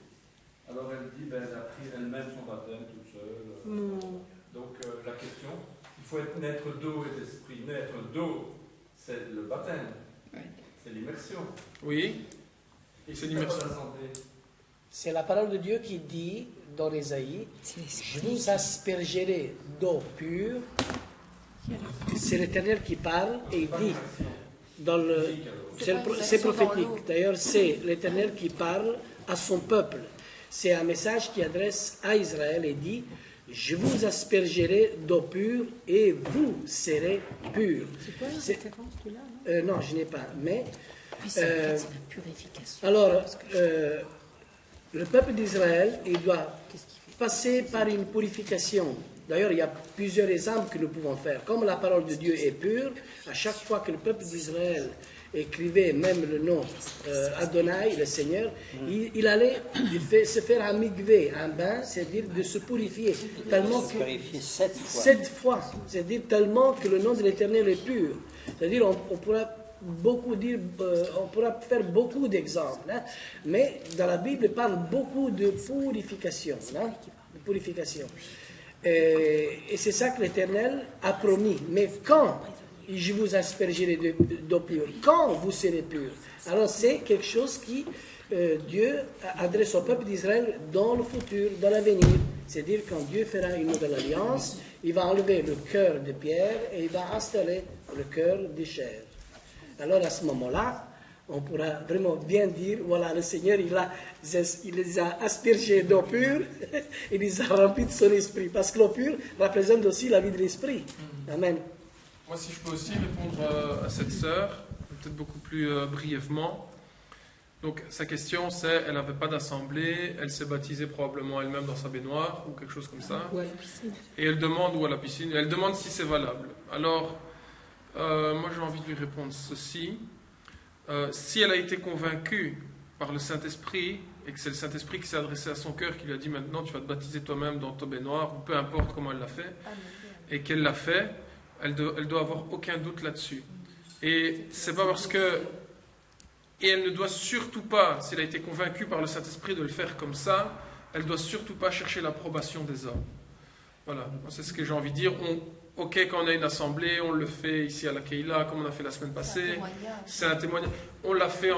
Alors elle dit, elle a pris elle-même son baptême toute seule. Donc la question, il faut naître d'eau et d'esprit. Naître d'eau, c'est le baptême. Oui. C'est l'immersion. Oui, Et c'est s'il n'y a pas l'immersion. d'assemblée, C'est la parole de Dieu qui dit dans l'Ésaïe, je vous aspergerai d'eau pure. C'est l'Éternel qui parle et il dit dans le... C'est prophétique. D'ailleurs, c'est l'Éternel qui parle à son peuple. C'est un message qui adresse à Israël et dit, je vous aspergerai d'eau pure et vous serez purs. C'est quoi la référence tu l'as, Non, je n'ai pas. Mais C'est la purification. alors, le peuple d'Israël, il doit passer par une purification. D'ailleurs, il y a plusieurs exemples que nous pouvons faire. Comme la parole de Dieu est pure, à chaque fois que le peuple d'Israël écrivait même le nom Adonai, le Seigneur, il allait se faire un mikvé, un bain, c'est-à-dire de se purifier. Tellement que, Purifié 7 fois. 7 fois, c'est-à-dire tellement que le nom de l'Éternel est pur. C'est-à-dire, on pourra beaucoup dire, on pourra faire beaucoup d'exemples, hein, mais dans la Bible, il parle beaucoup de purification, hein, de purification. Et c'est ça que l'Éternel a promis. Mais quand je vous aspergerai d'eau pure, quand vous serez purs, alors c'est quelque chose qui Dieu adresse au peuple d'Israël dans le futur, dans l'avenir. C'est-à-dire quand Dieu fera une nouvelle alliance, il va enlever le cœur de pierre et il va installer le cœur de chair. Alors à ce moment-là, on pourra vraiment bien dire, voilà, le Seigneur, il les a aspergés d'eau pure, il les a remplis de son esprit, parce que l'eau pure représente aussi la vie de l'esprit. Amen. Moi, si je peux aussi répondre à cette sœur, peut-être beaucoup plus brièvement. Donc, sa question, c'est, elle n'avait pas d'assemblée, elle s'est baptisée probablement elle-même dans sa baignoire, ou quelque chose comme ça. Ou à la piscine. Et elle demande, ou à la piscine, elle demande si c'est valable. Alors, moi j'ai envie de lui répondre ceci. Si elle a été convaincue par le Saint-Esprit, et que c'est le Saint-Esprit qui s'est adressé à son cœur, qui lui a dit maintenant tu vas te baptiser toi-même dans ta baignoire, ou peu importe comment elle l'a fait, et qu'elle l'a fait, elle doit avoir aucun doute là-dessus. Et c'est pas parce que Et elle ne doit surtout pas, s'il a été convaincu par le Saint-Esprit de le faire comme ça, elle ne doit surtout pas chercher l'approbation des hommes. Voilà, c'est ce que j'ai envie de dire. Ok, quand on a une assemblée, on le fait ici à la Keila, comme on a fait la semaine passée. C'est un témoignage. On le fait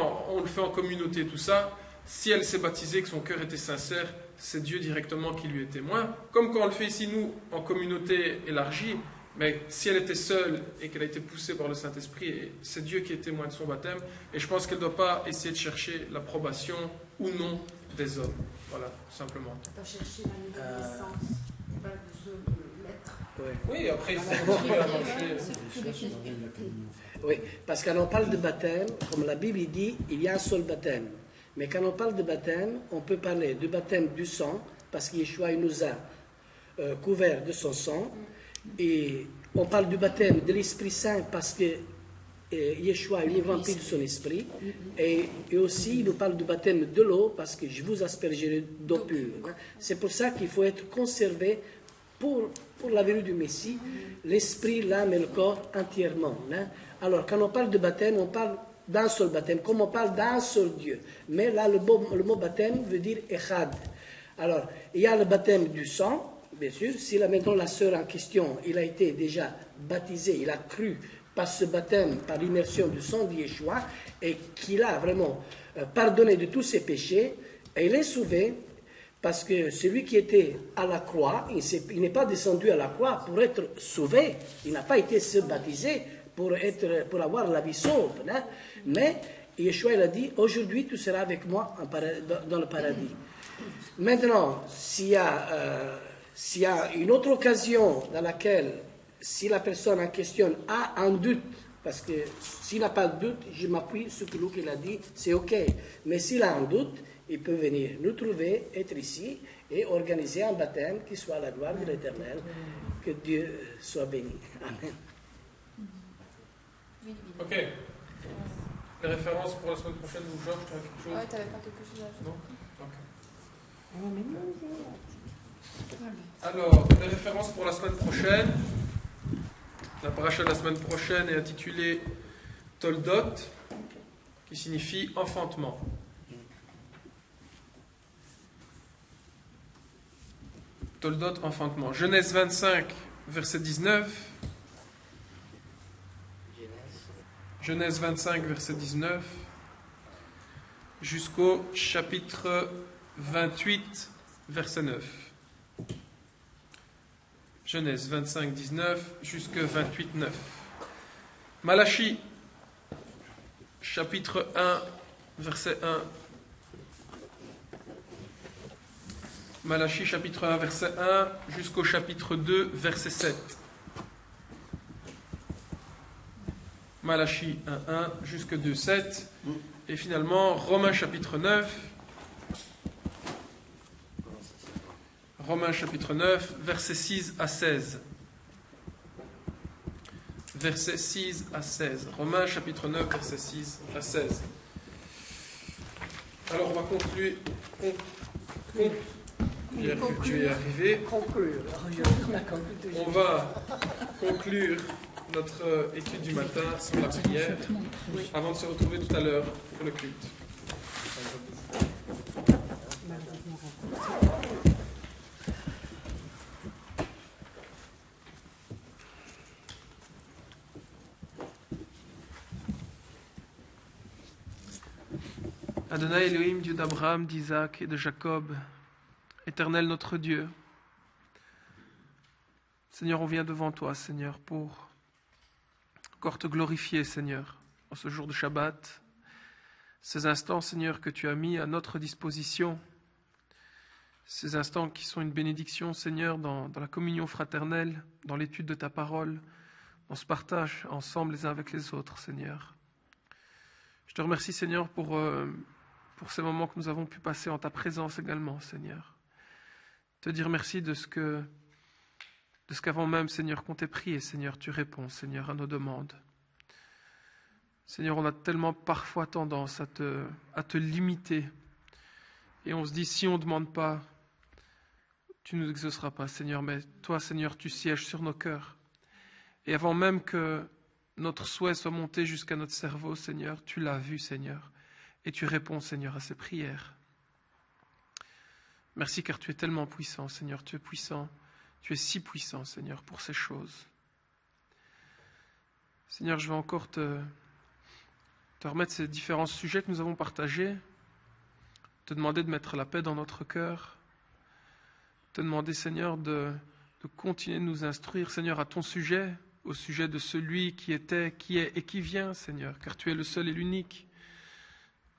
en communauté, tout ça. Si elle s'est baptisée, que son cœur était sincère, c'est Dieu directement qui lui est témoin. Comme quand on le fait ici, nous, en communauté élargie. Mais si elle était seule et qu'elle a été poussée par le Saint-Esprit, c'est Dieu qui est témoin de son baptême. Et je pense qu'elle ne doit pas essayer de chercher l'approbation ou non des hommes. Voilà, tout simplement. Tu dois chercher la nouvelle naissance. Oui, après, Oui, parce que quand on parle de baptême, comme la Bible dit, il y a un seul baptême. Mais quand on parle de baptême, on peut parler du baptême du sang, parce que Yeshua il nous a couverts de son sang. Et on parle du baptême de l'Esprit Saint, parce que Yeshua il est rempli de son esprit. Et aussi, il nous parle du baptême de l'eau, parce que je vous aspergerai d'eau pure. C'est pour ça qu'il faut être conservé pour la venue du Messie, l'esprit, l'âme et le corps entièrement. Hein. Alors, quand on parle de baptême, on parle d'un seul baptême, comme on parle d'un seul Dieu. Mais là, le mot baptême veut dire Echad. Alors, il y a le baptême du sang, bien sûr. Si là, maintenant, la sœur en question, il a été déjà baptisé, il a cru par ce baptême, par l'immersion du sang de Yeshua, et qu'il a vraiment pardonné de tous ses péchés, et il est sauvé. Parce que celui qui était à la croix, il n'est pas descendu à la croix pour être sauvé. Il n'a pas été se baptiser pour avoir la vie sauve. Hein? Mais Yeshua il a dit, aujourd'hui tu seras avec moi dans le paradis. Maintenant, s'il y a une autre occasion dans laquelle, si la personne en question a un doute, parce que s'il n'a pas de doute, je m'appuie sur ce qu'il a dit, c'est ok. Mais s'il a un doute, il peut venir nous trouver, être ici et organiser un baptême qui soit à la gloire de l'Éternel. Que Dieu soit béni. Amen. Ok. Les références pour la semaine prochaine, ou Georges, tu as quelque chose? Ouais, tu n'avais pas quelque chose à ajouter? Non? Ok. Alors, les références pour la semaine prochaine. La paracha de la semaine prochaine est intitulée Toldot, qui signifie enfantement. Toldot, enfantement. Genèse 25, verset 19. Genèse 25, verset 19. Jusqu'au chapitre 28, verset 9. Genèse 25, 19, jusqu'à 28, 9. Malachie, chapitre 1, verset 1. Malachie, chapitre 1, verset 1, jusqu'au chapitre 2, verset 7. Malachie 1, 1, jusqu'à 2, 7. Et finalement, Romains, chapitre 9. Romains, chapitre 9, versets 6 à 16. Versets 6 à 16. Romains, chapitre 9, versets 6 à 16. Alors, on va conclure. Tu es arrivé. On va conclure notre étude du matin sur la prière avant de se retrouver tout à l'heure pour le culte. Adonai Elohim, Dieu d'Abraham, d'Isaac et de Jacob, Éternel notre Dieu, Seigneur, on vient devant toi, Seigneur, pour encore te glorifier, Seigneur, en ce jour de Shabbat, ces instants, Seigneur, que tu as mis à notre disposition, ces instants qui sont une bénédiction, Seigneur, dans la communion fraternelle, dans l'étude de ta parole, dans ce partage ensemble les uns avec les autres, Seigneur. Je te remercie, Seigneur, pour ces moments que nous avons pu passer en ta présence également, Seigneur. Te dire merci de ce qu'avant même, Seigneur, qu'on t'ait prié, Seigneur, tu réponds, Seigneur, à nos demandes. Seigneur, on a tellement parfois tendance à te limiter. Et on se dit, si on ne demande pas, tu ne nous exauceras pas, Seigneur. Mais toi, Seigneur, tu sièges sur nos cœurs. Et avant même que notre souhait soit monté jusqu'à notre cerveau, Seigneur, tu l'as vu, Seigneur. et tu réponds, Seigneur, à ces prières. Merci car tu es tellement puissant, Seigneur, tu es puissant, tu es si puissant, Seigneur, pour ces choses. Seigneur, je vais encore te remettre ces différents sujets que nous avons partagés, te demander de mettre la paix dans notre cœur, te demander, Seigneur, de continuer de nous instruire, Seigneur, à ton sujet, au sujet de celui qui était, qui est et qui vient, Seigneur, car tu es le seul et l'unique.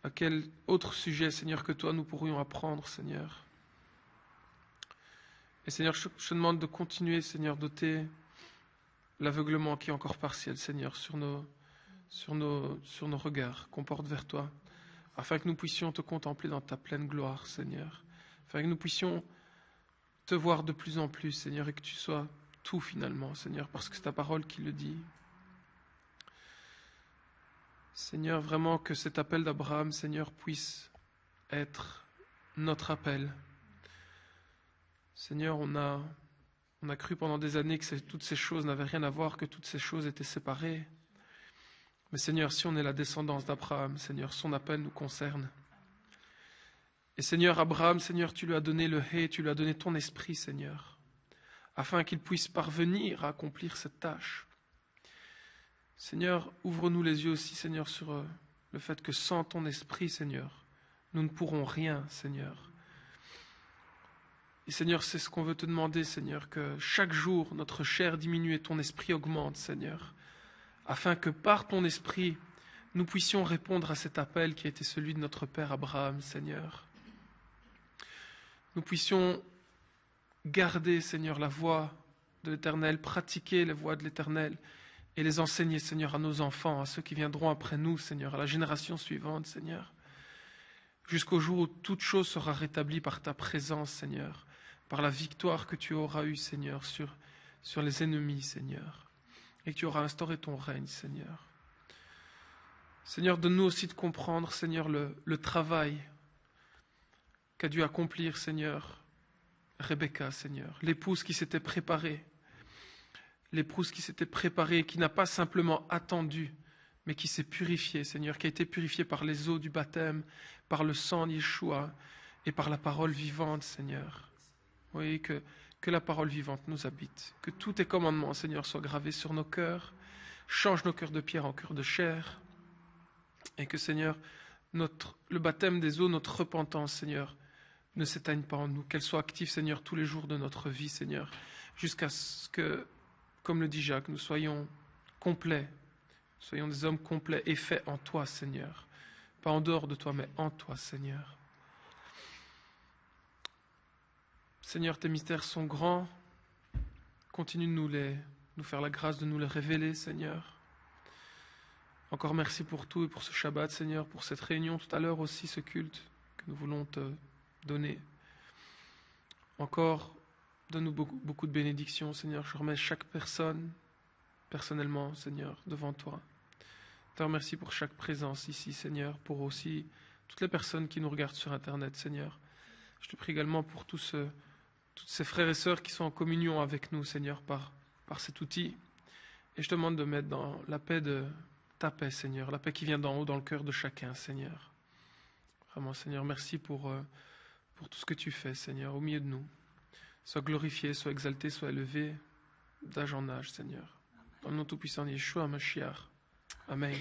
À quel autre sujet, Seigneur, que toi nous pourrions apprendre, Seigneur? Et Seigneur, je te demande de continuer, Seigneur, d'ôter l'aveuglement qui est encore partiel, Seigneur, sur nos regards qu'on porte vers toi, afin que nous puissions te contempler dans ta pleine gloire, Seigneur, afin que nous puissions te voir de plus en plus, Seigneur, et que tu sois tout finalement, Seigneur, parce que c'est ta parole qui le dit. Seigneur, vraiment que cet appel d'Abraham, Seigneur, puisse être notre appel. Seigneur, on a cru pendant des années que toutes ces choses n'avaient rien à voir, que toutes ces choses étaient séparées. Mais Seigneur, si on est la descendance d'Abraham, Seigneur, son appel nous concerne. Et Seigneur, Abraham, Seigneur, tu lui as donné le hé, tu lui as donné ton esprit, Seigneur, afin qu'il puisse parvenir à accomplir cette tâche. Seigneur, ouvre-nous les yeux aussi, Seigneur, sur le fait que sans ton esprit, Seigneur, nous ne pourrons rien, Seigneur. Et Seigneur, c'est ce qu'on veut te demander, Seigneur, que chaque jour notre chair diminue et ton esprit augmente, Seigneur, afin que par ton esprit, nous puissions répondre à cet appel qui a été celui de notre Père Abraham, Seigneur. Nous puissions garder, Seigneur, la voie de l'Éternel, pratiquer les voies de l'Éternel et les enseigner, Seigneur, à nos enfants, à ceux qui viendront après nous, Seigneur, à la génération suivante, Seigneur, jusqu'au jour où toute chose sera rétablie par ta présence, Seigneur, par la victoire que tu auras eue, Seigneur, sur les ennemis, Seigneur, et que tu auras instauré ton règne, Seigneur. Seigneur, donne-nous aussi de comprendre, Seigneur, le travail qu'a dû accomplir, Seigneur, Rebecca, Seigneur, l'épouse qui s'était préparée, qui n'a pas simplement attendu, mais qui s'est purifiée, Seigneur, qui a été purifiée par les eaux du baptême, par le sang de Yeshua et par la parole vivante, Seigneur. Oui, que la parole vivante nous habite, que tous tes commandements, Seigneur, soient gravés sur nos cœurs, change nos cœurs de pierre en cœurs de chair, et que, Seigneur, le baptême des eaux, notre repentance, Seigneur, ne s'éteigne pas en nous, qu'elle soit active, Seigneur, tous les jours de notre vie, Seigneur, jusqu'à ce que, comme le dit Jacques, nous soyons complets, soyons des hommes complets et faits en toi, Seigneur. Pas en dehors de toi, mais en toi, Seigneur. Seigneur, tes mystères sont grands. Continue de nous faire la grâce de nous les révéler, Seigneur. Encore merci pour tout et pour ce Shabbat, Seigneur, pour cette réunion tout à l'heure aussi, ce culte que nous voulons te donner. Encore, donne-nous beaucoup de bénédictions, Seigneur. Je remets chaque personne, personnellement, Seigneur, devant toi. Je te remercie pour chaque présence ici, Seigneur, pour aussi toutes les personnes qui nous regardent sur Internet, Seigneur. Je te prie également pour tous ces frères et sœurs qui sont en communion avec nous, Seigneur, par cet outil. Et je te demande de mettre dans la paix de ta paix, Seigneur, la paix qui vient d'en haut dans le cœur de chacun, Seigneur. Vraiment, Seigneur, merci pour tout ce que tu fais, Seigneur, au milieu de nous. Sois glorifié, sois exalté, sois élevé d'âge en âge, Seigneur. Dans le nom tout-puissant de Yeshua, Mashiach. Amen.